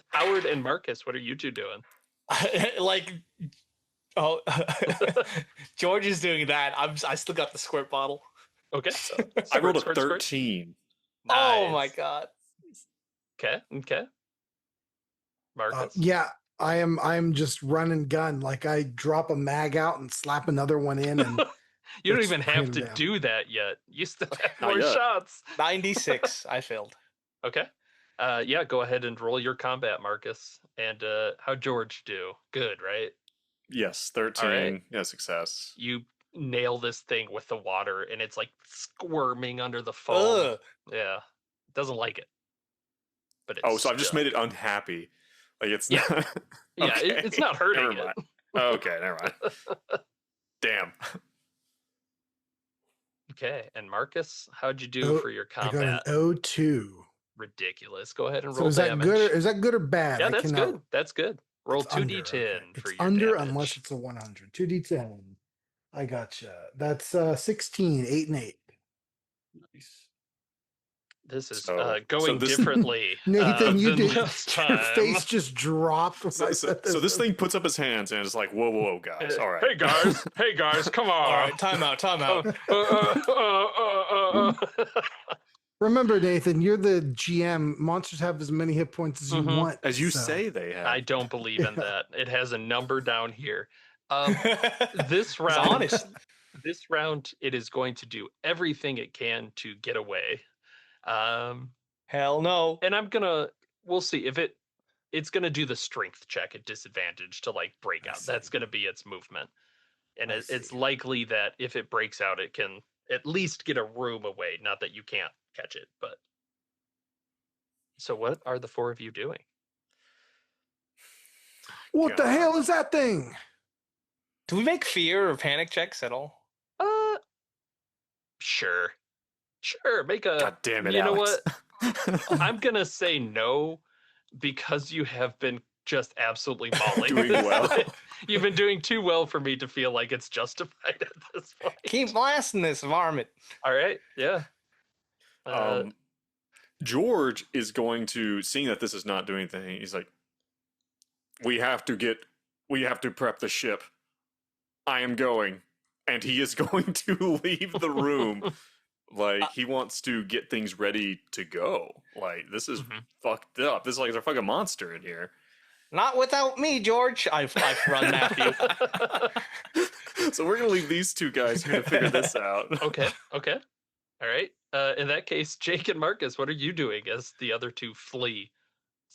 Howard and Marcus, what are you two doing? George is doing that. I still got the squirt bottle. Okay. I rolled a Squirt. 13. Oh Nice. my God. Okay. Marcus. Yeah, I'm just run and gun. Like I drop a mag out and slap another one in, and you don't let's even spray have him to down. do that yet. You still have Not more yet. shots. 96. I failed. Okay. Yeah, go ahead and roll your combat, Marcus. And how'd George do? Good, right? Yes, 13. right. Yeah, success. You nail this thing with the water, and it's like squirming under the foam. Ugh. Yeah, it doesn't like it. But it's So I've just made it unhappy. It's Yeah. not. Yeah, Okay, it's not hurting never it. mind. Okay, never mind. Damn. Okay, and Marcus, how'd you do for your I got combat? an 02. Ridiculous. Go ahead and So roll is that damage. good? Is that good or bad? Yeah, I that's cannot- good. That's good. Roll It's under, 2d10 okay. for It's your under damage. unless it's a 100. 2d10. I gotcha. That's 16, 8 and 8. Nice. This is So going this- differently. Nathan, you than did. last Your time. face just dropped. when I said So this thing puts up his hands and is like, whoa, guys. All right. Hey guys, come on. All right, time out. Remember, Nathan, you're the GM. Monsters have as many hit points as you Mhm. want. As you so- say they have. I don't believe in that. It has a number down here. This It's round, honest. this round, it is going to do everything it can to get away. Hell no. And we'll see if it's gonna do the strength check at disadvantage to break I out. see. That's gonna be its movement. And I it's see. likely that if it breaks out, it can at least get a room away. Not that you can't catch it, but. So what are the four of you doing? What the God. hell is that thing? Do we make fear or panic checks at all? Sure. Make a. God damn it, You know Alex. what? I'm gonna say no because you have been just absolutely mauling. Doing this well. thing. You've been doing too well for me to feel like it's justified at this point. Keep blasting this varmint. All right. Yeah. George is going to, seeing that this is not doing anything, he's like, we have to prep the ship. I am going. and he is going to leave the room. Like, he wants to get things ready to go. Like, this is fucked up. This is like there's a fucking monster in here. Not without me, George. I've run Matthew. So we're gonna leave these two guys here to figure this out. Okay. All right. In that case, Jake and Marcus, what are you doing as the other two flee,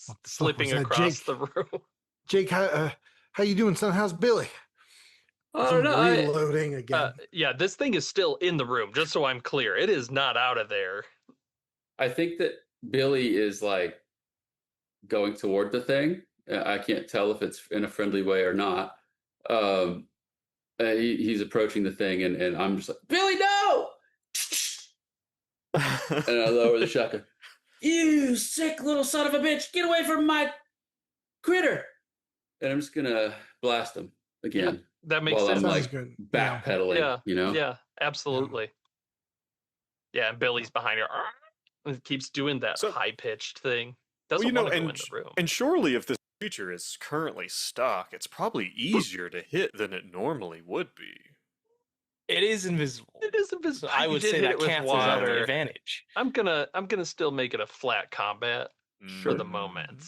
What the fuck slipping was that, across Jake? the room? Jake, how you doing, son? How's Billy? I don't know. Reloading again. Yeah, this thing is still in the room, just so I'm clear. It is not out of there. I think that Billy is like going toward the thing. I can't tell if it's in a friendly way or not. He's approaching the thing, and I'm just like, Billy, no! And I lower the shotgun. You sick little son of a bitch! Get away from my critter! And I'm just gonna blast him again. That makes while sense. I'm like Sounds good. backpedaling. Yeah. You know? Yeah, absolutely. Yeah, and Billy's behind her. And keeps doing that So- high-pitched thing. Doesn't Well, you know, want to go and in the room. and surely if this creature is currently stuck, it's probably easier to hit than it normally would be. It is invisible. It is invisible. So I You would did say hit that it with cancels out the water. advantage. I'm gonna still make it a flat combat for the Mm. moment.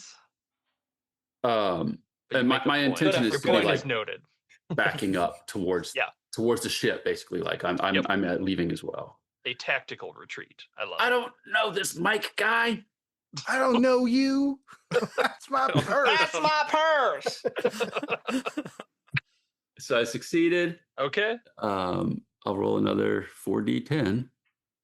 Um, But you and make a my point. intention Your is to Your be point like is noted. backing up towards Yeah. towards the ship, basically. Like I'm Yep. leaving as well. A tactical retreat. I love I it. don't know this Mike guy. I don't know you. That's my purse. That's my purse. So I succeeded. Okay. I'll roll another 4d10.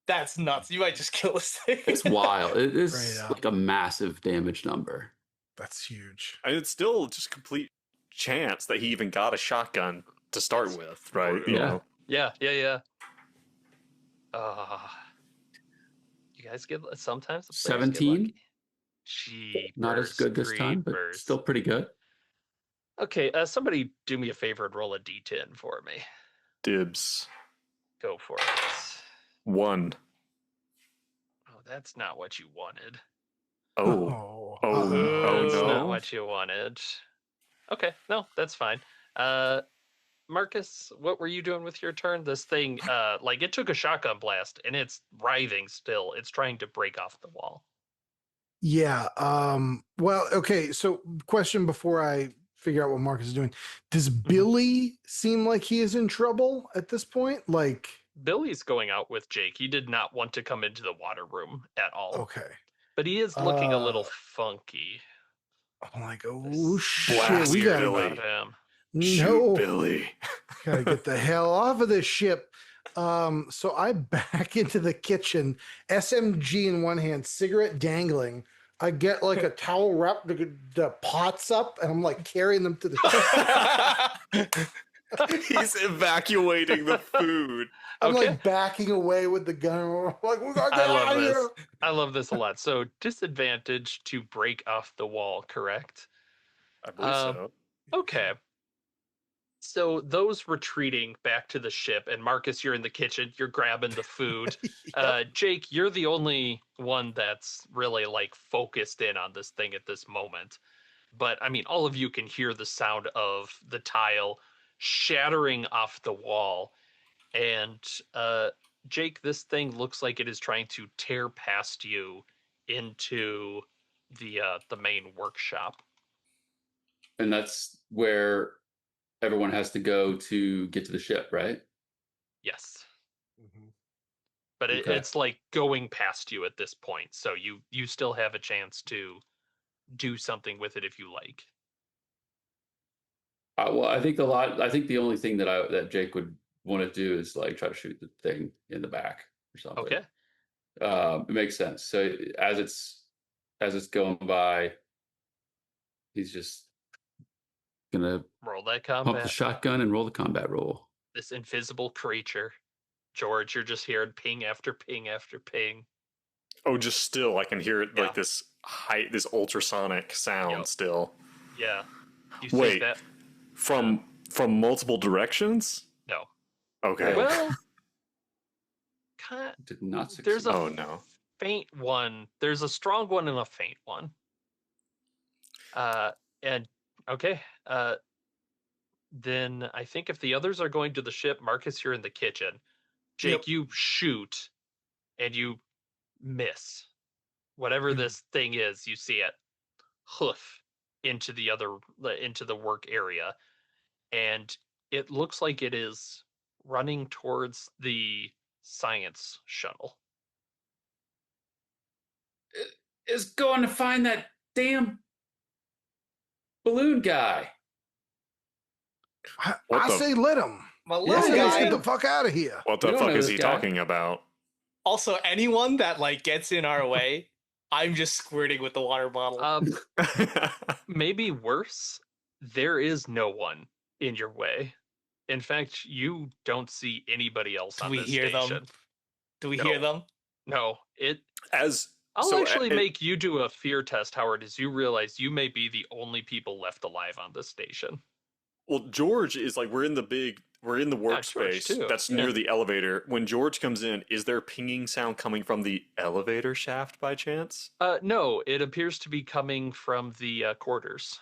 That's nuts. You might just kill this thing. It's wild. It is Straight up. like a massive damage number. That's huge. And it's still just complete chance that he even got a shotgun to start with, right? You Yeah. know? Yeah. You guys get sometimes the players get 17? lucky. Jeepers, Not as good this time, but creepers. still pretty good. Okay, somebody do me a favor and roll a d10 for me. Dibs. Go for it. 1. Oh, that's not what you wanted. Oh. That's no. not what you wanted. Okay, no, that's fine. Marcus, what were you doing with your turn? This thing, like it took a shotgun blast and it's writhing still. It's trying to break off the wall. Yeah. Well, okay. So, question before I figure out what Marcus is doing: does Billy seem like he is in trouble at this point? Like, Billy's going out with Jake. He did not want to come into the water room at all. okay. But he is looking a little Uh, funky. I'm like, oh This shit, blast we your got Billy. About him. Shoot, no, Billy. gotta get the hell off of this ship. So I back into the kitchen, SMG in one hand, cigarette dangling. I get like a towel wrap the pots up, and I'm like carrying them to the ship. He's evacuating the food. I'm Okay. like backing away with the gun. I'm like, we gotta I get love out of this. here. I love this a lot. So disadvantage to break off the wall, correct? I believe so. Okay. So those retreating back to the ship, and Marcus, you're in the kitchen, you're grabbing the food. Jake, you're the only one that's really like focused in on this thing at this moment. But I mean, all of you can hear the sound of the tile shattering off the wall. And Jake, this thing looks like it is trying to tear past you into the main workshop. And that's where everyone has to go to get to the ship, right? Yes. Mhm. But Okay. it's like going past you at this point, so you still have a chance to do something with it if you like. Well, I think the only thing that Jake would want to do is like try to shoot the thing in the back or something. Okay. It makes sense. So as it's going by, he's just gonna Roll that pump the combat. shotgun and roll the combat roll. This invisible creature. George, you're just hearing ping after ping after ping. Oh, just still, I can hear it Yeah. like this this ultrasonic sound Yep. still. Yeah. You Wait. think that? From multiple directions? No. Okay. Well, Did not succeed. there's a Oh, no. faint one. There's a strong one and a faint one. And okay. then I think if the others are going to the ship, Marcus, you're in the kitchen. Jake, Yep. you shoot and you miss. Whatever this thing is, you see it hoof into the work area, and it looks like it is running towards the science shuttle. Is going to find that damn balloon guy. What I the- say let him. Balloon Yeah, Let's guy. get the fuck out of here. What We the don't fuck know is this he guy. talking about? Also, anyone that like gets in our way, I'm just squirting with the water bottle. Maybe worse, there is no one in your way. In fact, you don't see anybody else Do on we this hear them? station. Do we No. hear them? No, I'll So, actually it- make you do a fear test, Howard, as you realize you may be the only people left alive on this station. Well, George is like we're in the George workspace too, that's yeah. near the elevator. When George comes in, is there pinging sound coming from the elevator shaft by chance? No, it appears to be coming from the quarters.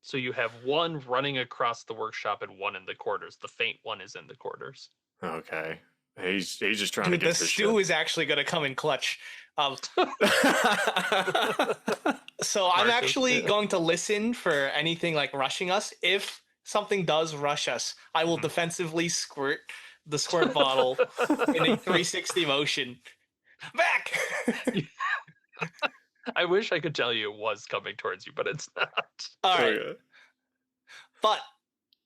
So you have one running across the workshop and one in the quarters. The faint one is in the quarters. Okay. He's just trying Dude, to get the to his stew ship. is actually going to come in clutch. So I'm Marcus, actually yeah. going to listen for anything like rushing us. If something does rush us, I will defensively squirt the squirt bottle in a 360 motion. Back! I wish I could tell you it was coming towards you, but it's not. All right. Okay. But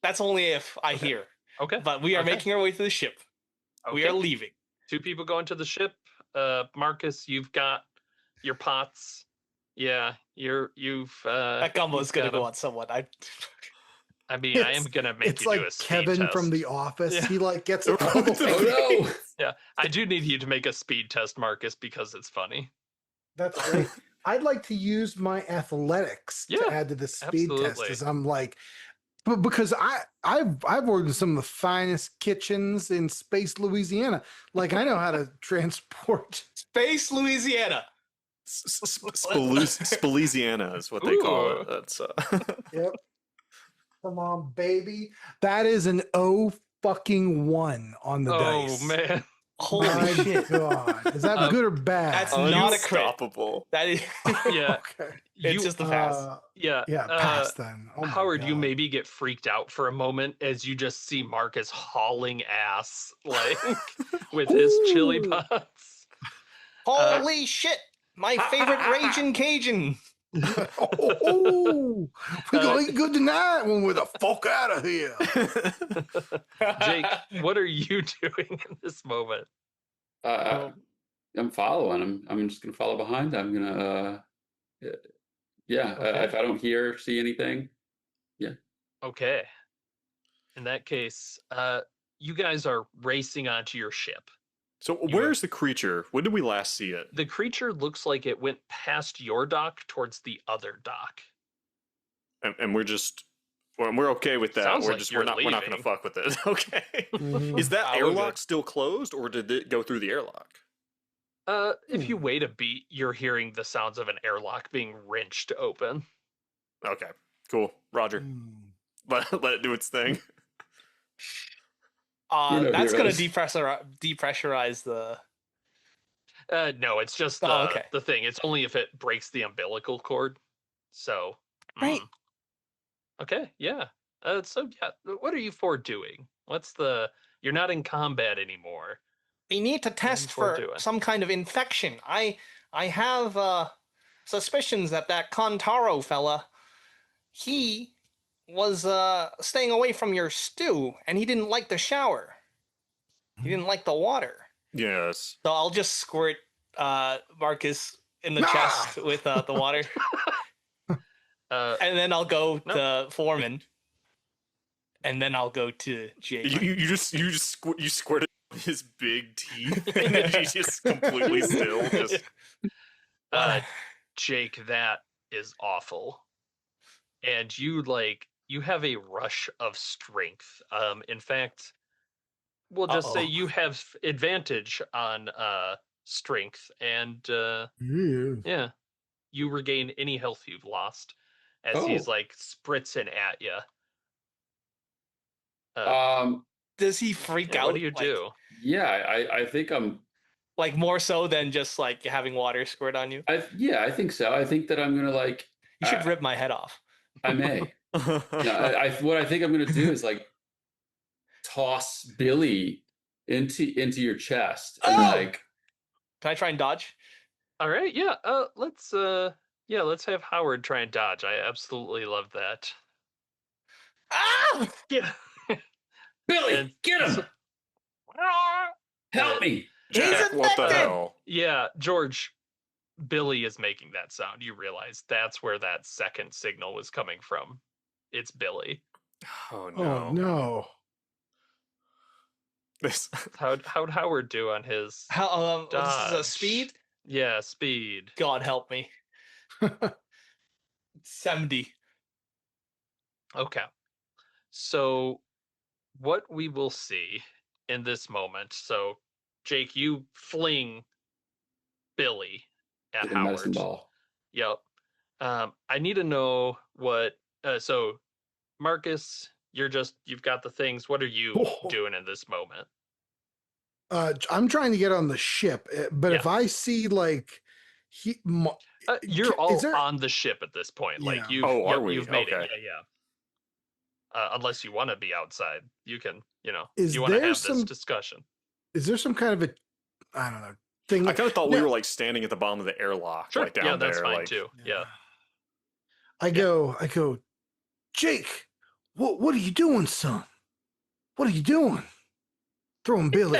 that's only if I hear. Okay. But we are Okay. making our way to the ship. We are Okay. leaving. 2 people going to the ship. Marcus, you've got your pots. Yeah, you've That gumbo is you've going to got go 'em. on someone. I mean, I am gonna make It's you do like a speed Kevin from test. The Office. Yeah. He like gets Oh, all the Oh no! Yeah, I do need you to make a speed test, Marcus, because it's funny. That's great. I'd like to use my athletics Yeah, to add to the speed test, absolutely. as I'm like, but because I've worked in some of the finest kitchens in Space Louisiana. Like I know how to transport. Space Louisiana. Spalesiana is what they call Ooh. it. That's Yep. Come on, baby. That is an O fucking 1 on the Oh dice. man. Holy My shit. God. Is that good or bad? That's not a crit. unstoppable. That is. Yeah. Okay. It's just a pass. Yeah. Yeah, pass then. Oh my Howard, you God. maybe get freaked out for a moment as you just see Marcus hauling ass like with his chili Ooh. pots. Holy shit! My favorite Raging Cajun. Oh, we gonna eat good tonight when we're the fuck out of here. Jake, what are you doing in this moment? I'm following. I'm just gonna follow behind. I'm gonna. Yeah. Okay. If I don't see anything. Okay. In that case, you guys are racing onto your ship. So You where's the creature? When did we last see it? The creature looks like it went past your dock towards the other dock. And we're okay with that. Sounds We're like just you're we're not gonna leaving. fuck with it. Okay. Mhm. Is that we're airlock good. still closed, or did it go through the airlock? If you wait a beat, you're hearing the sounds of an airlock being wrenched open. Okay. Cool. Roger. Let it do its thing. That's going heroes. to depressurize the. No, it's just Oh, okay. the thing. It's only if it breaks the umbilical cord. So, Right. Okay, yeah. So yeah, what are you four doing? You're not in combat anymore. We need to test we're for doing? some kind of infection. I have suspicions that Contaro fella, he was staying away from your stew, and he didn't like the shower. He didn't like the water. Yes. So I'll just squirt Marcus in the chest with the water, and then I'll go to Foreman, and then I'll go to Jake. You squirted his big teeth, and then he's just completely still. Just Jake, that is awful. And you have a rush of strength. In fact, we'll just say you have advantage on strength, and yeah, you regain any health you've lost as he's like spritzing at you. Does he freak Yeah, out? what do you do? Yeah, I think I'm. Like more so than just like having water squirt on you? I think so. I think that I'm gonna like. You should rip my head off. I may. No, what I think I'm gonna do is like toss Billy into your chest and Oh! like. Can I try and dodge? All right, yeah. Let's have Howard try and dodge. I absolutely love that. Ah! Yeah. Billy, And get him! so- Help me! He's Jack, what the infected! hell? Yeah, George, Billy is making that sound. You realize that's where that second signal was coming from. It's Billy. Oh Oh no. no. This How'd Howard do on his How this is a dodge? speed? Yeah, speed. God help me. 70. Okay. So what we will see in this moment. So Jake, you fling Billy at The medicine Howard. ball. Yep. I need to know what. So, Marcus, you've got the things. What are you Whoa. doing in this moment? I'm trying to get on the ship, but Yeah. if I see like You're is all there- on the ship at this point. Like Yeah. you've. Oh, are we? You've made Okay. it. Yeah. Unless you want to be outside, you can. Is you want to there have some- this discussion. is there some kind of a I don't know thing? I kind of thought we No. were like standing at the bottom of the airlock, Sure. like down Yeah, that's there. fine like, too. Yeah. I go, Jake, what are you doing, son? What are you doing? Throwing Billy.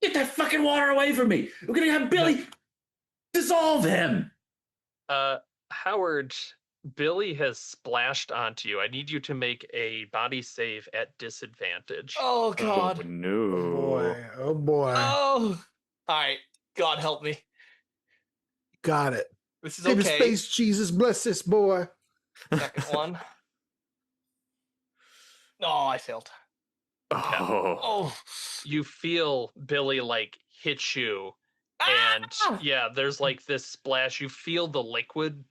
Get that fucking water away from me! We're gonna have Billy dissolve him. Howard, Billy has splashed onto you. I need you to make a body save at disadvantage. Oh Oh God. no. Oh boy. Oh boy. Oh. All right. God help me. Got it. This is Baby okay. Space Jesus, bless this boy. Second one. Oh, I failed. Oh. Oh. You feel Billy like hit you, and Ah! yeah, there's like this splash. You feel the liquid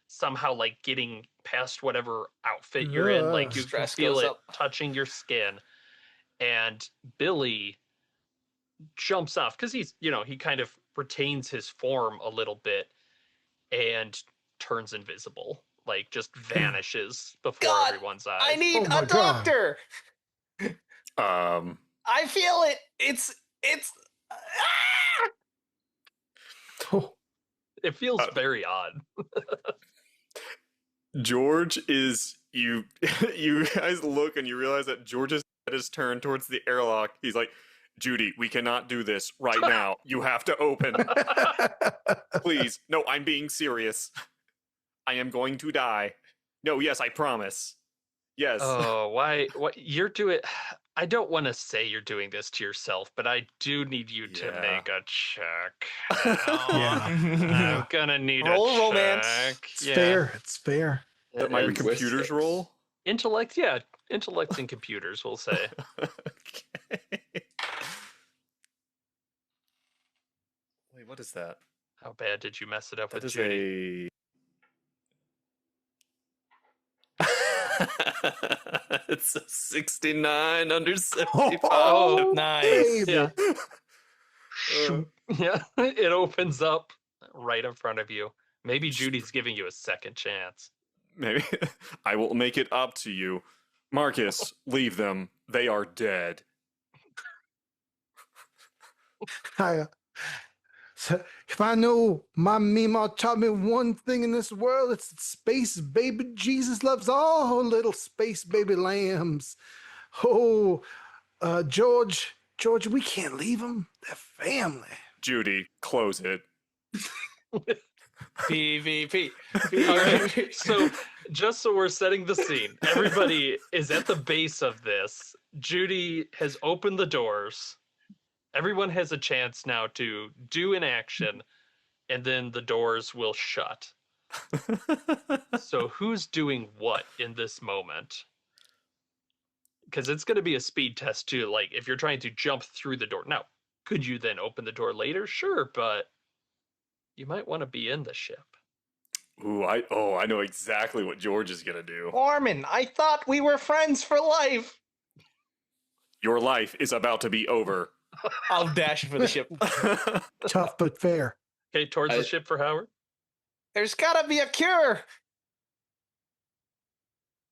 somehow like getting past whatever outfit you're in. Like Ugh. you can Stress feel goes it up. touching your skin, and Billy jumps off because he kind of retains his form a little bit and turns invisible, like just vanishes before God, everyone's eyes. I need Oh my a God. doctor. Um. I feel it. It's ah! Oh, It feels very odd. George is you. You guys look and you realize that George's head is turned towards the airlock. He's like, Judy, we cannot do this right now. You have to open. Please. No, I'm being serious. I am going to die. No, yes, I promise. Yes. Oh, why? What you're doing? I don't want to say you're doing this to yourself, but I do need you to Yeah. make a check. Yeah. I'm gonna need Roll a romance. check. it's fair. It's fair. That my It's computers roll? intellect. Yeah, intellect and computers. We'll say. Okay. Wait, what is that? How bad did you mess it up That with is Judy? It's a 69 under 75. Oh, Nice. baby. Yeah. Uh, Yeah, it opens up right in front of you. Maybe Judy's giving you a second chance. Maybe I will make it up to you. Marcus, leave them. They are dead. So if I know my Mima taught me one thing in this world, it's that space baby Jesus loves all little space baby lambs. Oh, George, we can't leave them. They're family. Judy, close it. PvP. All right. So, just so we're setting the scene, everybody is at the base of this. Judy has opened the doors. Everyone has a chance now to do an action, and then the doors will shut. So, who's doing what in this moment? Because it's going to be a speed test too. Like, if you're trying to jump through the door. Now, could you then open the door later? Sure, but you might want to be in the ship. Ooh, I know exactly what George is gonna do. Orman, I thought we were friends for life. Your life is about to be over. I'll dash for the ship. Tough but fair. Okay, towards the ship for Howard. There's gotta be a cure.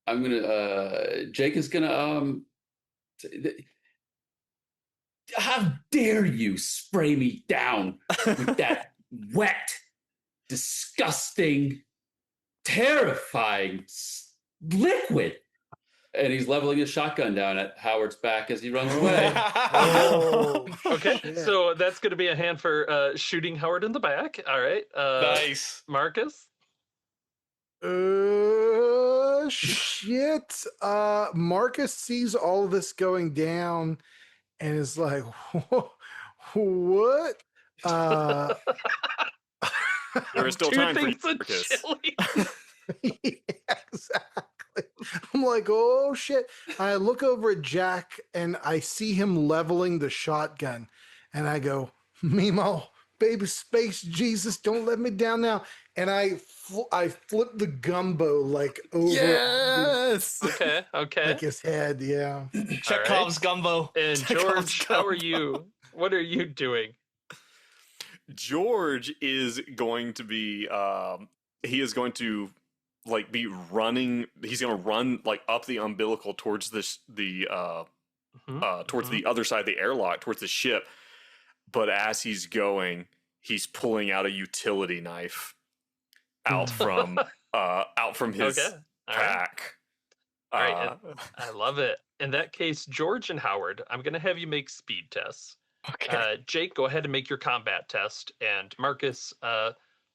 I'm gonna. Jake is gonna. How dare you spray me down with that wet, disgusting, terrifying liquid? And he's leveling his shotgun down at Howard's back as he runs away. Oh, Okay, shit. so that's going to be a hand for shooting Howard in the back. All right. Nice. Marcus? Shit. Marcus sees all of this going down and is like, what? There is still Two time for you, things of Marcus. chili. Yeah, exactly. I'm like, oh shit. I look over at Jack and I see him leveling the shotgun. And I go, Mimo, baby space Jesus, don't let me down now. And I flip the gumbo like over Yes. Okay. like his head. Yeah. Chekhov's gumbo. And Chekhov's George, how are gumbo. you? What are you doing? George is going to be he is going to like be running. He's going to run like up the umbilical towards the other side of the airlock, towards the ship. But as he's going, he's pulling out a utility knife out from his Okay. All right. pack. All right. I love it. In that case, George and Howard, I'm going to have you make speed tests. Okay. Jake, go ahead and make your combat test. And Marcus,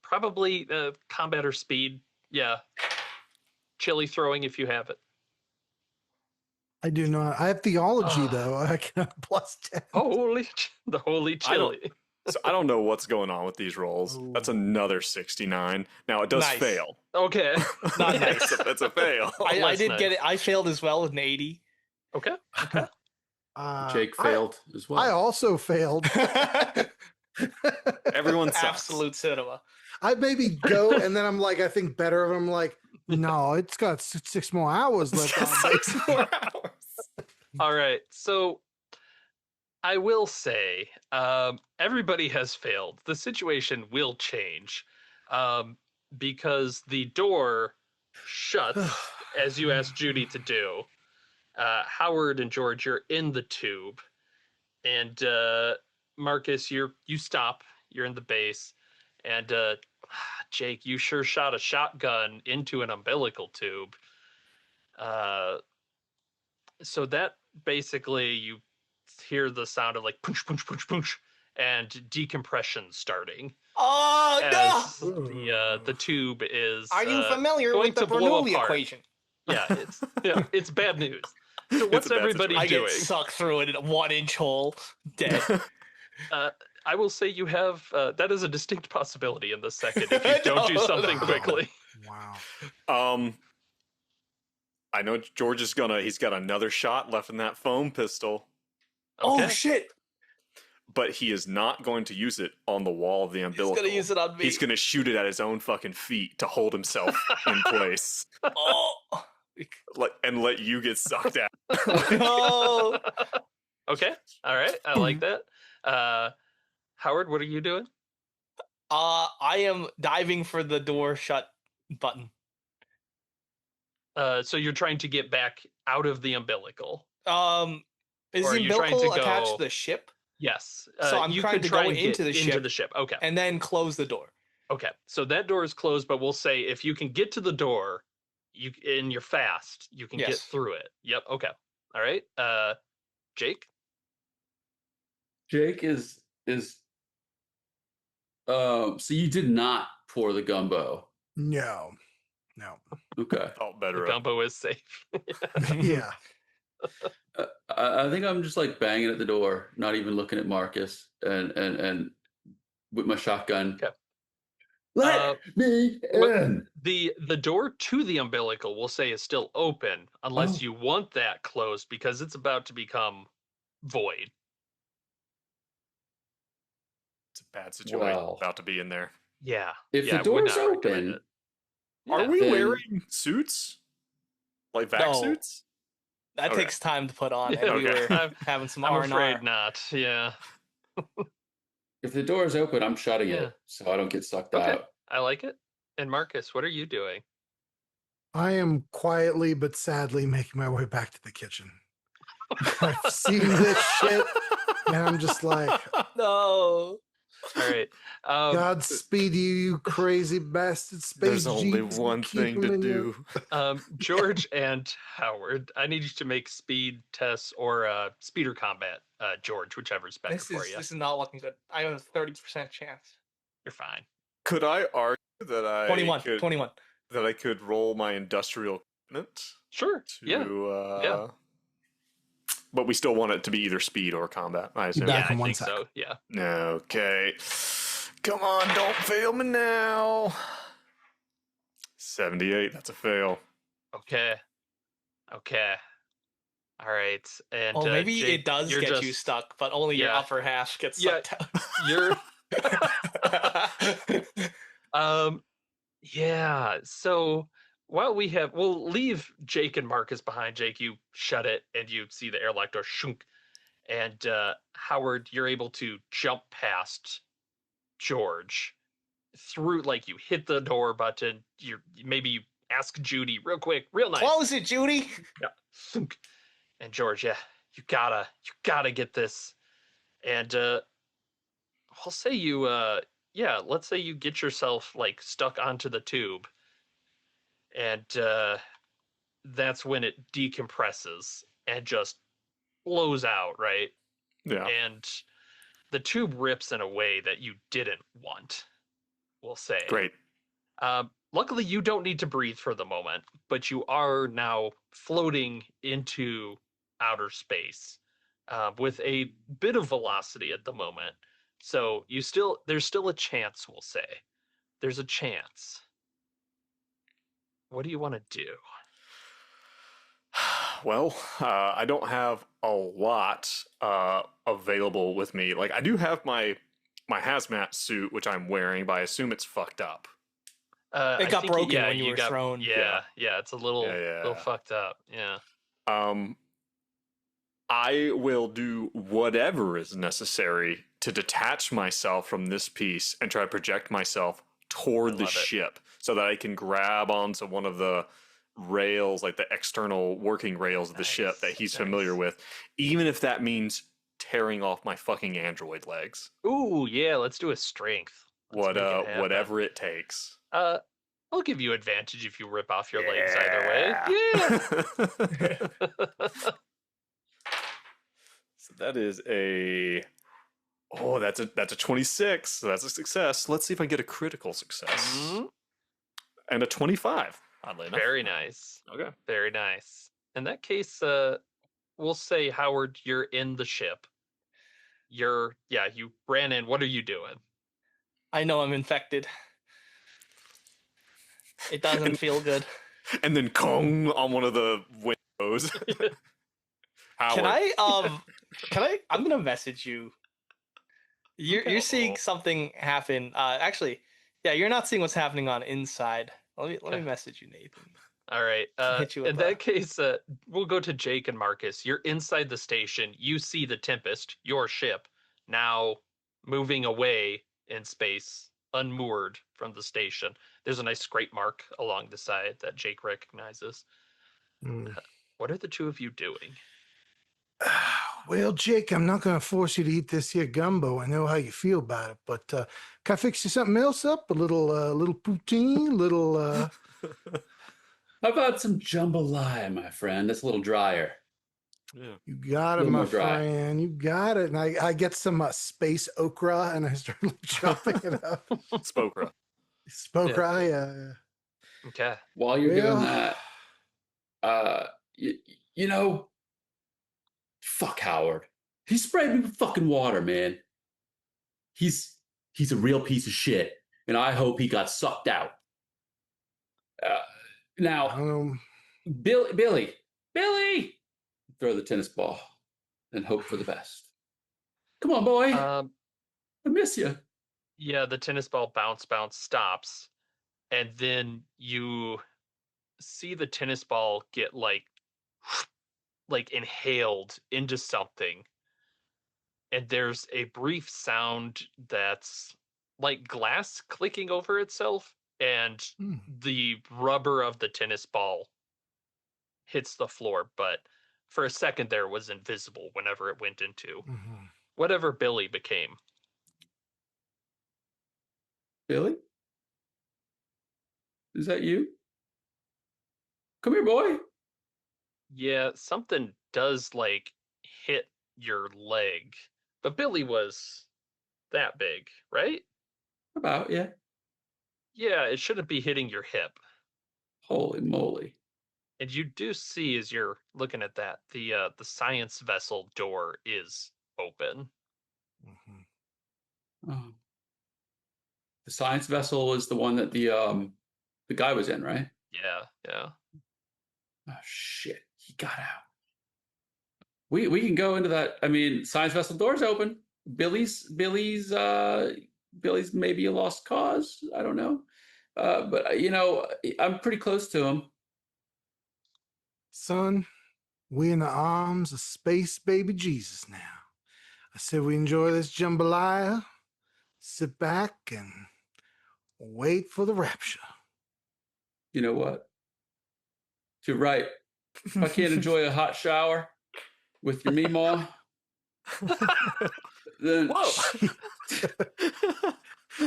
probably combat or speed. Yeah. Chili throwing if you have it. I do not. I have theology though. I can +10. The holy chili. So I don't know what's going on with these rolls. That's another 69. Now it does Nice. fail. Okay. Not nice. That's a fail. I Less did nice. get it. I failed as well with an 80. Okay. Jake failed as well. I also failed. Everyone sucks. Absolute cinema. I maybe go and then I'm like, I think better of it. I'm like, no, it's got 6 more hours left. on it. 6 more hours. All right. So I will say everybody has failed. The situation will change because the door shuts as you asked Judy to do. Howard and George, you're in the tube. And Marcus, you stop. You're in the base. And Jake, you sure shot a shotgun into an umbilical tube. So that basically you hear the sound of like punch, punch, punch, punch, and decompression starting Oh, as no! the tube is. Are you familiar going with the to blow Bernoulli apart. equation? Yeah, it's bad news. So what's a bad everybody I doing? get sucked through it in a 1-inch hole, dead. I will say you have that is a distinct possibility in the second if you don't do No, something no. quickly. Wow. I know George is he's got another shot left in that foam pistol, Oh Okay. shit! but he is not going to use it on the wall of the He's umbilical. gonna use it on me. He's going to shoot it at his own fucking feet to hold himself in place, Oh and let you get sucked out. no! Okay. All right. I like that. Howard, what are you doing? I am diving for the door shut button. So you're trying to get back out of the umbilical. Is Or are the you trying umbilical to attached go- to the ship? Yes. So I'm you trying could to try go and get into the ship. the ship. Okay. And then close the door. Okay. So that door is closed, but we'll say if you can get to the door, and you're fast, you can get Yes. through it. Yep. Okay. All right. Jake. Jake is so you did not pour the gumbo. No. Okay. Felt The better. gumbo is safe. Yeah. I think I'm just like banging at the door, not even looking at Marcus, and with my shotgun. Okay. Let me in. The door to the umbilical, we'll say, is still open unless you want that closed because it's about to become void. It's a bad situation Wow. about to be in there. Yeah. If yeah, the I would door's not recommend open, it. Are Yeah. we Then- wearing suits? Like vac No. suits? That Okay. takes time to put on, Yeah, and we okay. were having some I'm R&R. afraid not. Yeah. If the door is open, I'm shutting Yeah. it so I don't get sucked Okay. out. I like it. And Marcus, what are you doing? I am quietly but sadly making my way back to the kitchen. I've seen this shit, and I'm just like, No. All right. Godspeed you, you crazy bastard space There's only jeeps. one Keep thing 'em to in your- do. George and Howard, I need you to make speed tests or speeder combat, George, whichever's better for you. This is not looking good. I have a 30% chance. You're fine. Could I argue that 21. I could roll my industrial equipment Sure. to Yeah. but we still want it to be either speed or combat, I assume. Back Yeah, in I one think sec. so. Yeah. Okay. Come on, don't fail me now. 78, that's a fail. Okay. All right. And Well, maybe Jake, it does you're get you just- stuck, but only your Yeah. upper half gets Yeah. sucked out. You're yeah. So while we'll leave Jake and Marcus behind. Jake, you shut it and you see the airlock door shunk. And Howard, you're able to jump past George through, like, you hit the door button. Maybe you ask Judy real quick, real nice. Close it, Judy. Yeah. Thunk. And George, yeah, you gotta get this. And I'll say let's say you get yourself like stuck onto the tube. And that's when it decompresses and just blows out, right? Yeah. And the tube rips in a way that you didn't want, we'll say. Great. Luckily, you don't need to breathe for the moment, but you are now floating into outer space with a bit of velocity at the moment. So there's still a chance, we'll say. There's a chance. What do you want to do? Well, I don't have a lot available with me. Like, I do have my hazmat suit, which I'm wearing, but I assume it's fucked up. It I got think broken when you were thrown. Yeah, it's a little Yeah. fucked up. Yeah. I will do whatever is necessary to detach myself from this piece and try to project myself toward the love it. ship so that I can grab onto one of the rails, like the external working rails of the ship that he's familiar with, even if that means tearing off my fucking android legs. Ooh, yeah, let's do a strength. Let's make it happen. Whatever it takes. I'll give you advantage if you rip off your legs either way. Yeah. So that is that's a 26. So that's a success. Let's see if I get a critical success. Mhm. And a 25. Oddly enough. Very nice. Okay. Very nice. In that case, we'll say, Howard, you're in the ship. You ran in. What are you doing? I know I'm infected. It doesn't feel good. And then Kong on one of the windows. Howard. Can I I'm gonna message you. You're seeing something happen. Actually, yeah, you're not seeing what's happening on inside. Let me message you, Nathan. All right. Hit you In with that case, we'll go to Jake and Marcus. You're inside the station. You see the Tempest, your ship, now moving away in space, unmoored from the station. There's a nice scrape mark along the side that Jake recognizes. What are the two of you doing? Well, Jake, I'm not going to force you to eat this here gumbo. I know how you feel about it, but can I fix you something else up? A little poutine, little. How about some jambalaya, my friend? That's a little drier. Yeah. You got it, Little my more dry. friend. You got it. And I get some space okra, and I start chopping it up. Spokra. Okra, yeah. Okay. While you're Well- doing that, you know, fuck Howard. He sprayed me with fucking water, man. He's a real piece of shit, and I hope he got sucked out. I Now, don't know. Billy, throw the tennis ball and hope for the best. Come on, boy. I miss you. Yeah, the tennis ball bounce stops, and then you see the tennis ball get like like inhaled into something, and there's a brief sound that's like glass clicking over itself, and Hmm. the rubber of the tennis ball hits the floor, but for a second there was invisible whenever it went into Mhm. whatever Billy became. Billy? Is that you? Come here, boy. Yeah, something does like hit your leg, but Billy was that big, right? About, yeah. Yeah, it shouldn't be hitting your hip. Holy moly. And you do see as you're looking at that, the science vessel door is open. Mhm. Oh. The science vessel is the one that the guy was in, right? Yeah, yeah. Oh shit. He got out. We can go into that. I mean, science vessel door's open. Billy's maybe a lost cause. I don't know. But you know, I'm pretty close to him. Son, we in the arms of space baby Jesus now. I said we enjoy this jambalaya, sit back and wait for the rapture. You know what? You're right. If I can't enjoy a hot shower with your meemaw, then Whoa.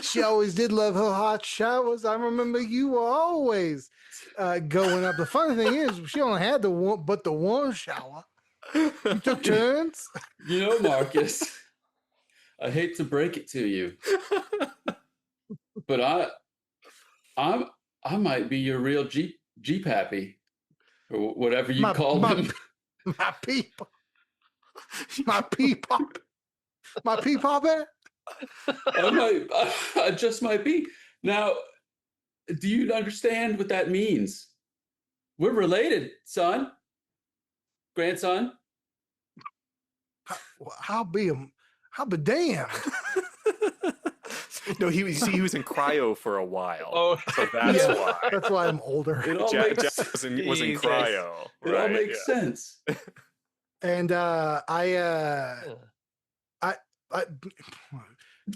She always did love her hot showers. I remember you were always going up. The funny thing is, she only had the one shower. You took turns. you know, Marcus, I hate to break it to you, but I'm I might be your real G Pappy, or whatever you call him. My people, my peepop, my peepop. I just might be. Now, do you understand what that means? We're related, son, grandson. I'll be damned. No, he was in cryo for a while. Oh, So that's Yeah, why. that's why I'm older. It all Jack makes was in Jesus. cryo. it all right? makes Yeah. sense. And I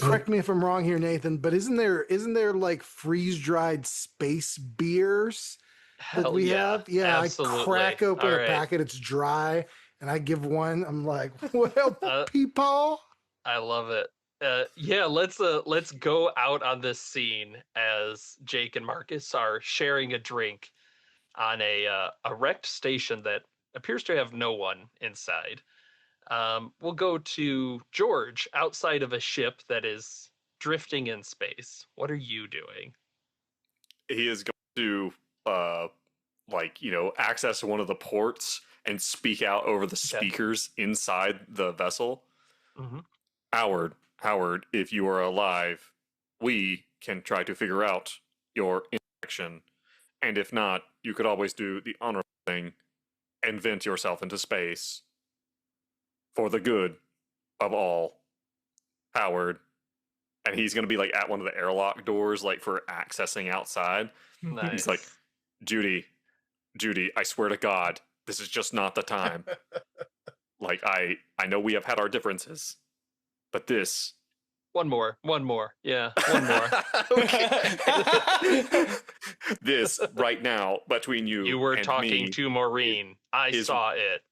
correct me if I'm wrong here, Nathan, but isn't there like freeze dried space beers that hell we yeah. have? Yeah, Absolutely. I crack open All a right. packet, it's dry, and I give one. I'm like, well, Uh, people. I love it. Yeah, let's go out on this scene as Jake and Marcus are sharing a drink on a wrecked station that appears to have no one inside. We'll go to George outside of a ship that is drifting in space. What are you doing? He is going to access one of the ports and speak out over the speakers inside the vessel. Mm-hmm. Howard, if you are alive, we can try to figure out your interaction. And if not, you could always do the honorable thing and vent yourself into space for the good of all. Howard. And he's going to be like at one of the airlock doors, like for accessing outside. Nice. He's like, Judy, I swear to God, this is just not the time. Like, I know we have had our differences, but this. One more. Yeah, one more. This right now between you. You were and talking me to Maureen. I is- saw it.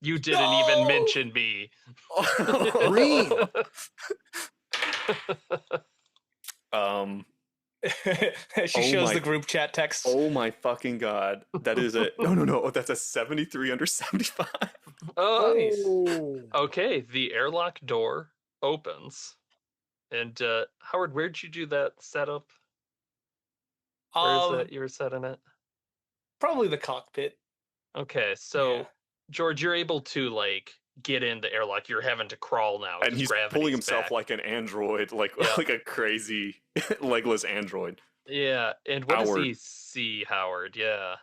You didn't even mention me. Green. She Oh shows my- the group chat text. Oh my fucking God. That is a. No. That's a 73 under 75. Oh, Nice. okay. The airlock door opens. And Howard, where'd you do that setup? Where is that you were setting it? Probably the cockpit. Okay, so Yeah. George, you're able to like get in the airlock. You're having to crawl now. And 'cause he's gravity's pulling himself back. like an android, like Yeah. like a crazy legless android. Yeah, and what does Howard. he see, Howard? Yeah.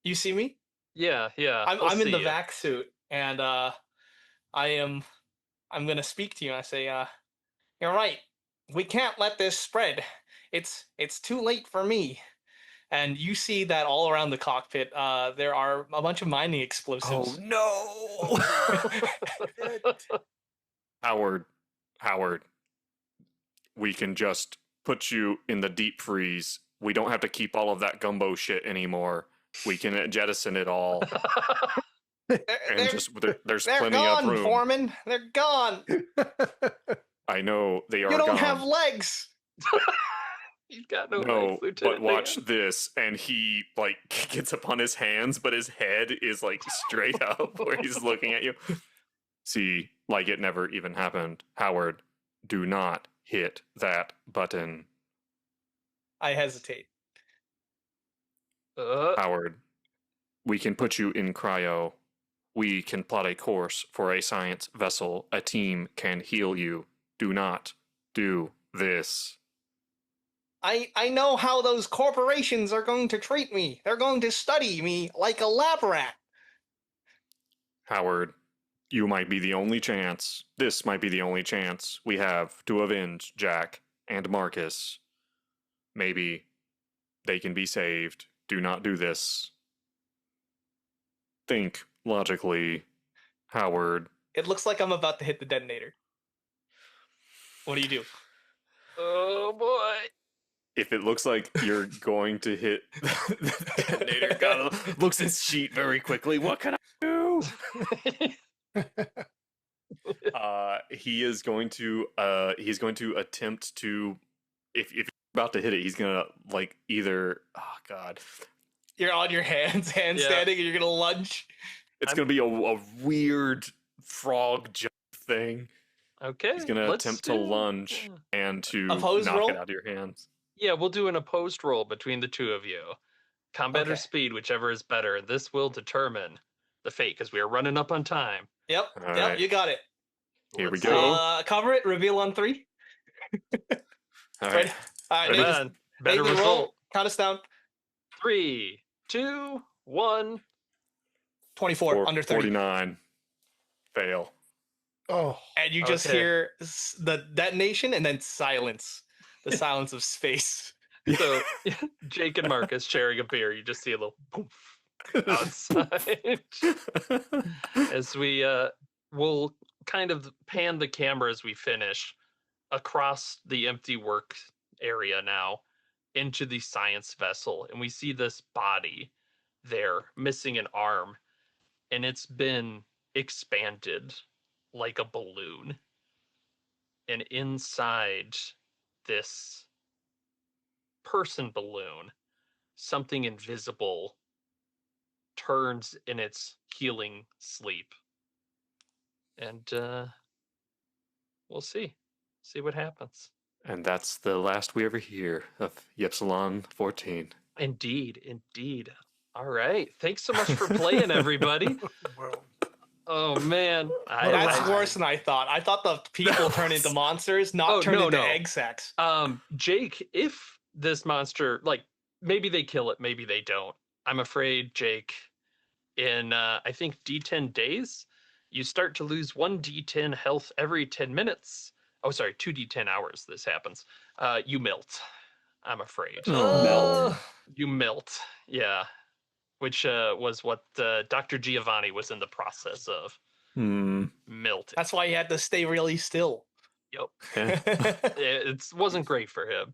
You see me? Yeah. I'm in the vac suit, and I'm gonna speak to you. I say, you're right. We can't let this spread. It's too late for me. and you see that all around the cockpit, there are a bunch of mining Oh explosives. no! Howard, we can just put you in the deep freeze. We don't have to keep all of that gumbo shit anymore. We can jettison it all, and there's They're plenty of gone, room. Foreman. They're gone. I know they are You don't gone. have legs. You've got no, No, legs, Lieutenant but watch Dan. this, and he like gets up on his hands, but his head is like straight up where he's looking at you. See, like it never even happened. Howard, do not hit that button. I hesitate. Howard, we can put you in cryo. We can plot a course for a science vessel. A team can heal you. Do not do this. I know how those corporations are going to treat me. They're going to study me like a lab rat. Howard, you might be the only chance. This might be the only chance we have to avenge Jack and Marcus. Maybe they can be saved. Do not do this. Think logically, Howard. It looks like I'm about to hit the detonator. What do you do? Oh boy. If it looks like you're going to hit the detonator, God looks at his sheet very quickly. What can I do? He's going to attempt to, if you're about to hit it, he's gonna like either, oh God, You're on your hands, handstanding, and you're gonna lunge. it's gonna be a weird frog jump thing. Okay. He's gonna let's attempt to do- lunge and to Opposed knock roll? it out of your hands. Yeah, we'll do an opposed roll between the two of you. Combat or Okay. speed, whichever is better. And this will determine the fate because we are running up on time. Yep, All yep, right. you got it. Here we Let's go. see. Cover it. Reveal on 3. All Ready? right. All right, Ready? Come Nathan, on. Better Nathan, result. roll. Count us down. 3, 2, 1. 24 under 30. 49. Fail. Oh, And you just Okay. hear the detonation and then silence. The silence of space. So Jake and Marcus sharing a beer. You just see a little poof outside. As we will kind of pan the camera as we finish across the empty work area now into the science vessel, and we see this body there missing an arm, and it's been expanded like a balloon, and inside this person balloon something invisible turns in its healing sleep, and we'll see what happens. And that's the last we ever hear of Ypsilon 14. Indeed. All right, thanks so much for playing, everybody. well, Oh man, That's I- worse than I thought. I thought the people turn into monsters, not Oh, turn no, into no. egg sacs. Jake, if this monster, like, maybe they kill it, maybe they don't. I'm afraid, Jake, in I think D10 days, you start to lose 1 D10 health every 10 minutes. Oh, sorry, 2 D10 hours this happens. You melt, I'm afraid. Melt. You melt, yeah. Which was what Dr. Giovanni was in the process of. Melting. That's why you had to stay really still. Yep. Yeah. It wasn't great for him.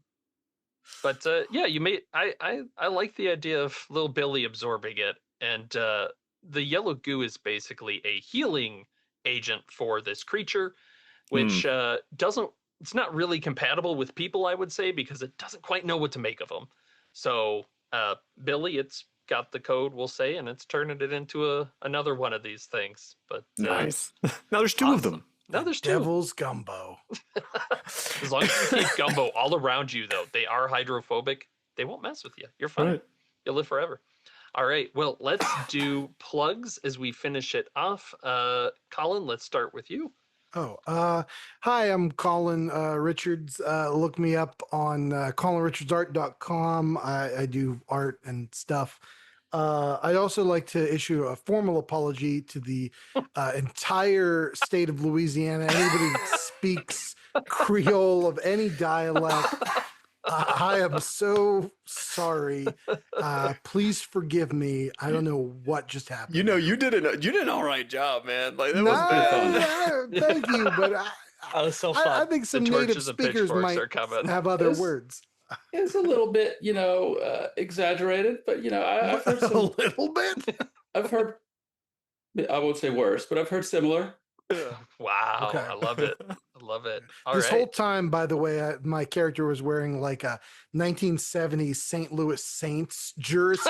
But yeah, you made I like the idea of little Billy absorbing it, and the yellow goo is basically a healing agent for this creature, which doesn't. It's not really compatible with people, I would say, because it doesn't quite know what to make of them. So Billy, it's got the code, we'll say, and it's turning it into another one of these things. But Nice. Now there's two of them. Now there's 2. devil's gumbo. As long as you keep gumbo all around you, though, they are hydrophobic. They won't mess with you. You're fine. Right. You'll live forever. All right. Well, let's do plugs as we finish it off. Colin, let's start with you. Oh, hi, I'm Colin Richards. Look me up on colinrichardsart.com. I do art and stuff. I'd also like to issue a formal apology to the entire state of Louisiana. Anybody that speaks Creole of any dialect, I am so sorry. Please forgive me. I don't know what just happened. You know, you did an all right job, man. Like that No, was bad. thank you, but That was so I fun. think some The native torches and speakers pitchforks might are coming. have other Yes. words. It's a little bit, exaggerated, but I've heard A some. little bit. I've heard. I won't say worse, but I've heard similar. Wow, Okay. I love it. I love it. All This right. whole time, by the way, my character was wearing like a 1970s St. Louis Saints jersey.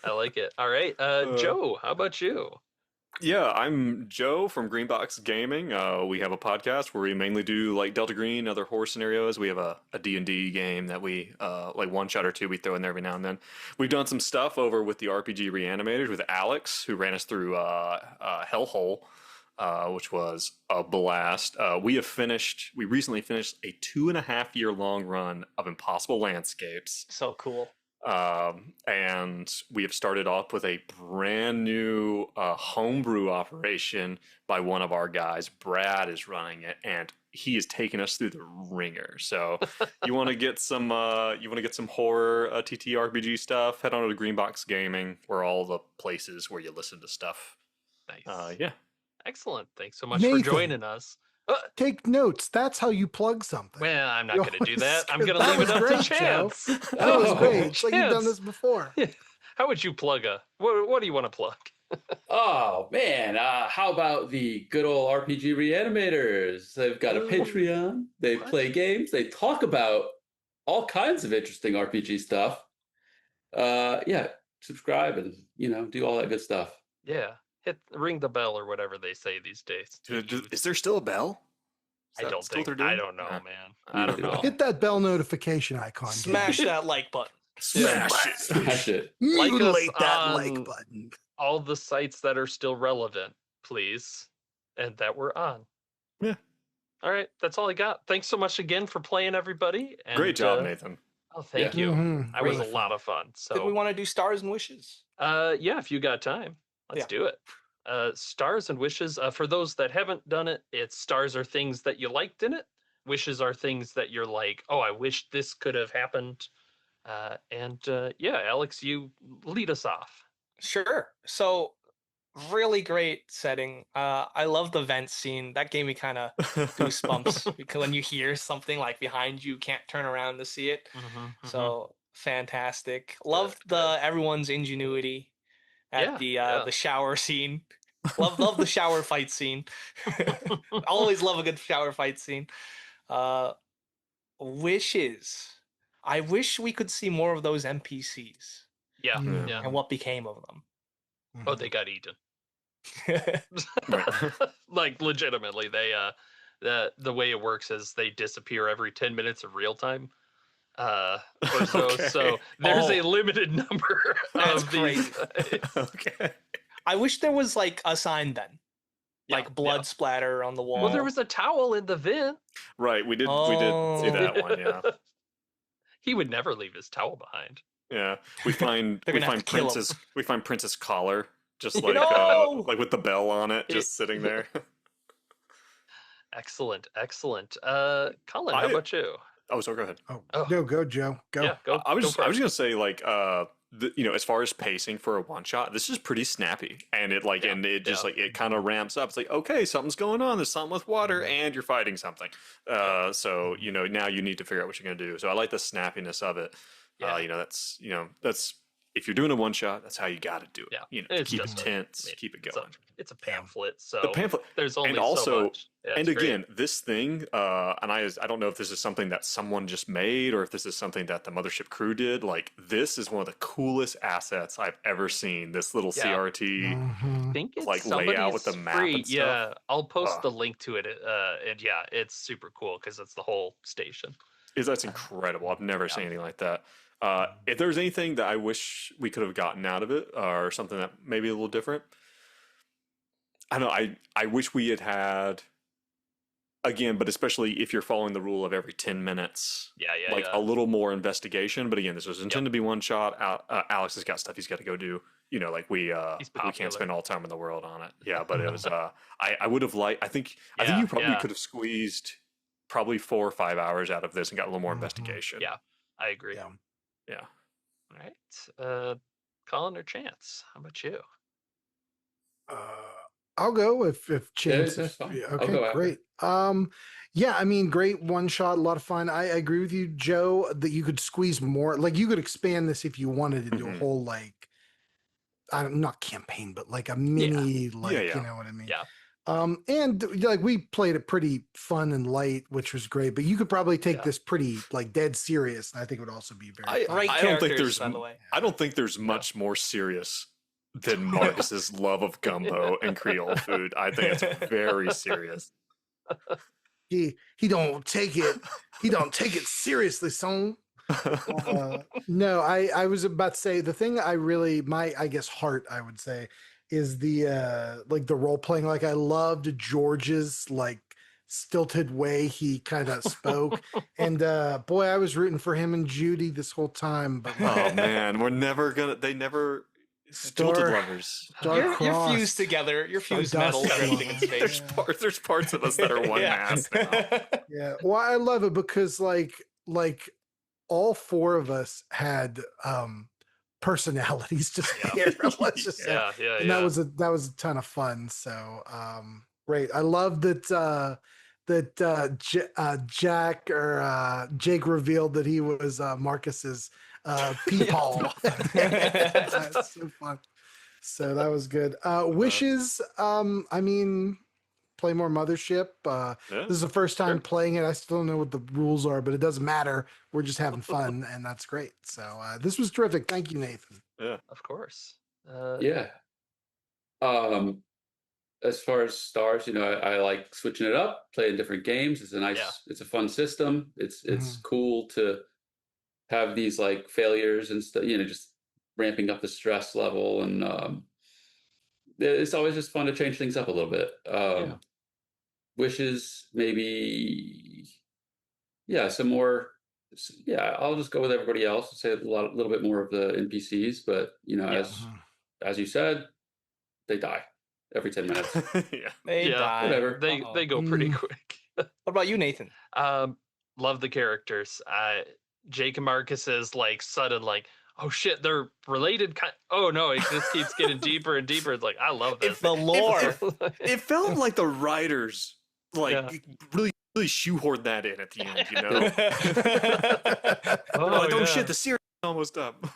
I like it. All right. Joe, how about you? Yeah, I'm Joe from Greenbox Gaming. We have a podcast where we mainly do like Delta Green, other horror scenarios. We have a D&D game that we like one shot or two we throw in there every now and then. We've done some stuff over with the RPG Reanimators with Alex, who ran us through Hellhole, which was a blast. We recently finished a 2.5 year long run of Impossible Landscapes. So cool. And we have started off with a brand new homebrew operation by one of our guys. Brad is running it, and he is taking us through the ringer. So, you want to get some horror TTRPG stuff? Head on to Greenbox Gaming, where all the places where you listen to stuff. Nice. Yeah. Excellent. Thanks so much for Nathan. joining us. Take notes. That's how you plug something. Well, I'm not You going to do always- that. I'm going to that leave it was up to great, Joe. chance. That was Oh, great. It's like you've done Chance. this before. How would you plug what do you want to plug? Oh man, how about the good old RPG Reanimators? They've got a Ooh. Patreon. They What? play games. They talk about all kinds of interesting RPG stuff. Yeah, subscribe and do all that good stuff. Yeah. Ring the bell or whatever they say these days. Is there still a bell? I don't think. I don't know, man. I don't know. Hit that bell notification icon. dude. Smash that like button. Smash it. Smash it. Like us Mutilate that on- like button. All the sites that are still relevant, please, and that we're on. Yeah. All right, that's all I got. Thanks so much again for playing, everybody. And, Great job, Nathan. Oh, thank Yeah. you. Mhm. That was a Really lot fun. of fun. Did we So, want to do stars and wishes? yeah, if you got time, let's Yeah. do it. Stars and wishes. For those that haven't done it, it's stars are things that you liked in it. Wishes are things that you're like, oh, I wish this could have happened. Yeah, Alex, you lead us off. Sure. So, really great setting. I love the vent scene. That gave me kind of goosebumps because when you hear something like behind you, you can't turn around to see it. So fantastic. Loved the everyone's ingenuity at the shower scene. Love the shower fight scene. Always love a good shower fight scene. Wishes. I wish we could see more of those NPCs Yeah, Yeah. yeah. and what became of Oh, they got eaten. them. Like legitimately, they the way it works is they disappear every 10 minutes of real time. Or so. Okay. So there's a Oh. limited number That's of these. Okay. I wish there was like a sign then, Yeah, like blood yeah. splatter on the wall. Well, there was a towel in the vent. Right, we did see that one, yeah. He would never leave his towel behind. Yeah. We find They're gonna have to kill him. Princess collar just like No! like with the bell on it just sitting there. Excellent, excellent. Colin, how about you? Oh, so go ahead. Oh. No, go, Joe. Go. Yeah, go. I was go just for it. gonna say like as far as pacing for a one shot, this is pretty snappy, and it like Yeah, and it just yeah. like it kind of ramps up. It's like, okay, something's going on. There's something with water, Mm-hmm. and you're fighting something. So now you need to figure out what you're gonna do. So I like the snappiness of it. Yeah. That's if you're doing a one shot, that's how you got to do it. Yeah, To it's keep it just tense, keep it going. It's a pamphlet, so The pamphlet. there's only and also, so much. Yeah, and it's great. again, this thing, and I don't know if this is something that someone just made or if this is something that the Mothership crew did. Like, this is one of the coolest assets I've ever seen. This little Yeah. CRT. Mhm. I think it's like, layout with the somebody's map free. and stuff. Yeah, I'll post Ugh. the link to it. And yeah, it's super cool because it's the whole station. That's incredible. I've never seen anything like that. If there's anything that I wish we could have gotten out of it, or something that maybe a little different, I don't know. I wish we had again, but especially if you're following the rule of every 10 minutes, Yeah, like a little more investigation. But again, this was intended to be one shot. Alex has got stuff he's got to go do. We He's we can't popular. spend all time in the world on it. Yeah, but it was I would have liked. I think you probably yeah. could have squeezed probably 4 or 5 hours out of this and got a little more investigation. Yeah, I agree. Yeah. Yeah. All right. Colin or Chance? How about you? I'll go if Chance. that's fine. I'll Okay, go after. great. Yeah, I mean, great one shot, a lot of fun. I agree with you, Joe, that you could squeeze more. Like you could expand this if you wanted to do a Mhm. whole not campaign, but like a mini, Yeah. you know what I mean? Yeah. And like we played it pretty fun and light, which was great. But you could probably take Yeah. this pretty like dead serious, and I think it would also be very fun. Great I don't think characters, there's by the way. I don't think there's much more serious than Marcus's love of gumbo and Creole food. I think it's very serious. He don't take it. He don't take it seriously, son. No, I was about to say the thing I really I guess heart I would say is the like the role playing. Like I loved George's like stilted way he kind of spoke, and boy, I was rooting for him and Judy this whole time. But Oh man, they never jilted lovers. You're fused together. You're fused metal Stardust. drifting in space. There's parts of us that are one Yeah. mass now. yeah, well, I love it because like all four of us had personalities just here. Let's just say. Yeah. And that was a ton of fun. So great. I love that Jack or Jake revealed that he was Marcus's peepaw. That's so fun. So that was good. Wishes. I mean, play more Mothership. This is the first time playing it. I still don't know what the rules are, but it doesn't matter. We're just having fun, and that's great. So this was terrific. Thank you, Nathan. Yeah, Of course. Yeah. As far as stars, I like switching it up, playing different games. It's a nice, it's a fun system. It's cool to have these like failures and stuff, just ramping up the stress level. And it's always just fun to change things up a little bit. Wishes, maybe, some more. I'll just go with everybody else and say a little bit more of the NPCs, but as you said, they die every 10 minutes. They die. Whatever. They go pretty quick. What about you, Nathan? Love the characters. Jake and Marcus's like sudden like, oh shit, they're related. Oh no, it just keeps getting deeper and deeper. It's like I love this. It's the lore. It felt like the writers really shoehorned that in at the end. Oh shit, the series is almost up.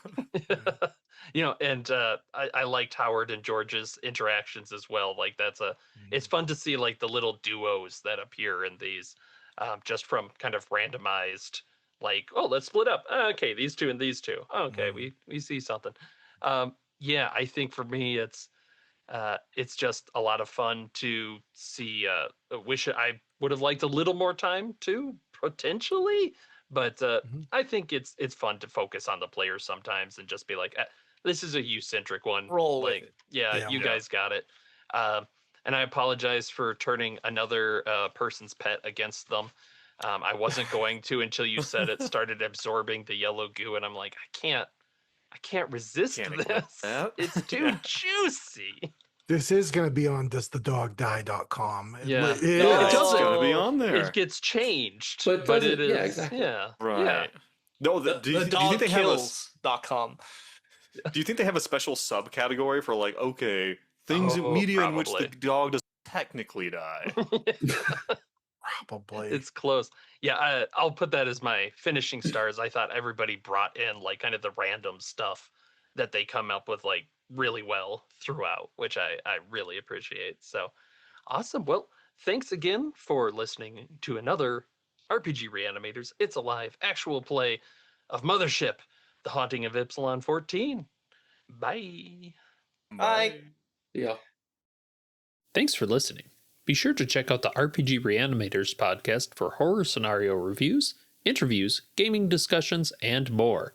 And I liked Howard and George's interactions as well. Like it's fun to see like the little duos that appear in these, just from kind of randomized, like, oh, let's split up. Okay, these two and these two. Okay, we see something. I think for me it's just a lot of fun to see. Wish I would have liked a little more time too, potentially, but I think it's fun to focus on the players sometimes and just be like, this is a you-centric one. Roll with it. You guys got it. And I apologize for turning another person's pet against them. I wasn't going to until you said it started absorbing the yellow goo, and I'm like, I can't resist this. It's too juicy. This is going to be on doesthedogdie.com. Yeah. It's going to be on there. It gets changed, but it is. Yeah, exactly. Right. Yeah. No, do you think they have dogkills.com. Do you think they have a special subcategory for like, okay, things in media in which the dog does technically die? Probably. It's close. Yeah, I'll put that as my finishing stars. I thought everybody brought in like kind of the random stuff that they come up with like really well throughout, which I really appreciate. So awesome. Well, thanks again for listening to another RPG Reanimators It's Alive actual play of Mothership, The Haunting of Ypsilon 14. Bye. Bye. Yeah. Thanks for listening. Be sure to check out the RPG Reanimators podcast for horror scenario reviews, interviews, gaming discussions, and more.